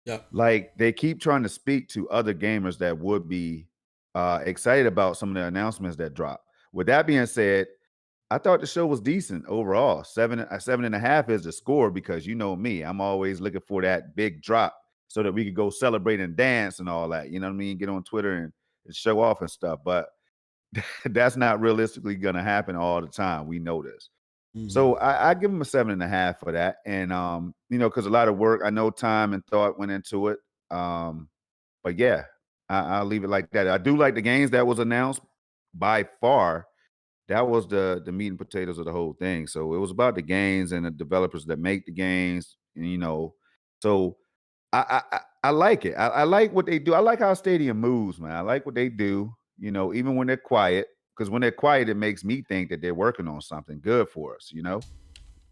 Yeah, like they keep trying to speak to other gamers that would be excited about some of the announcements that drop. With that being said, I thought the show was decent overall. 7.5 is the score, because you know me, I'm always looking for that big drop so that we could go celebrate and dance and all that. You know what I mean? Get on Twitter and show off and stuff. But that's not realistically going to happen all the time. We know this. So I give them a 7.5 for that. And, because a lot of work, I know time and thought went into it. But yeah, I'll leave it like that. I do like the games that was announced. By far, that was the meat and potatoes of the whole thing. So it was about the games and the developers that make the games. And, so I like it. I like what they do. I like how Stadia moves, man. I like what they do, even when they're quiet. Because when they're quiet, it makes me think that they're working on something good for us,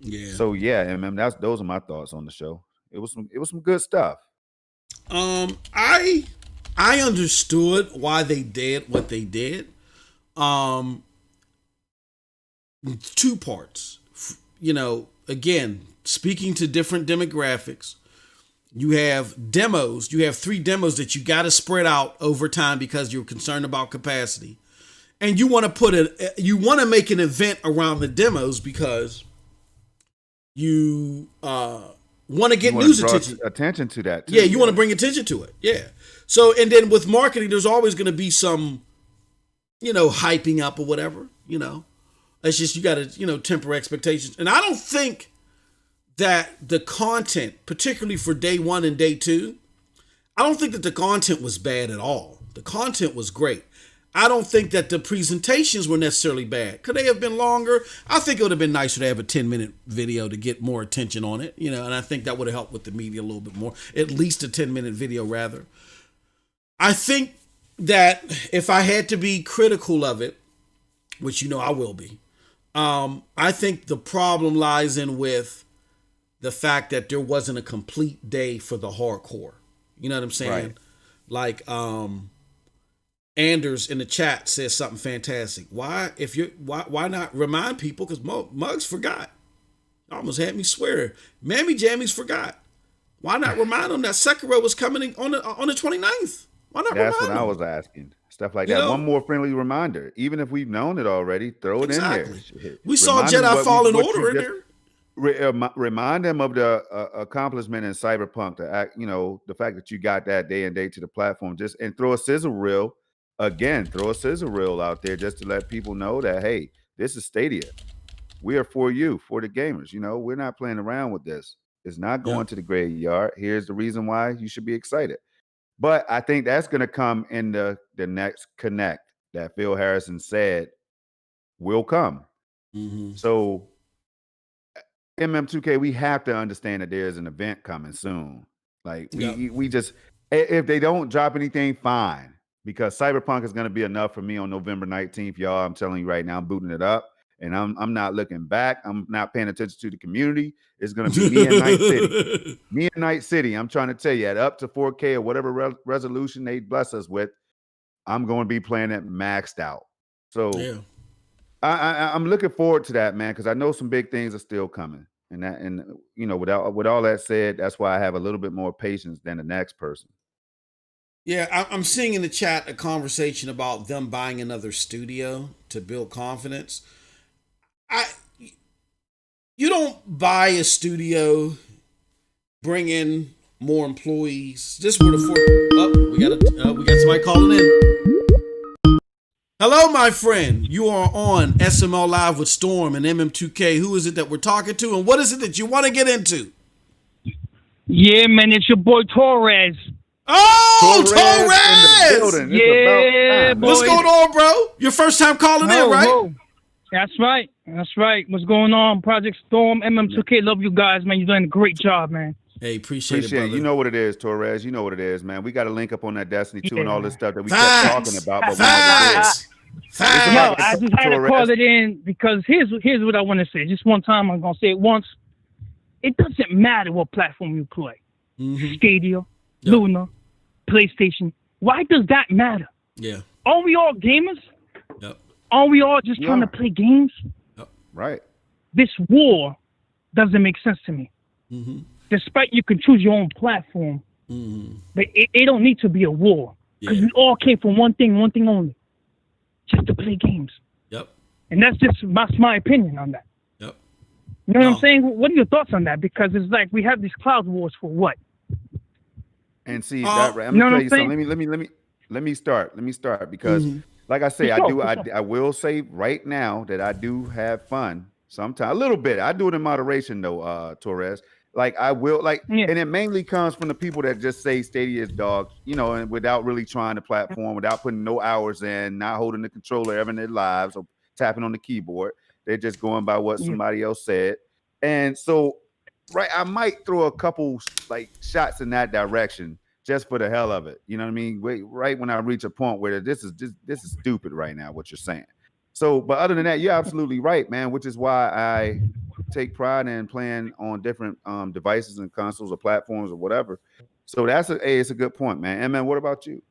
Yeah. So yeah, and those are my thoughts on the show. It was some good stuff. I understood why they did what they did. Two parts. Again, speaking to different demographics, you have demos. You have 3 demos that you got to spread out over time because you're concerned about capacity. And you want to make an event around the demos because you want to get news attention to that too. Yeah, you want to bring attention to it. Yeah. So, and then with marketing, there's always going to be some, hyping up or whatever, It's just, you got to, temper expectations. And I don't think that the content, particularly for day 1 and day 2, I don't think that the content was bad at all. The content was great. I don't think that the presentations were necessarily bad. Could they have been longer? I think it would have been nicer to have a 10-minute video to get more attention on it, and I think that would have helped with the media a little bit more, at least a 10-minute video rather. I think that if I had to be critical of it, which I will be, I think the problem lies in with the fact that there wasn't a complete day for the hardcore. You know what I'm saying? Right. Like, Anders in the chat says something fantastic. Why not remind people? Because Muggs forgot. Almost had me swear. Mammy Jammies forgot. Why not remind them that Sekiro was coming on the 29th? Why not remind them? That's what I was asking. Stuff like that. One more friendly reminder. Even if we've known it already, throw it in there. We saw Jedi Fallen Order in there. Remind them of the accomplishment in Cyberpunk. The fact that you got that day and date to the platform. And throw a sizzle reel. Again, throw a sizzle reel out there just to let people know that, hey, this is Stadia. We are for you, for the gamers. We're not playing around with this. It's not going to the graveyard. Here's the reason why you should be excited. But I think that's going to come in the next Connect that Phil Harrison said will come. Mm-hmm. So MM2K, we have to understand that there's an event coming soon. Like we just, if they don't drop anything, fine. Because Cyberpunk is going to be enough for me on November 19th, y'all. I'm telling you right now, I'm booting it up. And I'm not looking back. I'm not paying attention to the community. It's going to be me and Night City. Me and Night City. I'm trying to tell you, at up to 4K or whatever resolution they bless us with, I'm going to be playing it maxed out. So I'm looking forward to that, man, because I know some big things are still coming. And with all that said, that's why I have a little bit more patience than the next person. Yeah, I'm seeing in the chat a conversation about them buying another studio to build confidence. You don't buy a studio, bring in more employees. Just for the we got somebody calling in. Hello, my friend. You are on SML Live with Storm and MM2K. Who is it that we're talking to, and what is it that you want to get into? Yeah, man, it's your boy Torres. Oh, Torres! Yeah, boy. What's going on, bro? Your first time calling in, right? Oh. That's right. What's going on? Project Storm, MM2K, love you guys, man. You're doing a great job, man. Hey, appreciate it, brother. You know what it is, Torres. You know what it is, man. We got to link up on that Destiny 2 and all this stuff that we kept talking about. But Facts. Yo, I just had to call it in because here's what I want to say. Just one time, I'm going to say it once. It doesn't matter what platform you play. Mm-hmm. Stadia, Luna, PlayStation. Why does that matter? Yeah. Are we all gamers? Yep. Are we all just trying to play games? Yep. Right. This war doesn't make sense to me. Mm-hmm. Despite you can choose your own platform, but it don't need to be a war because we all came from one thing only, just to play games. Yep. And that's my opinion on that. Yep. You know what I'm saying? What are your thoughts on that? Because it's like we have these cloud wars for what? And see that right. I'm gonna tell you something. Let me start because, like I say, I will say right now that I do have fun sometimes, a little bit. I do it in moderation though, Torres. Like I will, and it mainly comes from the people that just say Stadia is dog, and without really trying the platform, without putting no hours in, not holding the controller ever in their lives or tapping on the keyboard. They're just going by what somebody else said. And so, I might throw a couple shots in that direction just for the hell of it. You know what I mean? Right when I reach a point where this is stupid right now, what you're saying. So, but other than that, you're absolutely right, man, which is why I take pride in playing on different devices and consoles or platforms or whatever. So it's a good point, man. And man, what about you?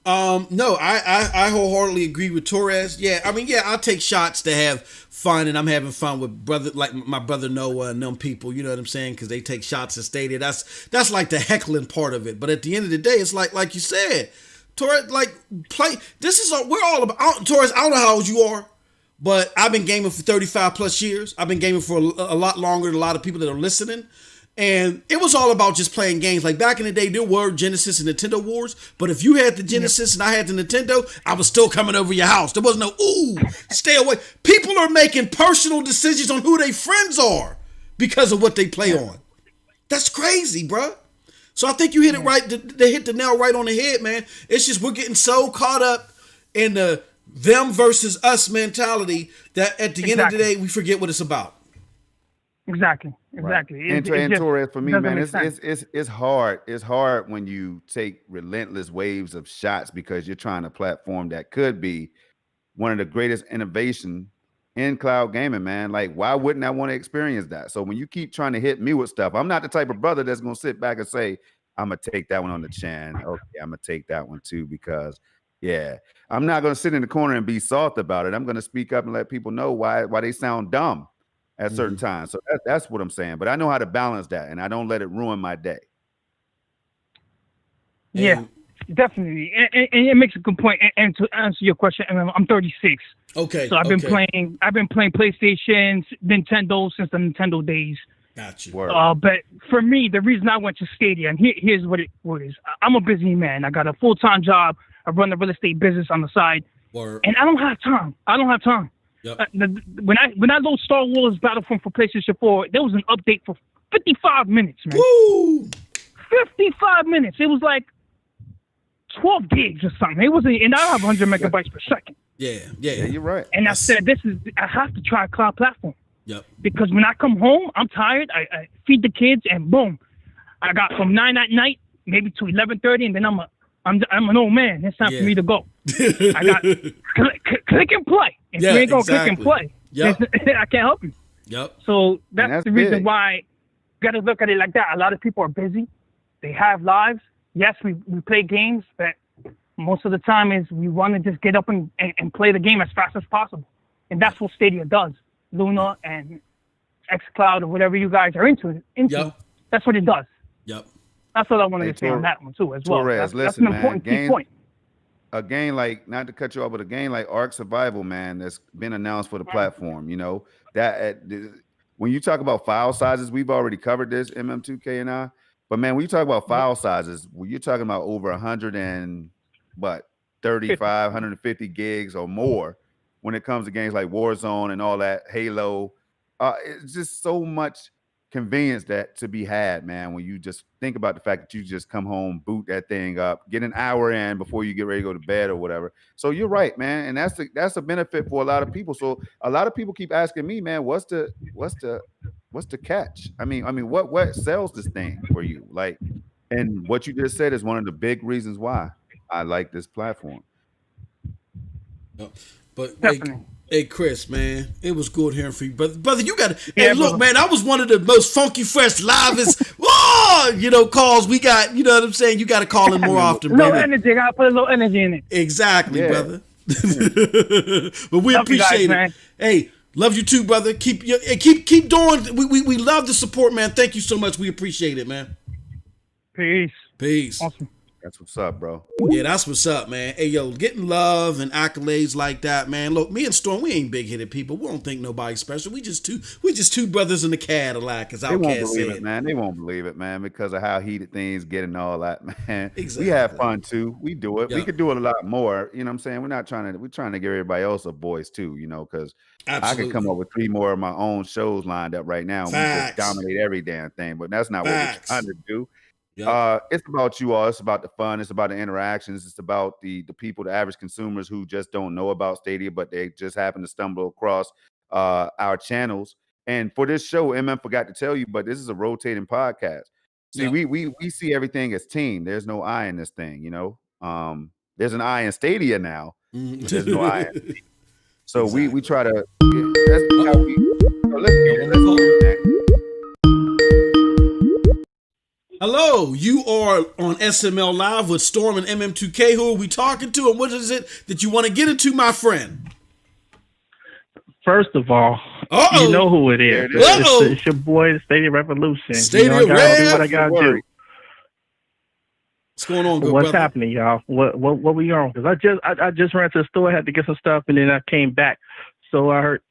No, I wholeheartedly agree with Torres. Yeah, I mean, I'll take shots to have fun, and I'm having fun with my brother Noah and them people. You know what I'm saying? Because they take shots at Stadia. That's like the heckling part of it. But at the end of the day, it's like you said, Torres, play. This is we're all about. Torres, I don't know how old you are, but I've been gaming for 35 plus years. I've been gaming for a lot longer than a lot of people that are listening. And it was all about just playing games. Like back in the day, there were Genesis and Nintendo wars. But if you had the Genesis and I had the Nintendo, I was still coming over your house. There was no, stay away. People are making personal decisions on who their friends are because of what they play on. That's crazy, bro. So I think you hit it right. They hit the nail right on the head, man. It's just we're getting so caught up in the them versus us mentality that at the end of the day, we forget what it's about. Exactly. Right. And Torres, for me, man, it's hard. It's hard when you take relentless waves of shots because you're trying a platform that could be one of the greatest innovation in cloud gaming, man. Like, why wouldn't I want to experience that? So when you keep trying to hit me with stuff, I'm not the type of brother that's going to sit back and say, I'm going to take that one on the chin. Okay, I'm going to take that one too, because Yeah. I'm not going to sit in the corner and be soft about it. I'm going to speak up and let people know why they sound dumb at certain times. So that's what I'm saying. But I know how to balance that, and I don't let it ruin my day. Yeah, definitely. And it makes a good point. And to answer your question, I'm 36. Okay. So I've been playing PlayStation, Nintendo since the Nintendo days. Got you. But for me, the reason I went to Stadia, and here's what it is. I'm a busy man. I got a full-time job. I run a real estate business on the side. And I don't have time. Yep. When I load Star Wars Battlefront for PlayStation 4, there was an update for 55 minutes, man. Woo! 55 minutes. It was like 12 gigs or something. It wasn't, and I have 100 megabytes per second. Yeah, you're right. And I said, I have to try a cloud platform. Yep. Because when I come home, I'm tired. I feed the kids, and boom, I got from 9 at night, maybe to 11:30, and then I'm an old man. It's time for me to go. I got click and play. If you ain't gonna click and play, I can't help you. Yep. So that's the reason why you got to look at it like that. A lot of people are busy. They have lives. Yes, we play games, but most of the time is we want to just get up and play the game as fast as possible. And that's what Stadia does. Luna and Xcloud or whatever you guys are into. That's what it does. Yep. That's what I wanted to say on that one too as well. Torres, that's an important key point. A game like, not to cut you off, but a game like Ark Survival, man, that's been announced for the platform. You know that when you talk about file sizes, we've already covered this, MM2K and I. But man, when you talk about file sizes, well, you're talking about over 150 gigs or more when it comes to games like Warzone and all that, Halo. It's just so much convenience that to be had, man, when you just think about the fact that you just come home, boot that thing up, get an hour in before you get ready to go to bed or whatever. So you're right, man, and that's a benefit for a lot of people. So a lot of people keep asking me, man, what's the catch? I mean, what sells this thing for you? Like, and what you just said is one of the big reasons why I like this platform. But hey, Chris, man, it was good hearing from you, brother. You got to. Hey, look, man, that was one of the most funky, fresh, livest, calls we got. You know what I'm saying? You got to call in more often, brother. Energy. Got to put a little energy in it. Exactly, brother. But we appreciate it, man. Hey, love you too, brother. Keep doing. We love the support, man. Thank you so much. We appreciate it, man. Peace. Awesome. That's what's up, bro. Yeah, that's what's up, man. Hey, yo, getting love and accolades like that, man. Look, me and Storm, we ain't big-headed people. We don't think nobody's special. We just two brothers in the Cadillac, as Outkast said. Man. They won't believe it, man, because of how heated things get and all that, man. Exactly. We have fun too. We do it. Yep. We could do it a lot more. You know what I'm saying? We're trying to give everybody else a voice too, you know, because I could come up with 3 more of my own shows lined up right now. Facts. We just dominate every damn thing, but that's not what we're trying to do. Yep. It's about you all. It's about the fun. It's about the interactions. It's about the people, the average consumers who just don't know about Stadia, but they just happen to stumble across our channels. And for this show, MM forgot to tell you, but this is a rotating podcast. See, we see everything as team. There's no I in this thing, you know. There's an I in Stadia now. But there's no I in Stadia. So exactly. we try to. That's how we. So let's get it. Hello, you are on SML Live with Storm and MM2K. Who are we talking to, and what is it that you want to get into, my friend? First of all, you know who it is. It's your boy, Stadia Revolution. Stadia I gotta do what I gotta do. What's going on, good What's brother? happening, y'all? What we on? Because I just ran to the store, had to get some stuff, and then I came back. So I heard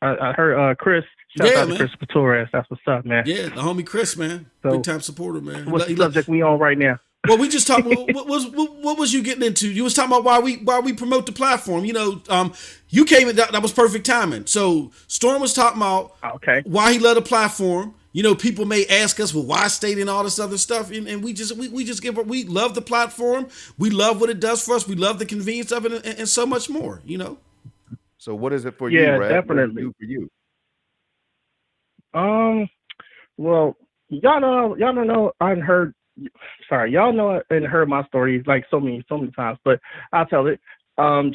Chris. Shout out to Chris Torres. That's what's up, man. Yeah, the homie Chris, man. So, big time supporter, man. What's the subject we on right now? Well, we just talked. what was you getting into? You was talking about why we promote the platform. You know, you came in. That was perfect timing. So Storm was talking about why he led a platform. You know, people may ask us, well, why Stadia and all this other stuff, and we love the platform. We love what it does for us. We love the convenience of it, and so much more. You know. So what is it for you? Yeah, Brad? definitely. What does it do for you? Well, y'all know I heard my stories like so many times, but I'll tell it.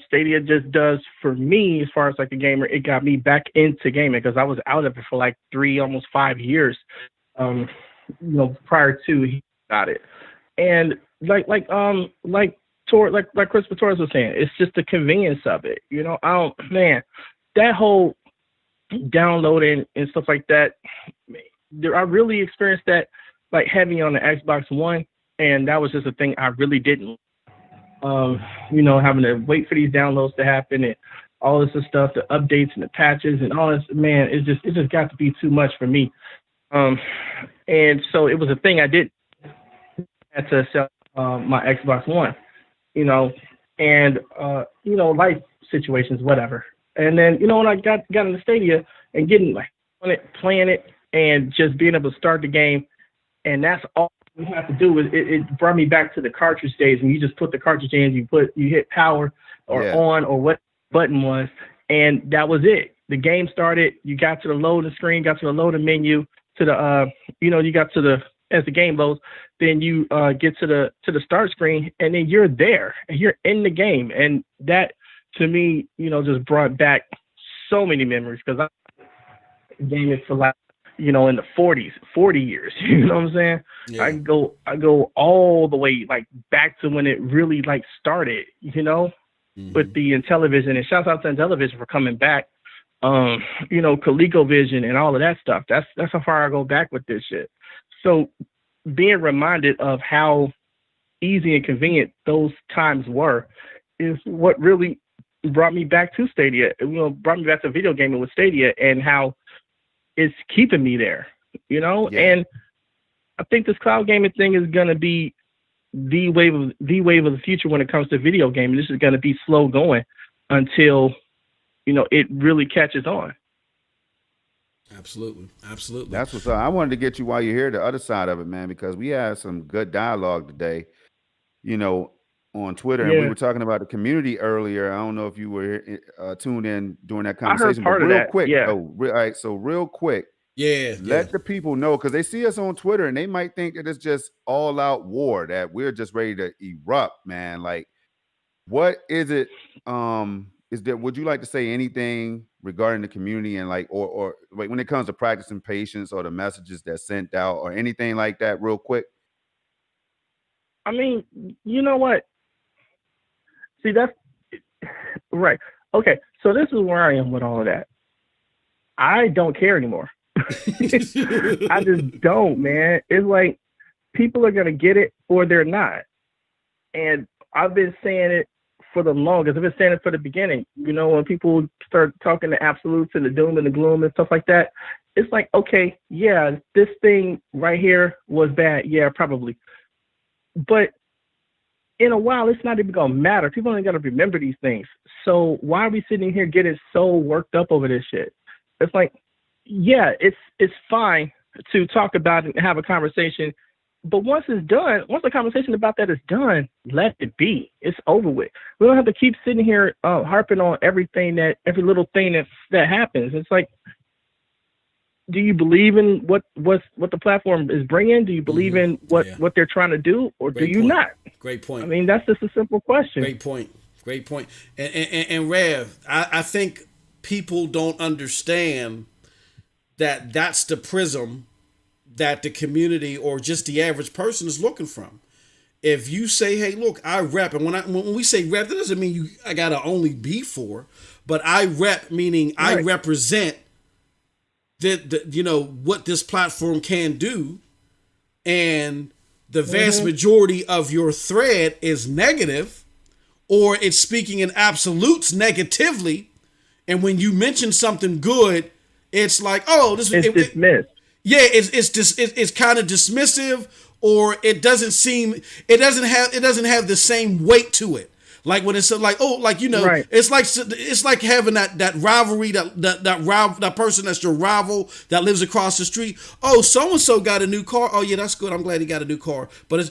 Stadia just does for me, as far as like a gamer, it got me back into gaming because I was out of it for like 3, almost 5 years. Prior to he got it. And like like Chris Torres was saying, it's just the convenience of it. You know, that whole downloading and stuff like that, I really experienced that like heavy on the Xbox One, and that was just a thing I really didn't. You know, having to wait for these downloads to happen and all this stuff, the updates and the patches and all this, man, it just got to be too much for me. And so it was a thing I did had to sell my Xbox One, you know, and you know, life situations, whatever. And then, you know, when I got into Stadia and getting like on it, playing it, and just being able to start the game, and that's all you have to do. Is it brought me back to the cartridge days, and you just put the cartridge in, you hit power or on or what button was, and that was it. The game started. You got to the loading screen, got to the loading menu, to the you know, you got to the, as the game loads, then you get to the start screen, and then you're there and you're in the game. And that, to me, you know, just brought back so many memories, because I'm gaming for like, you know, in the 40 years, you know what I'm saying? Yeah. I go all the way like back to when it really like started, you know, with the Intellivision, and shouts out to Intellivision for coming back. You know, ColecoVision and all of that stuff. That's how far I go back with this shit. So being reminded of how easy and convenient those times were is what really brought me back to Stadia. You know, brought me back to video gaming with Stadia, and how it's keeping me there, you know? Yeah. And I think this cloud gaming thing is going to be the wave of the future when it comes to video gaming. This is going to be slow going until, you know, it really catches on. Absolutely. That's what's up. I wanted to get you while you're here, the other side of it, man, because we had some good dialogue today, you know, on Twitter, and we were talking about the community earlier. I don't know if you were tuned in during that conversation. I heard part of that. Quick, all right, so real quick, let the people know, because they see us on Twitter and they might think that it's just all out war, that we're just ready to erupt, man. Like, what is it? Is there? Would you like to say anything regarding the community, and like, or like when it comes to practicing patience, or the messages that's sent out, or anything like that, real quick? I mean, you know what? See, that's right. Okay, so this is where I am with all of that. I don't care anymore. I just don't, man. It's like people are going to get it or they're not. And I've been saying it for the longest. I've been saying it for the beginning. You know, when people start talking the absolutes and the doom and the gloom and stuff like that, it's like, okay, yeah, this thing right here was bad. Yeah, probably. But in a while, it's not even going to matter. People ain't going to remember these things. So why are we sitting here getting so worked up over this shit? It's like, yeah, it's fine to talk about it and have a conversation. But once it's done, once the conversation about that is done, let it be. It's over with. We don't have to keep sitting here harping on every little thing that happens. It's like, do you believe in what the platform is bringing? Do you believe in what they're trying to do, or do you not? Great point. I mean, that's just a simple question. Great point. And Rev, I think people don't understand that that's the prism that the community or just the average person is looking from. If you say, hey, look, I rep, and when we say rep, that doesn't mean I gotta only be for, but I rep, meaning I represent that you know what this platform can do, and the vast majority of your thread is negative, or it's speaking in absolutes negatively, and when you mention something good, it's like, oh, this is dismissed. Yeah, it's kind of dismissive, or it doesn't have the same weight to it. Like when it's like, oh, like, you know, it's like having that rivalry, that person that's your rival that lives across the street. Oh, so and so got a new car. Oh yeah, that's good. I'm glad he got a new car. But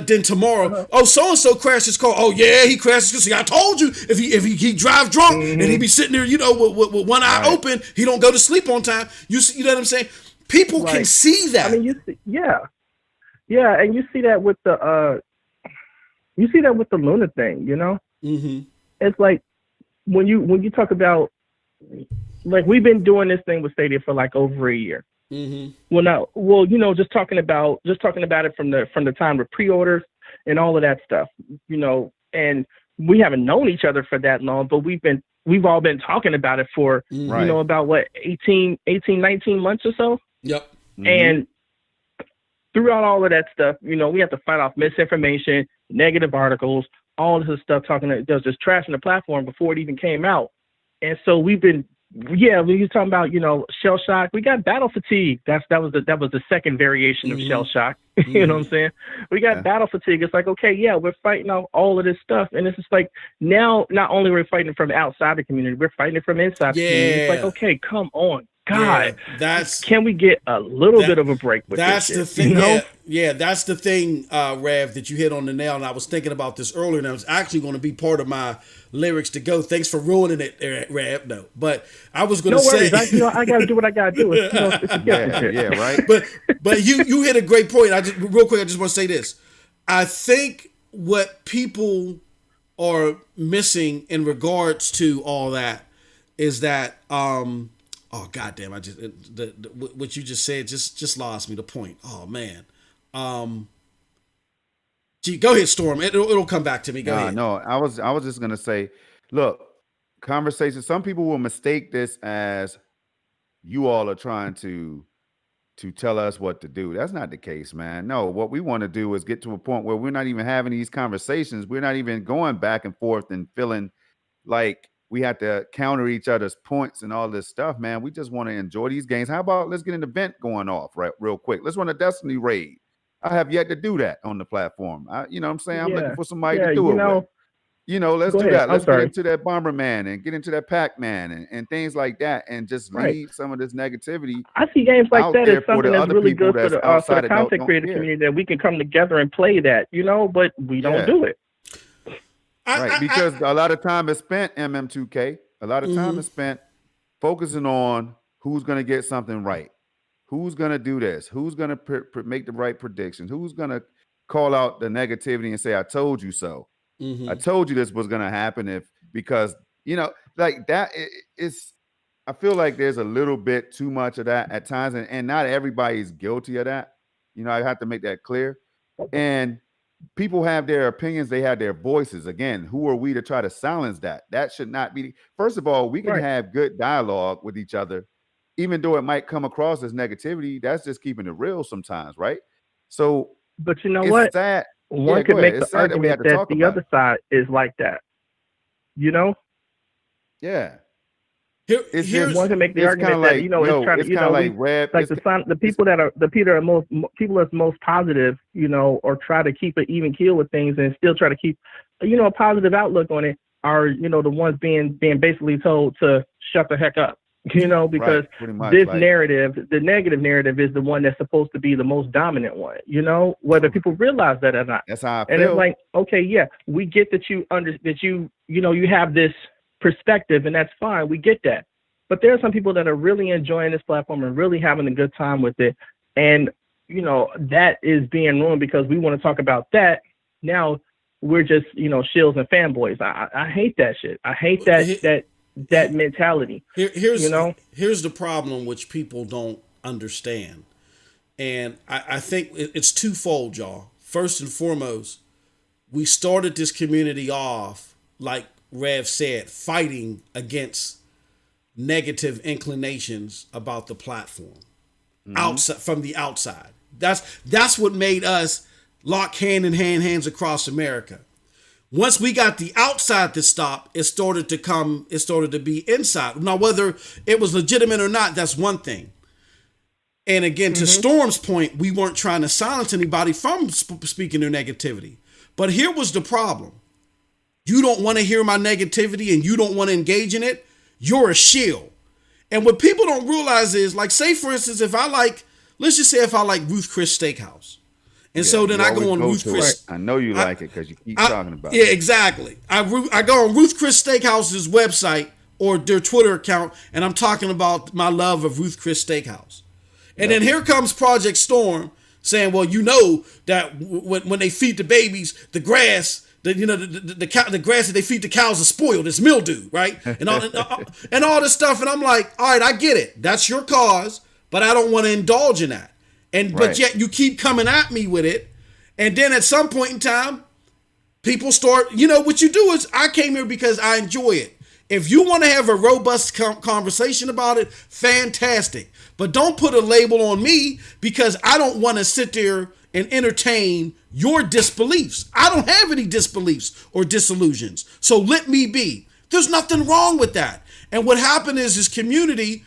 then tomorrow, oh, so and so crashed his car. Oh yeah, he crashed his car. See, I told you, if he drive drunk and he be sitting there, you know, with one eye open, he don't go to sleep on time. You know what I'm saying? People can see that. I mean, you see, yeah, and you see that with the Luna thing, you know. It's like when you talk about, like, we've been doing this thing with Stadia for like over a year. You know, just talking about it from the time of pre-orders and all of that stuff. You know, and we haven't known each other for that long, but we've all been talking about it for, about what, 18, 19 months or so. Yep. And throughout all of that stuff, we have to fight off misinformation, negative articles, all this stuff there's just trashing the platform before it even came out. And so we've been, when you're talking about, shell shock, we got battle fatigue. That was the second variation of shell shock. You know what I'm saying? We got battle fatigue. It's like, okay, we're fighting off all of this stuff. And it's just like, now, not only are we fighting it from outside the community, we're fighting it from inside the community. It's like, okay, come on. God, can we get a little bit of a break with that's this? That's the thing. That's the thing, Rev, that you hit on the nail. And I was thinking about this earlier, and it was actually going to be part of my lyrics to go. Thanks for ruining it, Rev. No, but I was going to say, I got to do what I got to do. Right. But you hit a great point. I just want to say this. I think what people are missing in regards to all that is that. Oh goddamn! What you just said just lost me the point. Oh man. Go ahead, Storm. It'll come back to me. Go ahead. No, I was just gonna say, look, conversation. Some people will mistake this as you all are trying to tell us what to do. That's not the case, man. No, what we want to do is get to a point where we're not even having these conversations. We're not even going back and forth and feeling like we have to counter each other's points and all this stuff, man. We just want to enjoy these games. How about let's get an event going off real quick. Let's run a Destiny raid. I have yet to do that on the platform. You know what I'm saying? I'm looking for somebody to do it with. Let's do that. Let's get into that Bomberman and get into that Pac-Man and things like that and just leave some of this negativity. I see games like that as something that's really good for the content creator community, that we can come together and play that, but we don't do it. Right, because a lot of time is spent, MM2K, a lot of time is spent focusing on who's going to get something right, who's going to do this, who's going to make the right predictions, who's going to call out the negativity and say, I told you so. I told you this was going to happen because like that is, I feel like there's a little bit too much of that at times, and not everybody's guilty of that. I have to make that clear. And people have their opinions, they have their voices. Again, who are we to try to silence that? That should not be. First of all, we can have good dialogue with each other, even though it might come across as negativity. That's just keeping it real sometimes, right? So, but you know what? One could make the argument that the other side is like that. Yeah. Here's one to make the argument that it's trying to the people that are most positive, or try to keep an even keel with things and still try to keep a positive outlook on it are the ones being basically told to shut the heck up, because this narrative, the negative narrative, is the one that's supposed to be the most dominant one, whether people realize that or not. That's how I feel. And it's like, okay, we get that you have this perspective, and that's fine. We get that. But there are some people that are really enjoying this platform and really having a good time with it. And, that is being ruined because we want to talk about that. Now we're just, shills and fanboys. I hate that shit. I hate that mentality. Here's the problem which people don't understand. And I think it's twofold, y'all. First and foremost, we started this community off, like Rev said, fighting against negative inclinations about the platform outside, from the outside. That's what made us lock hands across America. Once we got the outside to stop, it started to be inside. Now, whether it was legitimate or not, that's one thing. And again, to Storm's point, we weren't trying to silence anybody from speaking their negativity. But here was the problem. You don't want to hear my negativity and you don't want to engage in it, you're a shill. And what people don't realize is, like, say, for instance, let's just say if I like Ruth Chris Steakhouse. And so then I go on Ruth Chris. I know you like it because you keep talking about it. Yeah, exactly. I go on Ruth Chris Steakhouse's website or their Twitter account, and I'm talking about my love of Ruth Chris Steakhouse. And then here comes Projekt Storm saying, well, that when they feed the babies, the grass, the grass that they feed the cows is spoiled. It's mildew, right? And all this stuff. And I'm like, all right, I get it. That's your cause, but I don't want to indulge in that. But yet you keep coming at me with it. And then at some point in time, People start, what you do is, I came here because I enjoy it. If you want to have a robust conversation about it, fantastic. But don't put a label on me because I don't want to sit there and entertain your disbeliefs. I don't have any disbeliefs or disillusions. So let me be. There's nothing wrong with that. And what happened is this community,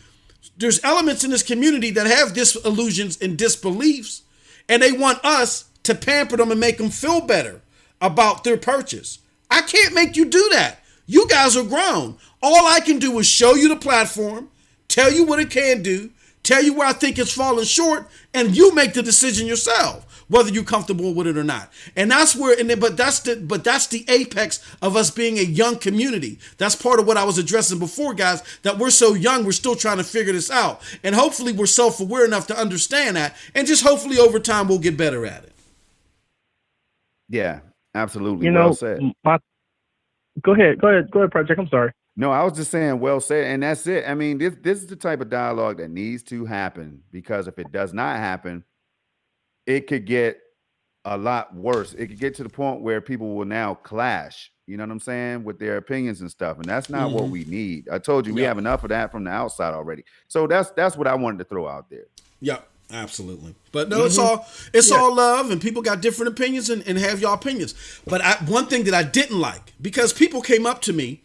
there's elements in this community that have disillusions and disbeliefs, and they want us to pamper them and make them feel better about their purchase. I can't make you do that. You guys are grown. All I can do is show you the platform, tell you what it can do, tell you where I think it's falling short, and you make the decision yourself, whether you're comfortable with it or not. And that's where, but that's the apex of us being a young community. That's part of what I was addressing before, guys, that we're so young, we're still trying to figure this out. And hopefully we're self-aware enough to understand that, and just hopefully over time we'll get better at it. Yeah, absolutely. Well said. Go ahead, Projekt. I'm sorry. No, I was just saying, well said, and that's it. I mean, this is the type of dialogue that needs to happen, because if it does not happen, it could get a lot worse. It could get to the point where people will now clash, you know what I'm saying, with their opinions and stuff, and that's not what we need. I told you, we have enough of that from the outside already. So that's what I wanted to throw out there. Yep. Absolutely. But no, it's all love, and people got different opinions and have your opinions. But one thing that I didn't like, because people came up to me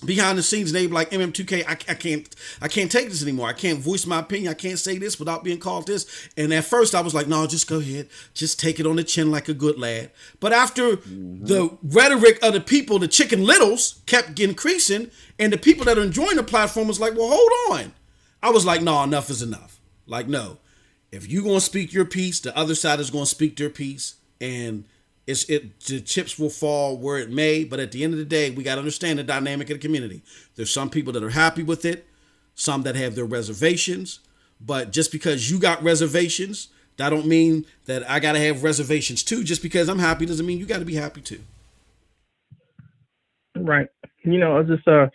behind the scenes and they were like, MM2K, I can't take this anymore. I can't voice my opinion. I can't say this without being called this. And at first I was like, no, just go ahead. Just take it on the chin like a good lad. But after the rhetoric of the people, the chicken littles kept increasing, and the people that are enjoying the platform was like, well, hold on. I was like, no, enough is enough. Like, no. If you're going to speak your piece, the other side is going to speak their piece, and the chips will fall where it may. But at the end of the day, we got to understand the dynamic of the community. There's some people that are happy with it, some that have their reservations. But just because you got reservations, that don't mean that I got to have reservations too. Just because I'm happy doesn't mean you got to be happy too. Right. I was just I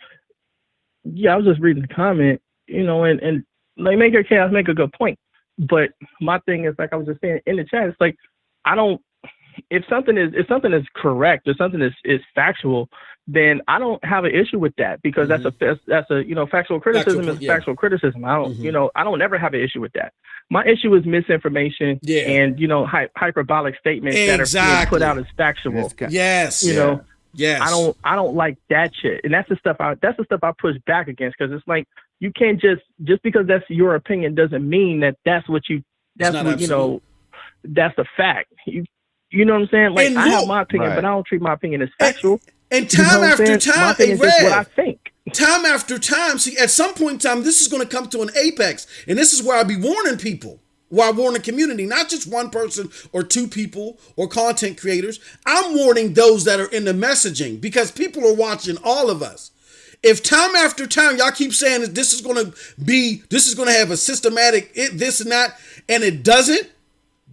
was just reading the comment, and like Maker Chaos make a good point. But my thing is, like I was just saying in the chat, it's like, if something is correct or something is factual, then I don't have an issue with that, because that's a factual criticism is factual criticism. I don't I don't ever have an issue with that. My issue is misinformation and hyperbolic statements that are being put out as factual. Yes. Yes. I don't like that shit. And that's the stuff I push back against, because it's like, you can't just because that's your opinion doesn't mean that's what that's a fact. You know what I'm saying? Like, I have my opinion, but I don't treat my opinion as factual. And time after time, my opinion is just what I think. Time after time, see, at some point in time, this is going to come to an apex, and this is where I be warning people. Where I warn the community, not just one person or two people or content creators. I'm warning those that are in the messaging, because people are watching all of us. If time after time y'all keep saying that this is going to have a systematic this and that, and it doesn't,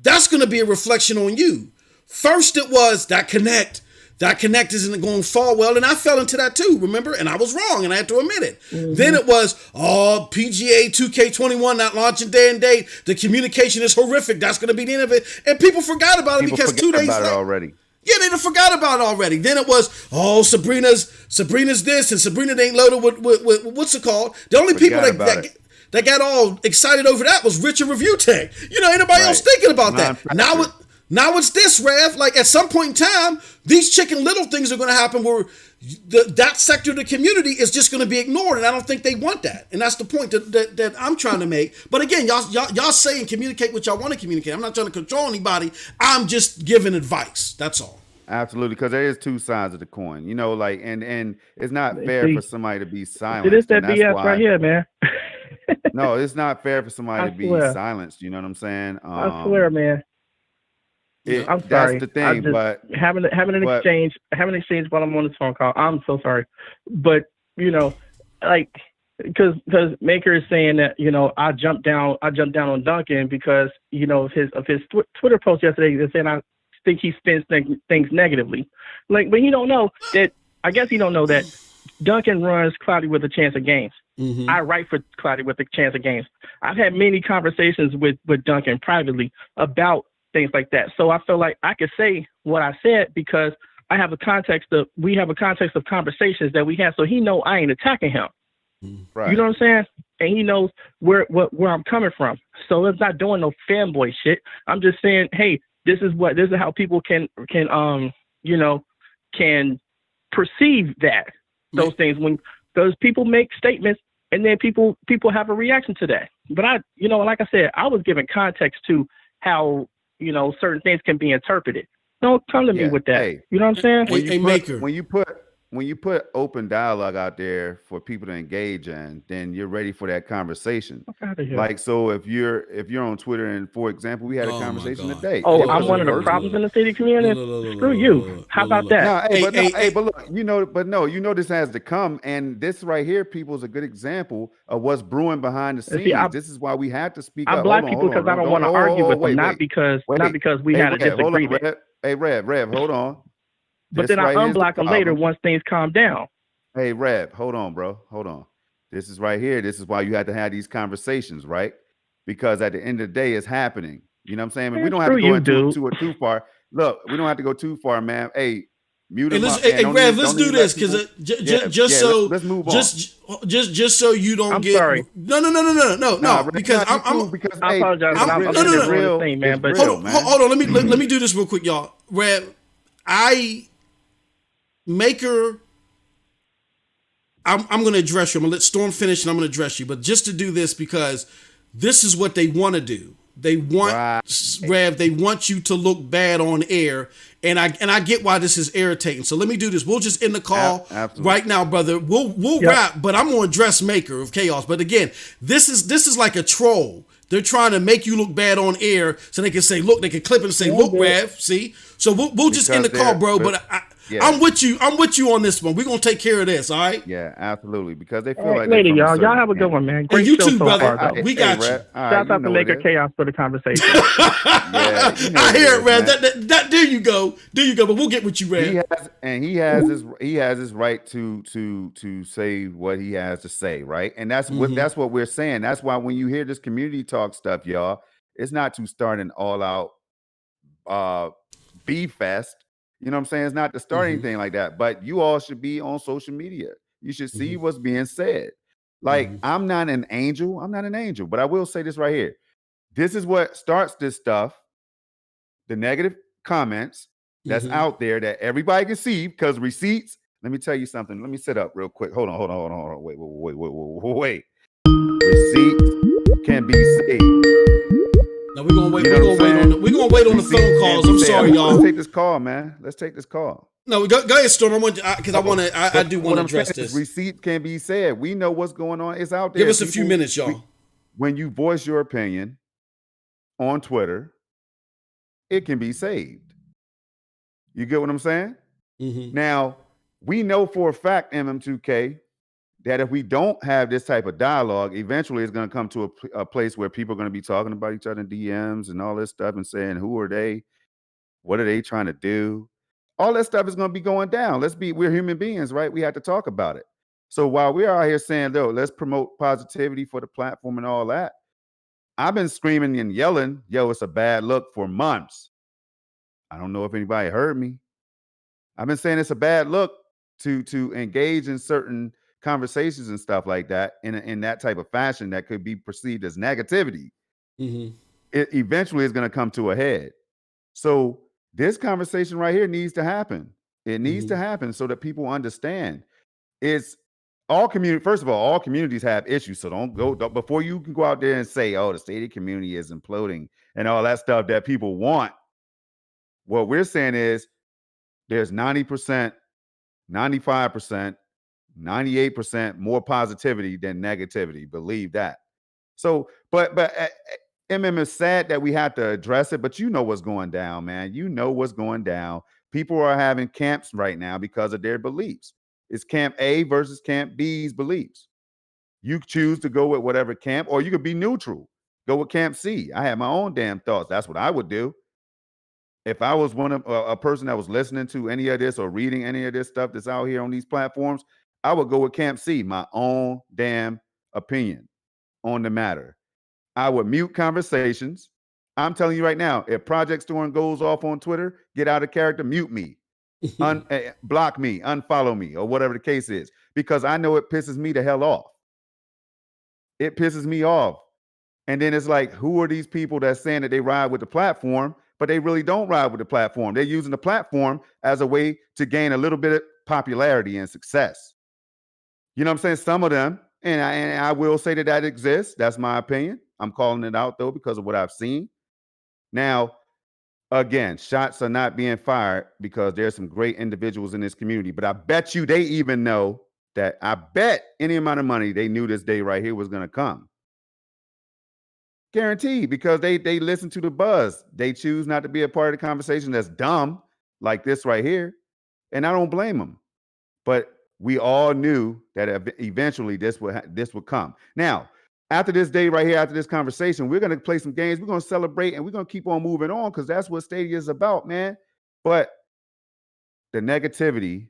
that's going to be a reflection on you. First it was that Connect isn't going to fall well, and I fell into that too, remember? And I was wrong, and I had to admit it. Then it was, PGA 2K21 not launching day and date. The communication is horrific. That's going to be the end of it. And people forgot about it because 2 days later. Already. Yeah, they done forgot about it already. Then it was, Sabrina's this, and Sabrina ain't loaded with what's it called? The only people that got all excited over that was Richard Review Tech. Anybody else thinking about that? Now it's this, Rev. Like, at some point in time, these Chicken Little things are going to happen where that sector of the community is just going to be ignored, and I don't think they want that. And that's the point that I'm trying to make. But again, y'all say and communicate what y'all want to communicate. I'm not trying to control anybody. I'm just giving advice. That's all. Absolutely, because there is two sides of the coin, and it's not fair for somebody to be silent. It is that BS right here, man. No, it's not fair for somebody to be silenced. You know what I'm saying? I swear, man. I'm sorry. That's the thing, but having an exchange while I'm on this phone call. I'm so sorry, but because Maker is saying that I jumped down on Duncan because of his Twitter post yesterday. They're saying I think he spins things negatively, but he don't know that. I guess he don't know that Duncan runs Cloudy with a Chance of Games. I write for Cloudy with a Chance of Games. I've had many conversations with Duncan privately about things like that. So I feel like I could say what I said because we have a context of conversations that we have, so he know I ain't attacking him. Right. You know what I'm saying? And he knows where I'm coming from. So it's not doing no fanboy shit. I'm just saying, hey, this is how people can perceive those things because people make statements and then people have a reaction to that. But like I said, I was giving context to how certain things can be interpreted. Don't come to me with that. Hey, you know what I'm saying? When you put open dialogue out there for people to engage in, then you're ready for that conversation. Like, so if you're on Twitter, and for example, we had a conversation today. Oh, I'm one of the problems in the Stadia community. Screw you. How about that? But look, this has to come, and this right here, people, is a good example of what's brewing behind the scenes. This is why we had to speak up. I block people because I don't want to argue with them, not because we had a disagreement. Rev, hold on. But then I unblock them later once things calm down. Hey, Rev, hold on, bro. Hold on. This is right here. This is why you have to have these conversations, right? Because at the end of the day, it's happening. You know what I'm saying? Man, we don't have to go into it too far. Look, we don't have to go too far, man. Hey, mute him up. Hey, Rev, let's do this because let's move on. Just so you don't get. Sorry. No. Because I apologize. I'm real thing, man. But hold on. Let me do this real quick, y'all. Rev, Maker, I'm going to address you. I'm going to let Storm finish and I'm going to address you. But just to do this, because this is what they want to do. They want, Rev, they want you to look bad on air. And I get why this is irritating. So let me do this. We'll just end the call right now, brother. We'll wrap, but I'm going to address Maker of Chaos. But again, this is like a troll. They're trying to make you look bad on air so they can say, look, they can clip it and say, look, Rev, see? So we'll just end the call, bro. But I'm with you on this one. We're going to take care of this, all right? Yeah, absolutely. Because they feel like later, y'all have a good one, man. Great you show too, so brother. far, we got you. Shout out to Maker Chaos for the conversation. I hear it, Rev. That there you go. But we'll get with you, Rev. He has his right to say what he has to say, right? And that's what we're saying. That's why when you hear this community talk stuff, y'all, it's not to start an all out beef fest. You know what I'm saying? It's not to start anything like that. But you all should be on social media. You should see what's being said. Like, I'm not an angel. But I will say this right here. This is what starts this stuff. The negative comments that's out there that everybody can see because receipts. Let me tell you something. Let me sit up real quick. Hold on. Wait. Receipts can be saved. Now we're gonna wait. We're gonna wait on the phone calls. I'm sorry, y'all. Let's take this call, man. Let's take this call. No, go ahead, Storm. I do want to address this. Receipt can be said. We know what's going on. It's out there. Give us a few minutes, y'all. When you voice your opinion on Twitter, it can be saved. You get what I'm saying? Now, we know for a fact, MM2K, that if we don't have this type of dialogue, eventually it's going to come to a place where people are going to be talking about each other in DMs and all this stuff and saying, who are they? What are they trying to do? All that stuff is going to be going down. We're human beings, right? We have to talk about it. So while we're out here saying, though, let's promote positivity for the platform and all that, I've been screaming and yelling, yo, it's a bad look for months. I don't know if anybody heard me. I've been saying it's a bad look to engage in certain conversations and stuff like that in that type of fashion that could be perceived as negativity. It eventually is going to come to a head. So this conversation right here needs to happen. It needs to happen so that people understand. It's all community. First of all communities have issues. So don't before you can go out there and say, oh, the Stadia community is imploding and all that stuff that people want. What we're saying is there's 90%, 95%, 98% more positivity than negativity. Believe that. So, but MM is sad that we have to address it, but you know what's going down, man. You know what's going down. People are having camps right now because of their beliefs. It's camp A versus camp B's beliefs. You choose to go with whatever camp, or you could be neutral. Go with camp C. I have my own damn thoughts. That's what I would do. If I was a person that was listening to any of this or reading any of this stuff that's out here on these platforms, I would go with camp C, my own damn opinion on the matter. I would mute conversations. I'm telling you right now, if Projekt Storm goes off on Twitter, get out of character, mute me. block me, unfollow me, or whatever the case is, because I know it pisses me the hell off. It pisses me off. And then it's like, who are these people that's saying that they ride with the platform, but they really don't ride with the platform? They're using the platform as a way to gain a little bit of popularity and success. You know what I'm saying? Some of them, and I will say that exists. That's my opinion. I'm calling it out, though, because of what I've seen. Now, again, shots are not being fired because there's some great individuals in this community, but I bet you they even know that, I bet any amount of money they knew this day right here was going to come. Guaranteed, because they listen to the buzz. They choose not to be a part of the conversation that's dumb, like this right here. And I don't blame them. But we all knew that eventually this would come. Now, after this day right here, after this conversation, we're going to play some games. We're going to celebrate, and we're going to keep on moving on, because that's what Stadia is about, man. But the negativity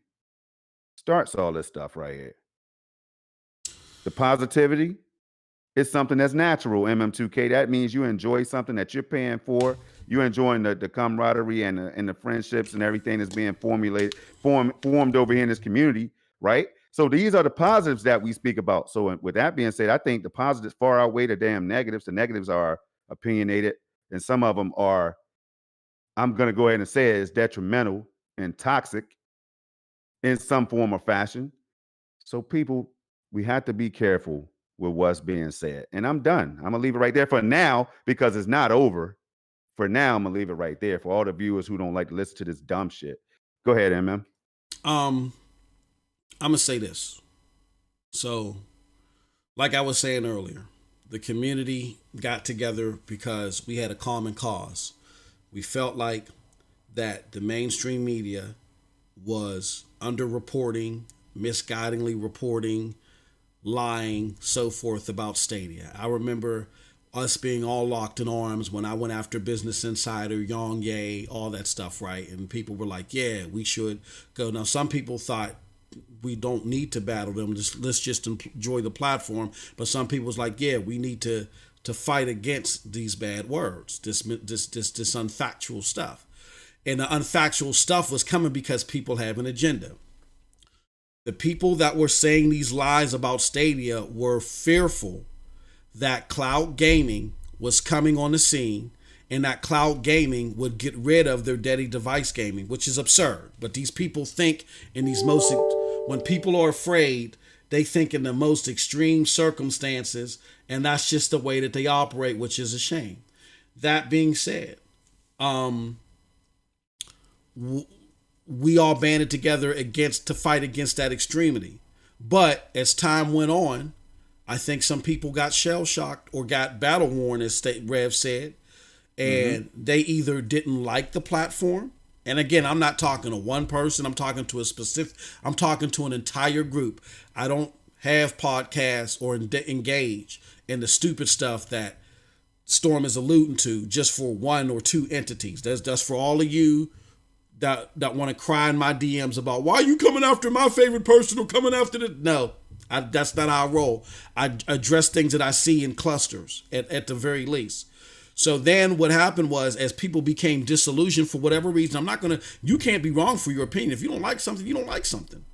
starts all this stuff right here. The positivity is something that's natural, MM2K. That means you enjoy something that you're paying for. You're enjoying the camaraderie and the friendships and everything that's being formed over here in this community, right? So these are the positives that we speak about. So with that being said, I think the positives far outweigh the damn negatives. The negatives are opinionated, and some of them are, I'm going to go ahead and say it, is detrimental and toxic in some form or fashion. So people, we have to be careful with what's being said. And I'm done. I'm going to leave it right there for now, because it's not over. For now, I'm going to leave it right there for all the viewers who don't like to listen to this dumb shit. Go ahead, MM. I'm going to say this. So, like I was saying earlier, the community got together because we had a common cause. We felt like that the mainstream media was underreporting, misguidingly reporting, lying, so forth about Stadia. I remember us being all locked in arms when I went after Business Insider, Yang Ye, all that stuff, right? And people were like, yeah, we should go. Now, some people thought we don't need to battle them. Let's just enjoy the platform. But some people was like, yeah, we need to fight against these bad words, this unfactual stuff. And the unfactual stuff was coming because people have an agenda. The people that were saying these lies about Stadia were fearful that cloud gaming was coming on the scene, and that cloud gaming would get rid of their daddy device gaming, which is absurd. But these people think in these when people are afraid, they think in the most extreme circumstances, and that's just the way that they operate, which is a shame. That being said, we all banded together to fight against that extremity. But as time went on, I think some people got shell-shocked or got battle-worn, as Rev said, and they either didn't like the platform. And again, I'm not talking to one person. I'm talking to an entire group. I don't have podcasts or engage in the stupid stuff that Storm is alluding to just for one or two entities. That's for all of you that want to cry in my DMs about, why are you coming after my favorite person or coming after the... No. That's not how I roll. I address things that I see in clusters at the very least. So then what happened was, as people became disillusioned for whatever reason, you can't be wrong for your opinion. If you don't like something, you don't like something.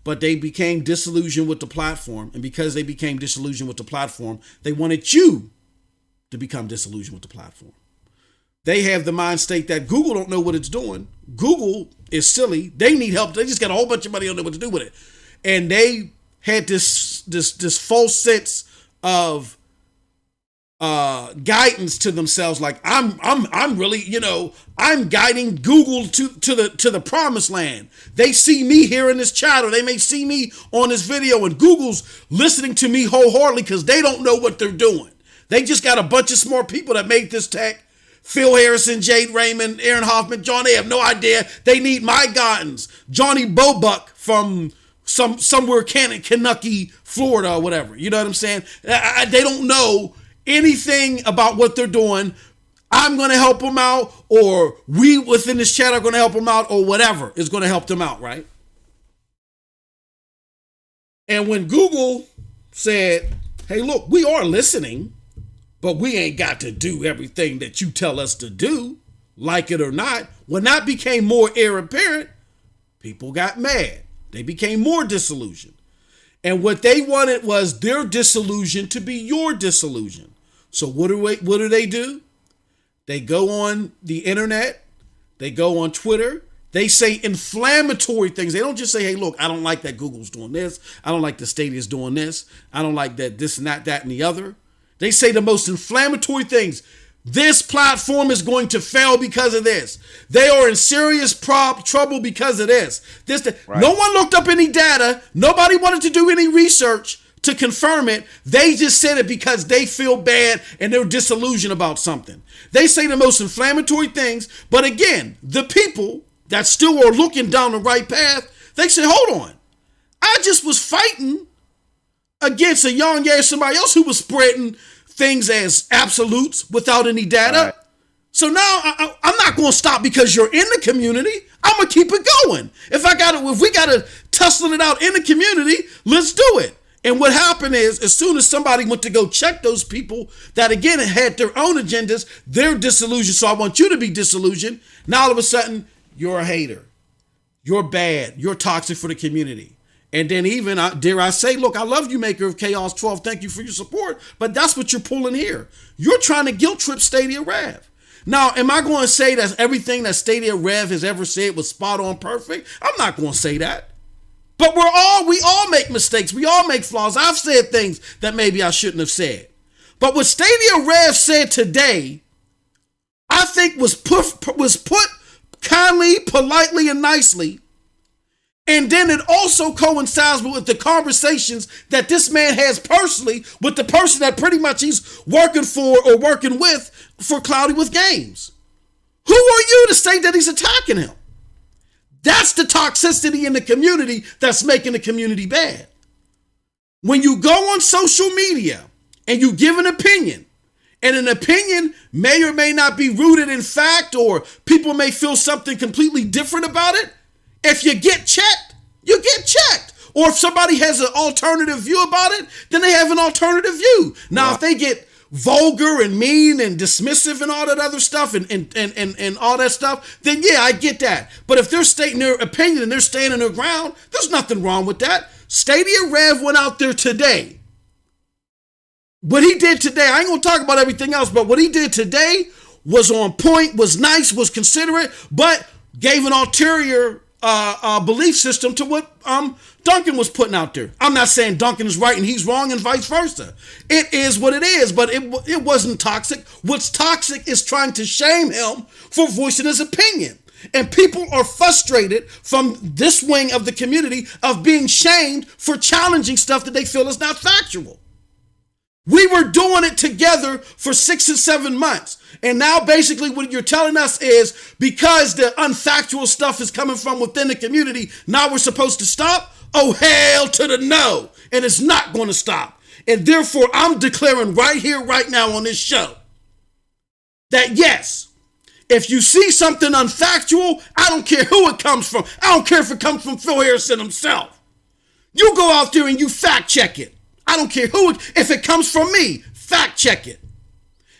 But they became disillusioned with the platform. And because they became disillusioned with the platform, they wanted you to become disillusioned with the platform. They have the mind state that Google don't know what it's doing. Google is silly. They need help. They just got a whole bunch of money, don't know what to do with it. And they had this false sense of guidance to themselves, like I'm really, I'm guiding Google to the promised land. They see me here in this chat, or they may see me on this video, and Google's listening to me wholeheartedly because they don't know what they're doing. They just got a bunch of smart people that made this tech. Phil Harrison, Jade Raymond, Aaron Hoffman, John. They have no idea. They need my guidance. Johnny Bobuck from somewhere Kentucky, Florida, or whatever. You know what I'm saying? They don't know anything about what they're doing. I'm going to help them out, or we within this chat are going to help them out, or whatever is going to help them out, right? And when Google said, hey, look, we are listening, but we ain't got to do everything that you tell us to do, like it or not, when that became more apparent, People got mad. They became more disillusioned. And what they wanted was their disillusion to be your disillusion. So what do they do? They go on the internet. They go on Twitter. They say inflammatory things. They don't just say, hey, look, I don't like that Google's doing this. I don't like the Stadia's doing this. I don't like that this and that and the other. They say the most inflammatory things. This platform is going to fail because of this. They are in serious trouble because of this. Right. No one looked up any data. Nobody wanted to do any research to confirm it. They just said it because they feel bad and they're disillusioned about something. They say the most inflammatory things. But again, the people that still are looking down the right path, they say, hold on. I just was fighting against a young somebody else who was spreading things as absolutes without any data. Right. So now I'm not going to stop because you're in the community. I'm going to keep it going. If we got to tussle it out in the community, let's do it. And what happened is, as soon as somebody went to go check those people that, again, had their own agendas, they're disillusioned. So I want you to be disillusioned. Now, all of a sudden, you're a hater. You're bad. You're toxic for the community. And then even, dare I say, look, I love you, Maker of Chaos 12. Thank you for your support. But that's what you're pulling here. You're trying to guilt trip Stadia Rev. Now, am I going to say that everything that Stadia Rev has ever said was spot on perfect? I'm not going to say that. But we all make mistakes. We all make flaws. I've said things that maybe I shouldn't have said. But what Stadia Rev said today, I think was put kindly, politely, and nicely. And then it also coincides with the conversations that this man has personally with the person that pretty much he's working for or working with for Cloudy with Games. Who are you to say that he's attacking him? That's the toxicity in the community that's making the community bad. When you go on social media and you give an opinion, and an opinion may or may not be rooted in fact, or people may feel something completely different about it, if you get checked, you get checked. Or if somebody has an alternative view about it, then they have an alternative view. Now, if they get vulgar and mean and dismissive and all that other stuff and all that stuff, then yeah, I get that. But if they're stating their opinion and they're standing their ground, there's nothing wrong with that. Stadia Rev went out there today. What he did today, I ain't gonna talk about everything else, but what he did today was on point, was nice, was considerate, but gave an ulterior belief system to what Duncan was putting out there. I'm not saying Duncan is right and he's wrong and vice versa. It is what it is, but it wasn't toxic. What's toxic is trying to shame him for voicing his opinion. And people are frustrated from this wing of the community of being shamed for challenging stuff that they feel is not factual. We were doing it together for 6 and 7 months. And now basically what you're telling us is because the unfactual stuff is coming from within the community, now we're supposed to stop? Oh, hell to the no. And it's not going to stop. And therefore, I'm declaring right here, right now on this show that yes, if you see something unfactual, I don't care who it comes from. I don't care if it comes from Phil Harrison himself. You go out there and you fact check it. I don't care if it comes from me, fact check it.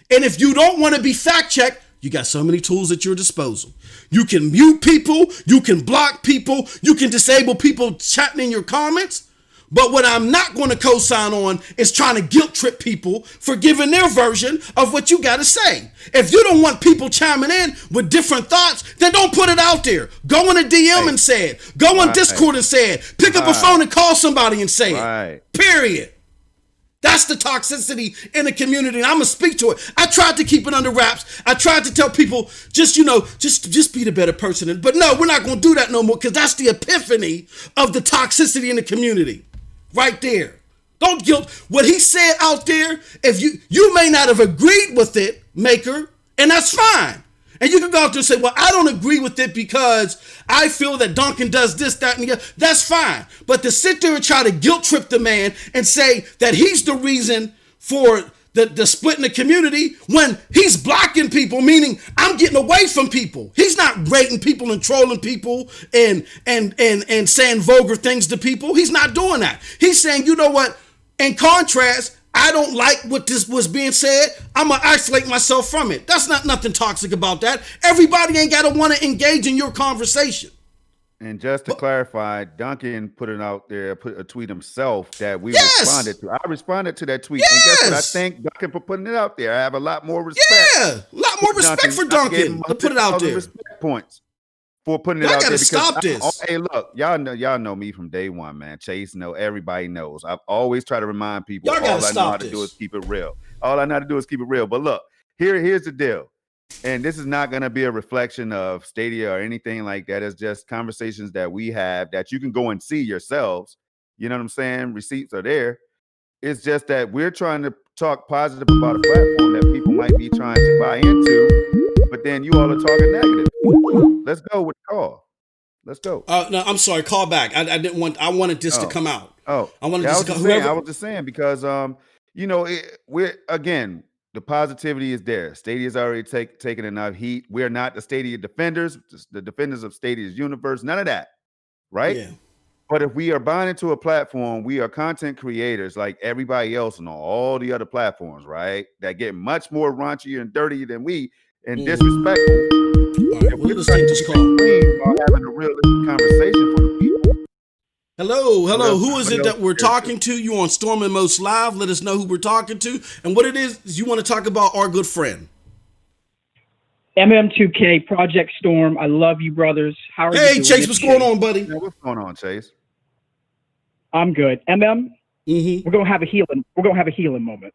And if you don't want to be fact checked, you got so many tools at your disposal. You can mute people, you can block people, you can disable people chatting in your comments. But what I'm not going to co-sign on is trying to guilt trip people for giving their version of what you got to say. If you don't want people chiming in with different thoughts, then don't put it out there. Go in a DM and say it. Go on Discord and say it. Pick up a phone and call somebody and say it. Period. That's the toxicity in the community, and I'm gonna speak to it. I tried to keep it under wraps. I tried to tell people, just be the better person. But no, we're not gonna do that no more, because that's the epiphany of the toxicity in the community, right there. Don't guilt what he said out there. If you may not have agreed with it, Maker, and that's fine. And you can go out there and say, well, I don't agree with it because I feel that Duncan does this, that, and the other. That's fine. But to sit there and try to guilt trip the man and say that he's the reason for the split in the community when he's blocking people, meaning I'm getting away from people. He's not rating people and trolling people and saying vulgar things to people. He's not doing that. He's saying, you know what? In contrast, I don't like what this was being said. I'm going to isolate myself from it. That's not nothing toxic about that. Everybody ain't got to want to engage in your conversation. And just to clarify, Duncan put it out there, put a tweet himself that we responded to. I responded to that tweet. And guess what? I thank Duncan for putting it out there. I have a lot more respect. Yeah, a lot more respect for Duncan to put it out there. Respect points for putting it out there. Stop this. Hey, look, y'all know me from day one, man. Chase everybody knows. I've always tried to remind people all I know how to do is keep it real. All I know how to do is keep it real. But look, here's the deal. And this is not going to be a reflection of Stadia or anything like that. It's just conversations that we have that you can go and see yourselves. You know what I'm saying? Receipts are there. It's just that we're trying to talk positive about a platform that people might be trying to buy into, but then you all are talking negative. Let's go with the call. Let's go. No, I'm sorry. Call back. I didn't want. I wanted this to come out. Oh, I wanted this to come out. I was just saying because we're again. The positivity is there. Stadia's already taken enough heat. We're not the Stadia defenders, the defenders of Stadia's universe. None of that, right? Yeah. But if we are buying into a platform, we are content creators like everybody else on all the other platforms, right? That get much more raunchy and dirty than we and disrespectful. All right, well, let's take this call. Having a realistic conversation for the people. Hello. Who is it that we're talking to? You on Storm and Most Live. Let us know who we're talking to and what it is you want to talk about. Our good friend. MM2K, Projekt Storm. I love you, brothers. How are you doing? Hey, Chase, what's going on, buddy? Yeah, what's going on, Chase? I'm good. MM, we're gonna have a healing. We're gonna have a healing moment.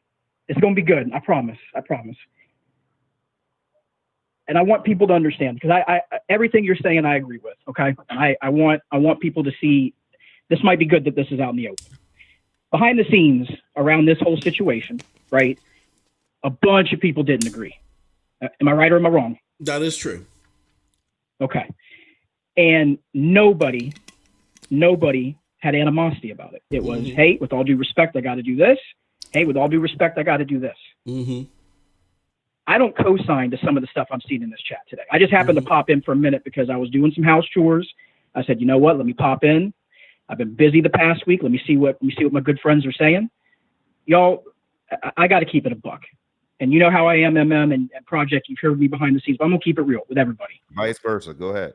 It's gonna be good. I promise. And I want people to understand because I everything you're saying I agree with. Okay, I want people to see. This might be good that this is out in the open. Behind the scenes around this whole situation, right? A bunch of people didn't agree. Am I right or am I wrong? That is true. Okay. And nobody had animosity about it. It was, hey, with all due respect, I got to do this. Hey, with all due respect, I got to do this. I don't co-sign to some of the stuff I'm seeing in this chat today. I just happened to pop in for a minute because I was doing some house chores. I said, you know what? Let me pop in. I've been busy the past week. Let me see what my good friends are saying. Y'all, I got to keep it a buck. And you know how I am, MM and Projekt. You've heard me behind the scenes, but I'm going to keep it real with everybody. Vice versa. Go ahead.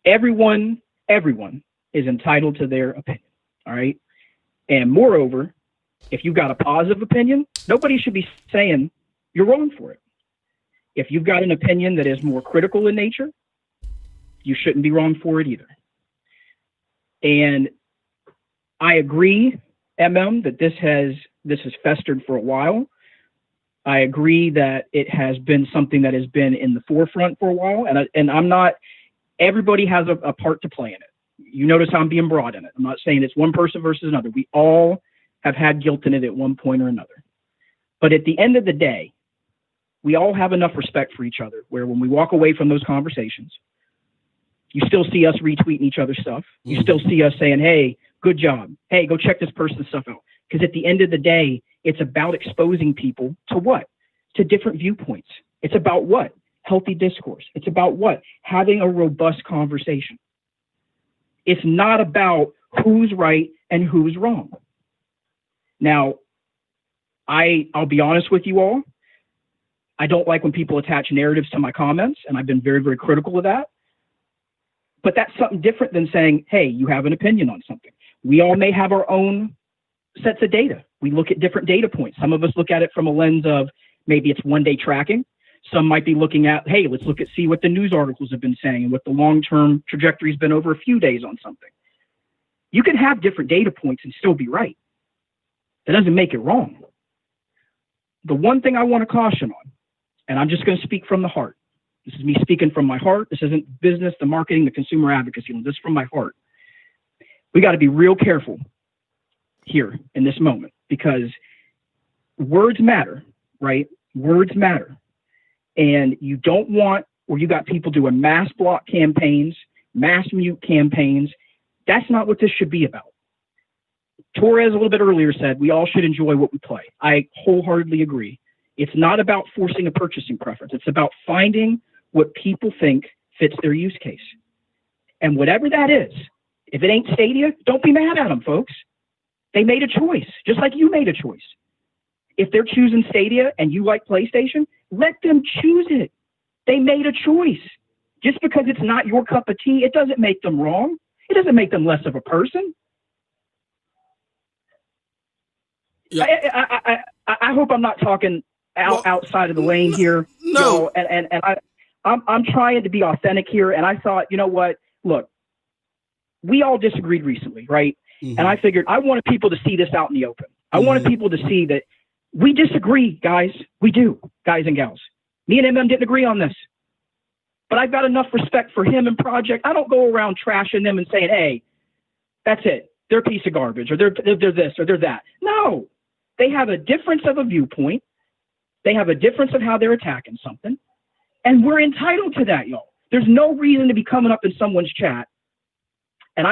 Everyone is entitled to their opinion. All right. And moreover, if you've got a positive opinion, nobody should be saying you're wrong for it. If you've got an opinion that is more critical in nature, you shouldn't be wrong for it either. And I agree, MM, that this has festered for a while. I agree that it has been something that has been in the forefront for a while. And I'm not, everybody has a part to play in it. You notice how I'm being broad in it. I'm not saying it's one person versus another. We all have had guilt in it at one point or another. But at the end of the day, we all have enough respect for each other where when we walk away from those conversations, you still see us retweeting each other's stuff. You still see us saying, hey, good job. Hey, go check this person's stuff out. Because at the end of the day, it's about exposing people to what? To different viewpoints. It's about what? Healthy discourse. It's about what? Having a robust conversation. It's not about who's right and who's wrong. Now, I'll be honest with you all. I don't like when people attach narratives to my comments, and I've been very, very critical of that. But that's something different than saying, hey, you have an opinion on something. We all may have our own sets of data. We look at different data points. Some of us look at it from a lens of maybe it's one-day tracking. Some might be looking at, hey, let's see what the news articles have been saying and what the long-term trajectory has been over a few days on something. You can have different data points and still be right. That doesn't make it wrong. The one thing I want to caution on, and I'm just going to speak from the heart. This is me speaking from my heart. This isn't business, the marketing, the consumer advocacy. This is from my heart. We got to be real careful here in this moment because words matter, right? Words matter. And you don't want where you got people doing mass block campaigns, mass mute campaigns. That's not what this should be about. Torres a little bit earlier said we all should enjoy what we play. I wholeheartedly agree. It's not about forcing a purchasing preference. It's about finding what people think fits their use case. And whatever that is, if it ain't Stadia, don't be mad at them, folks. They made a choice, just like you made a choice. If they're choosing Stadia and you like PlayStation, let them choose it. They made a choice. Just because it's not your cup of tea, it doesn't make them wrong. It doesn't make them less of a person. Yeah. I hope I'm not talking outside of the lane here. No. And I'm trying to be authentic here. And I thought, you know what? Look, we all disagreed recently, right? Mm-hmm. And I figured I wanted people to see this out in the open. I wanted people to see that we disagree, guys. We do, guys and gals. Me and MM didn't agree on this. But I've got enough respect for him and Projekt. I don't go around trashing them and saying, hey, that's it. They're a piece of garbage, or they're this, or they're that. No. They have a difference of a viewpoint. They have a difference of how they're attacking something. And we're entitled to that, y'all. There's no reason to be coming up in someone's chat. And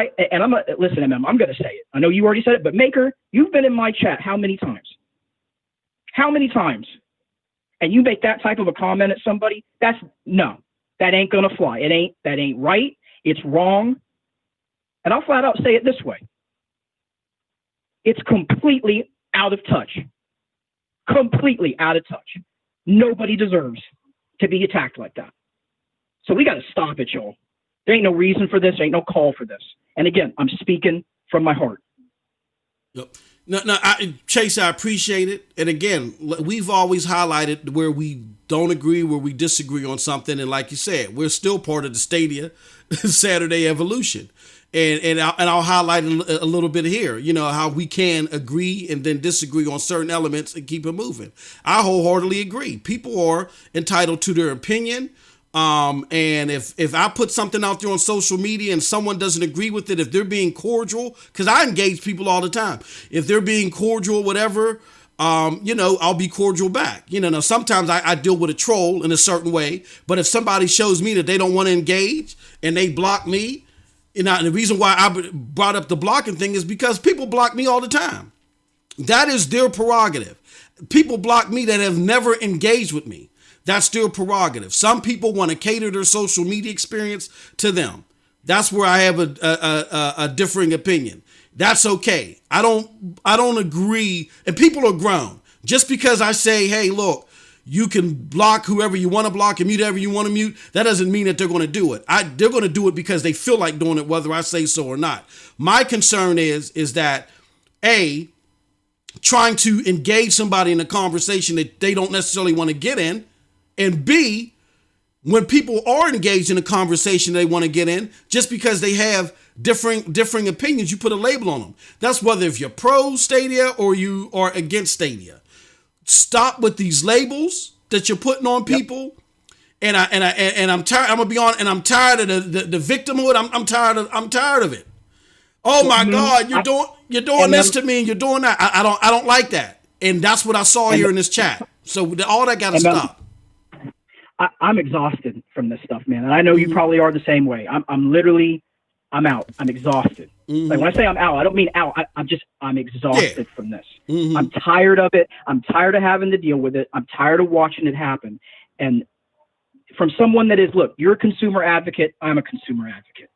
listen, MM, I'm going to say it. I know you already said it, but Maker, you've been in my chat how many times? How many times? And you make that type of a comment at somebody, that ain't going to fly. That ain't right. It's wrong. And I'll flat out say it this way. It's completely out of touch. Completely out of touch. Nobody deserves to be attacked like that. So we got to stop it, y'all. There ain't no reason for this. There ain't no call for this. And again, I'm speaking from my heart. Yep. No, Chase, I appreciate it. And again, we've always highlighted where we don't agree, where we disagree on something. And like you said, we're still part of the Stadia Saturday evolution. And I'll highlight a little bit here, you know, how we can agree and then disagree on certain elements and keep it moving. I wholeheartedly agree. People are entitled to their opinion. And if I put something out there on social media and someone doesn't agree with it, if they're being cordial, because I engage people all the time, if they're being cordial, whatever, you know, I'll be cordial back. You know, now sometimes I deal with a troll in a certain way, but if somebody shows me that they don't want to engage and they block me, you know, and the reason why I brought up the blocking thing is because people block me all the time. That is their prerogative. People block me that have never engaged with me. That's their prerogative. Some people want to cater their social media experience to them. That's where I have a differing opinion. That's okay. I don't agree. And people are grown. Just because I say, hey, look, you can block whoever you want to block and mute whoever you want to mute, that doesn't mean that they're going to do it. They're going to do it because they feel like doing it, whether I say so or not. My concern is that, A, trying to engage somebody in a conversation that they don't necessarily want to get in, and B, when people are engaged in a conversation they want to get in, just because they have differing opinions, you put a label on them. That's whether if you're pro Stadia or you are against Stadia. Stop with these labels that you're putting on people. Yep. And I'm tired. I'm gonna be on, and I'm tired of the victimhood. I'm tired of it. Oh my God, you're doing this to me, and you're doing that. I don't like that, and that's what I saw here in this chat. So all that got to stop. I'm exhausted from this stuff, man, and I know you probably are the same way. I'm out. I'm exhausted. Mm-hmm. Like when I say I'm out, I don't mean out. I'm exhausted from this. Mm-hmm. I'm tired of it. I'm tired of having to deal with it. I'm tired of watching it happen. And from someone that is, look, you're a consumer advocate. I'm a consumer advocate.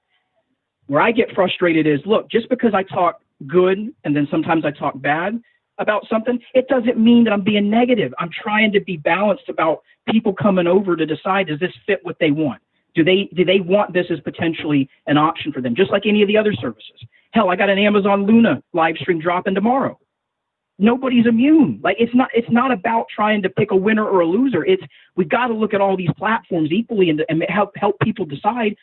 Where I get frustrated is, look, just because I talk good and then sometimes I talk bad about something, it doesn't mean that I'm being negative. I'm trying to be balanced about people coming over to decide, does this fit what they want? Do they want this as potentially an option for them, just like any of the other services? Hell, I got an Amazon Luna live stream dropping tomorrow. Nobody's immune. Like it's not about trying to pick a winner or a loser. We got to look at all these platforms equally and help people decide.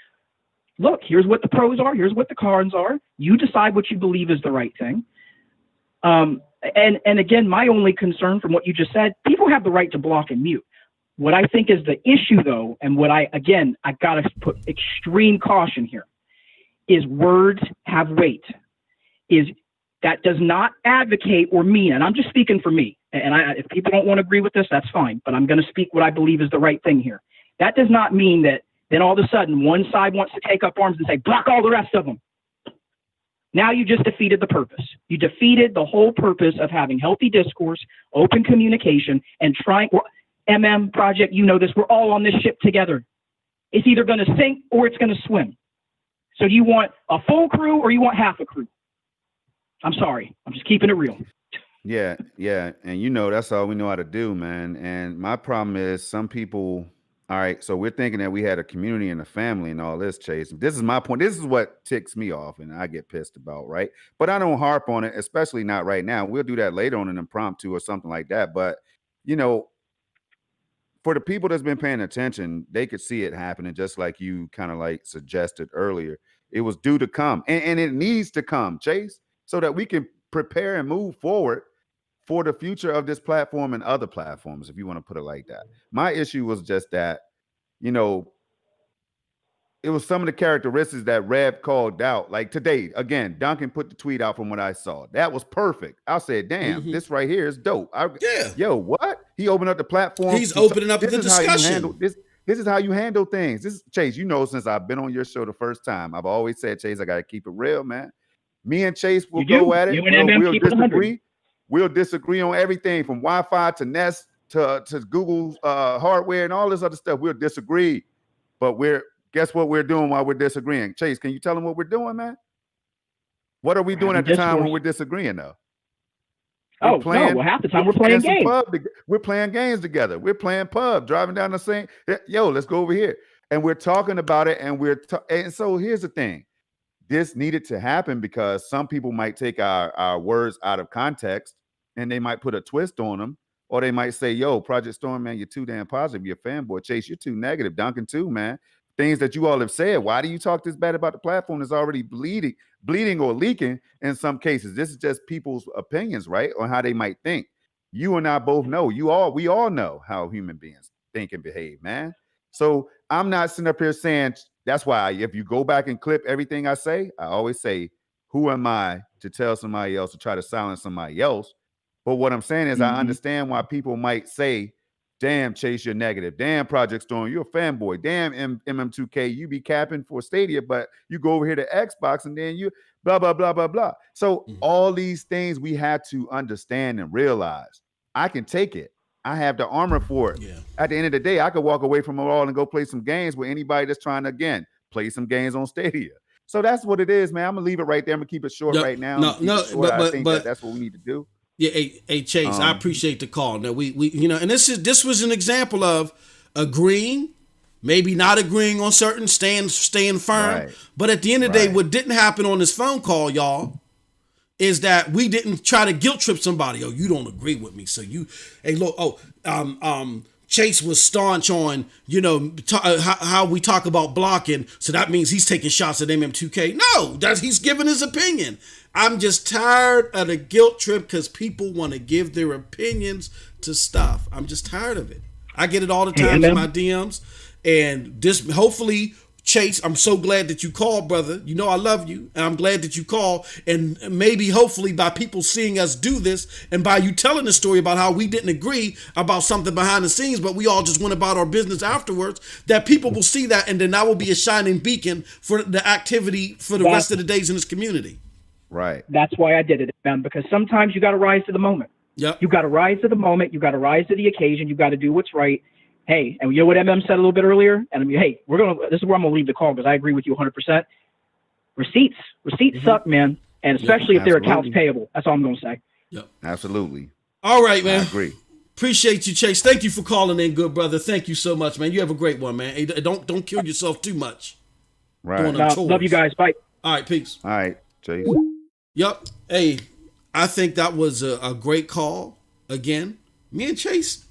Look, here's what the pros are. Here's what the cons are. You decide what you believe is the right thing. And again, my only concern from what you just said, people have the right to block and mute. What I think is the issue, though, and I got to put extreme caution here, is words have weight. That does not advocate or mean, and I'm just speaking for me, and if people don't want to agree with this, that's fine, but I'm going to speak what I believe is the right thing here. That does not mean that then all of a sudden one side wants to take up arms and say, block all the rest of them. Now you just defeated the purpose. You defeated the whole purpose of having healthy discourse, open communication, and trying... MM, Projekt, you know this, we're all on this ship together. It's either going to sink or it's going to swim. So do you want a full crew or you want half a crew? I'm sorry. I'm just keeping it real. Yeah. And you know, that's all we know how to do, man. And my problem is some people, All right, so we're thinking that we had a community and a family and all this, Chase. This is my point. This is what ticks me off and I get pissed about, right? But I don't harp on it, especially not right now. We'll do that later on an impromptu or something like that. But, you know, for the people that's been paying attention, they could see it happening just like you kind of like suggested earlier. It was due to come, and it needs to come, Chase, so that we can prepare and move forward for the future of this platform and other platforms, if you want to put it like that. My issue was just that, you know, it was some of the characteristics that Rev called out. Like today, again, Duncan put the tweet out from what I saw. That was perfect. I said, damn, this right here is dope. Yo, what? He opened up the platform. He's opening up the discussion. This is how you handle things. This is, Chase, you know, since I've been on your show the first time, I've always said, Chase, I got to keep it real, man. Me and Chase will go at it. We'll disagree. We'll disagree on everything from Wi-Fi to Nest to Google's hardware and all this other stuff. We'll disagree. But guess what we're doing while we're disagreeing? Chase, can you tell them what we're doing, man? What are we doing at the time when we're disagreeing, though? Half the time we're playing games. We're playing games together. We're playing pub, driving down the same. Yo, let's go over here. And we're talking about it. And so here's the thing. This needed to happen because some people might take our words out of context and they might put a twist on them. Or they might say, yo, Project Storm, man, you're too damn positive. You're a fanboy. Chase, you're too negative. Duncan, too, man. Things that you all have said. Why do you talk this bad about the platform that's already bleeding or leaking in some cases? This is just people's opinions, right? On how they might think. You and I both know. We all know how human beings think and behave, man. So I'm not sitting up here saying, that's why if you go back and clip everything I say, I always say, who am I to tell somebody else to try to silence somebody else? But what I'm saying is I understand why people might say, damn, Chase, you're negative. Damn, Project Storm, you're a fanboy. Damn, MM2K, you be capping for Stadia, but you go over here to Xbox and then you blah, blah, blah, blah, blah. So all these things we had to understand and realize. I can take it. I have the armor for it. Yeah. At the end of the day, I could walk away from it all and go play some games with anybody that's trying to, again, play some games on Stadia. So that's what it is, man. I'm going to leave it right there. I'm going to keep it short right now. I think that's what we need to do. Yeah, hey Chase, I appreciate the call. Now we you know, and this was an example of agreeing, maybe not agreeing on certain, staying firm. Right. But at the end of the day, what didn't happen on this phone call, y'all, is that we didn't try to guilt trip somebody. Oh, you don't agree with me, so you, hey, look, Chase was staunch on, you know, how we talk about blocking, so that means he's taking shots at MM2K. No, he's giving his opinion. I'm just tired of the guilt trip because people want to give their opinions to stuff. I'm just tired of it. I get it all the time in my DMs. And this, hopefully, Chase, I'm so glad that you called, brother. You know I love you, and I'm glad that you called. And maybe, hopefully, by people seeing us do this, and by you telling the story about how we didn't agree about something behind the scenes, but we all just went about our business afterwards, that people will see that, and then that will be a shining beacon for the activity for the rest of the days in this community. Right. That's why I did it, man, because sometimes you got to rise to the moment. Yep. You got to rise to the moment. You got to rise to the occasion. You got to do what's right. Hey, and you know what MM said a little bit earlier? And I mean, hey, this is where I'm going to leave the call because I agree with you 100%. Receipts suck, man. And especially if they're accounts payable. That's all I'm going to say. Yep. Absolutely. All right, man. I agree. Appreciate you, Chase. Thank you for calling in, good brother. Thank you so much, man. You have a great one, man. Hey, don't kill yourself too much. Right. Love you guys. Bye. All right, peace. All right, Chase. Yep. Hey, I think that was a great call. Again, me and Chase,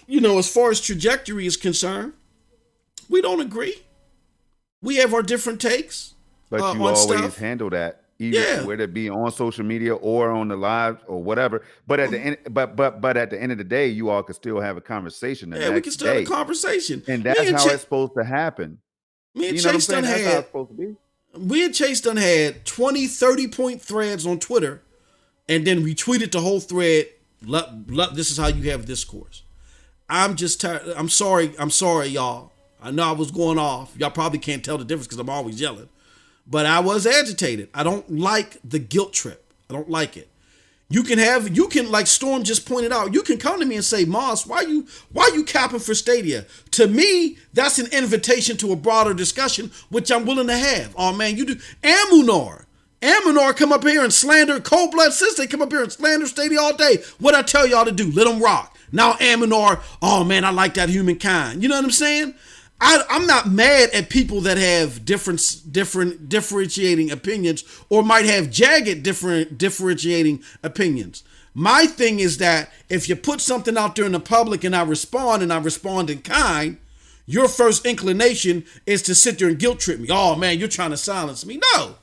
you know, as far as trajectory is concerned, we don't agree. We have our different takes. But you always handle that, even whether it be on social media or on the live or whatever. But at the end, but at the end of the day, you all could still have a conversation. We can still have a conversation, and that's how it's supposed to happen. Me and Chase done had. That's how it's supposed to be. We and Chase done had 20, 30-point threads on Twitter and then retweeted the whole thread. This is how you have discourse. I'm just tired. I'm sorry, y'all. I know I was going off. Y'all probably can't tell the difference because I'm always yelling. But I was agitated. I don't like the guilt trip. I don't like it. You can, like Storm just pointed out, you can come to me and say, Moss, why you capping for Stadia? To me, that's an invitation to a broader discussion, which I'm willing to have. Oh man, you do. Amunar come up here and slander Cold Blood Sis. They come up here and slander Stadia all day. What I tell y'all to do, let them rock. Now Aminar, oh man, I like that humankind. You know what I'm saying? I'm not mad at people that have different differentiating opinions or might have jagged different differentiating opinions. My thing is that if you put something out there in the public and I respond in kind, your first inclination is to sit there and guilt trip me. Oh man, you're trying to silence me. No.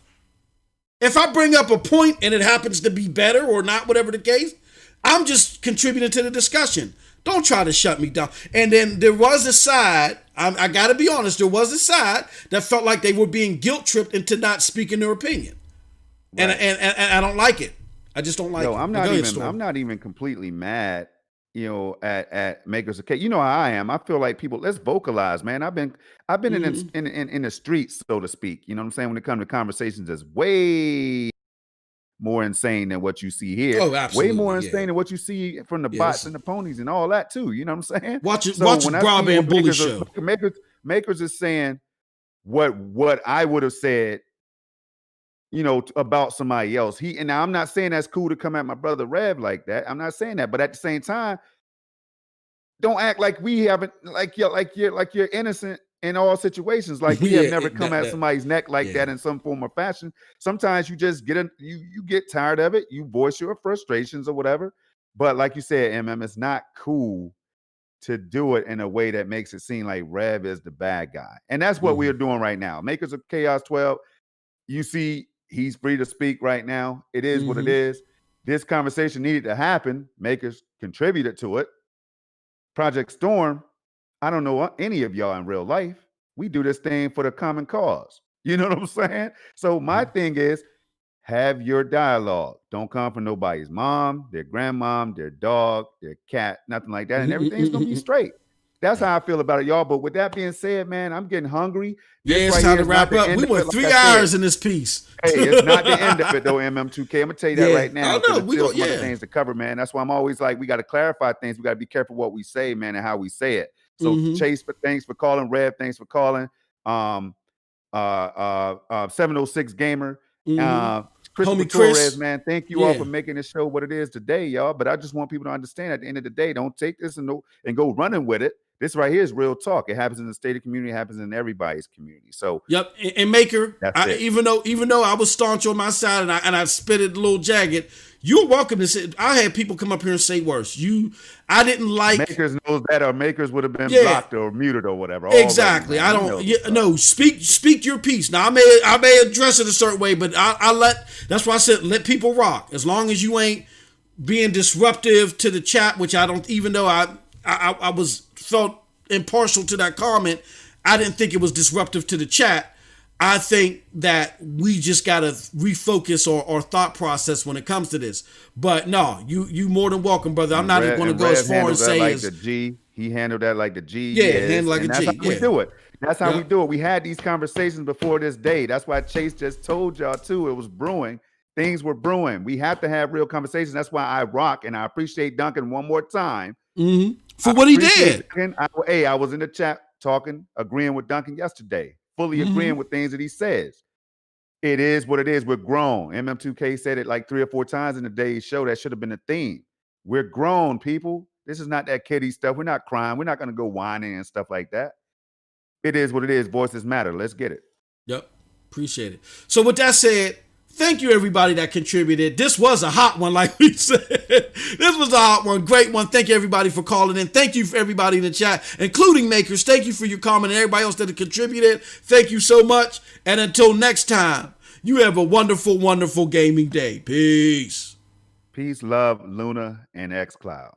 If I bring up a point and it happens to be better or not, whatever the case, I'm just contributing to the discussion. Don't try to shut me down. And then there was a side, I got to be honest, there was a side that felt like they were being guilt tripped into not speaking their opinion. Right. And I don't like it. I just don't like it. I'm not even completely mad, at Makers of Cake. You know how I am. I feel like people, let's vocalize, man. I've been in the streets, so to speak. You know what I'm saying? When it comes to conversations that's way more insane than what you see here. Oh, absolutely. Way more insane than what you see from the bots and the ponies and all that too. You know what I'm saying? Watch Broadband Bully show. Makers is saying what I would have said, about somebody else. Now I'm not saying that's cool to come at my brother Rev like that. I'm not saying that, but at the same time, don't act like we haven't, like you're innocent in all situations. Like we have never come at somebody's neck like that in some form or fashion. Sometimes you just you get tired of it. You voice your frustrations or whatever. But like you said, it's not cool to do it in a way that makes it seem like Rev is the bad guy. And that's what we're doing right now. Makers of Chaos 12, you see, he's free to speak right now. It is what it is. This conversation needed to happen. Makers contributed to it. Project Storm, I don't know any of y'all in real life. We do this thing for the common cause. You know what I'm saying? So my thing is, have your dialogue. Don't come from nobody's mom, their grandmom, their dog, their cat, nothing like that. And everything's going to be straight. That's how I feel about it, y'all. But with that being said, man, I'm getting hungry. It's time to wrap up. We went 3 hours in this piece. Hey, it's not the end of it, though, MM2K. I'm going to tell you that right now. I know. We got other things to cover, man. That's why I'm always like, we got to clarify things. We got to be careful what we say, man, and how we say it. So Chase, thanks for calling. Rev, thanks for calling. 706 Gamer. Christopher Torres, man, thank you all for making this show what it is today, y'all. But I just want people to understand at the end of the day, don't take this and go running with it. This right here is real talk. It happens in the Stadia community. It happens in everybody's community. So and Maker, even though I was staunch on my side and I spit it a little jagged, you're welcome to say. I had people come up here and say worse. I didn't like Makers knows that, or Makers would have been blocked or muted or whatever. Exactly. I don't. No, speak your piece. Now I may address it a certain way, but that's why I said let people rock. As long as you ain't being disruptive to the chat, which I don't. Even though I felt impartial to that comment, I didn't think it was disruptive to the chat. I think that we just got to refocus our thought process when it comes to this. But no, you more than welcome, brother. I'm not even going to go as far as say the G. He handled that like the G. Yeah, handled like a G. That's how we do it. That's how we do it. We had these conversations before this day. That's why Chase just told y'all too. It was brewing. Things were brewing. We have to have real conversations. That's why I rock and I appreciate Duncan one more time. For what he did. I was in the chat talking, agreeing with Duncan yesterday, fully agreeing with things that he says. It is what it is. We're grown. MM2K said it like 3 or 4 times in the day's show. That should have been the theme. We're grown, people. This is not that kiddie stuff. We're not crying. We're not going to go whining and stuff like that. It is what it is. Voices matter. Let's get it. Yep. Appreciate it. So with that said, thank you, everybody that contributed. This was a hot one, like we said. This was a hot one. Great one. Thank you, everybody, for calling in. Thank you for everybody in the chat, including Makers. Thank you for your comment and everybody else that have contributed. Thank you so much. And until next time, you have a wonderful, wonderful gaming day. Peace. Peace, love, Luna, and Xcloud.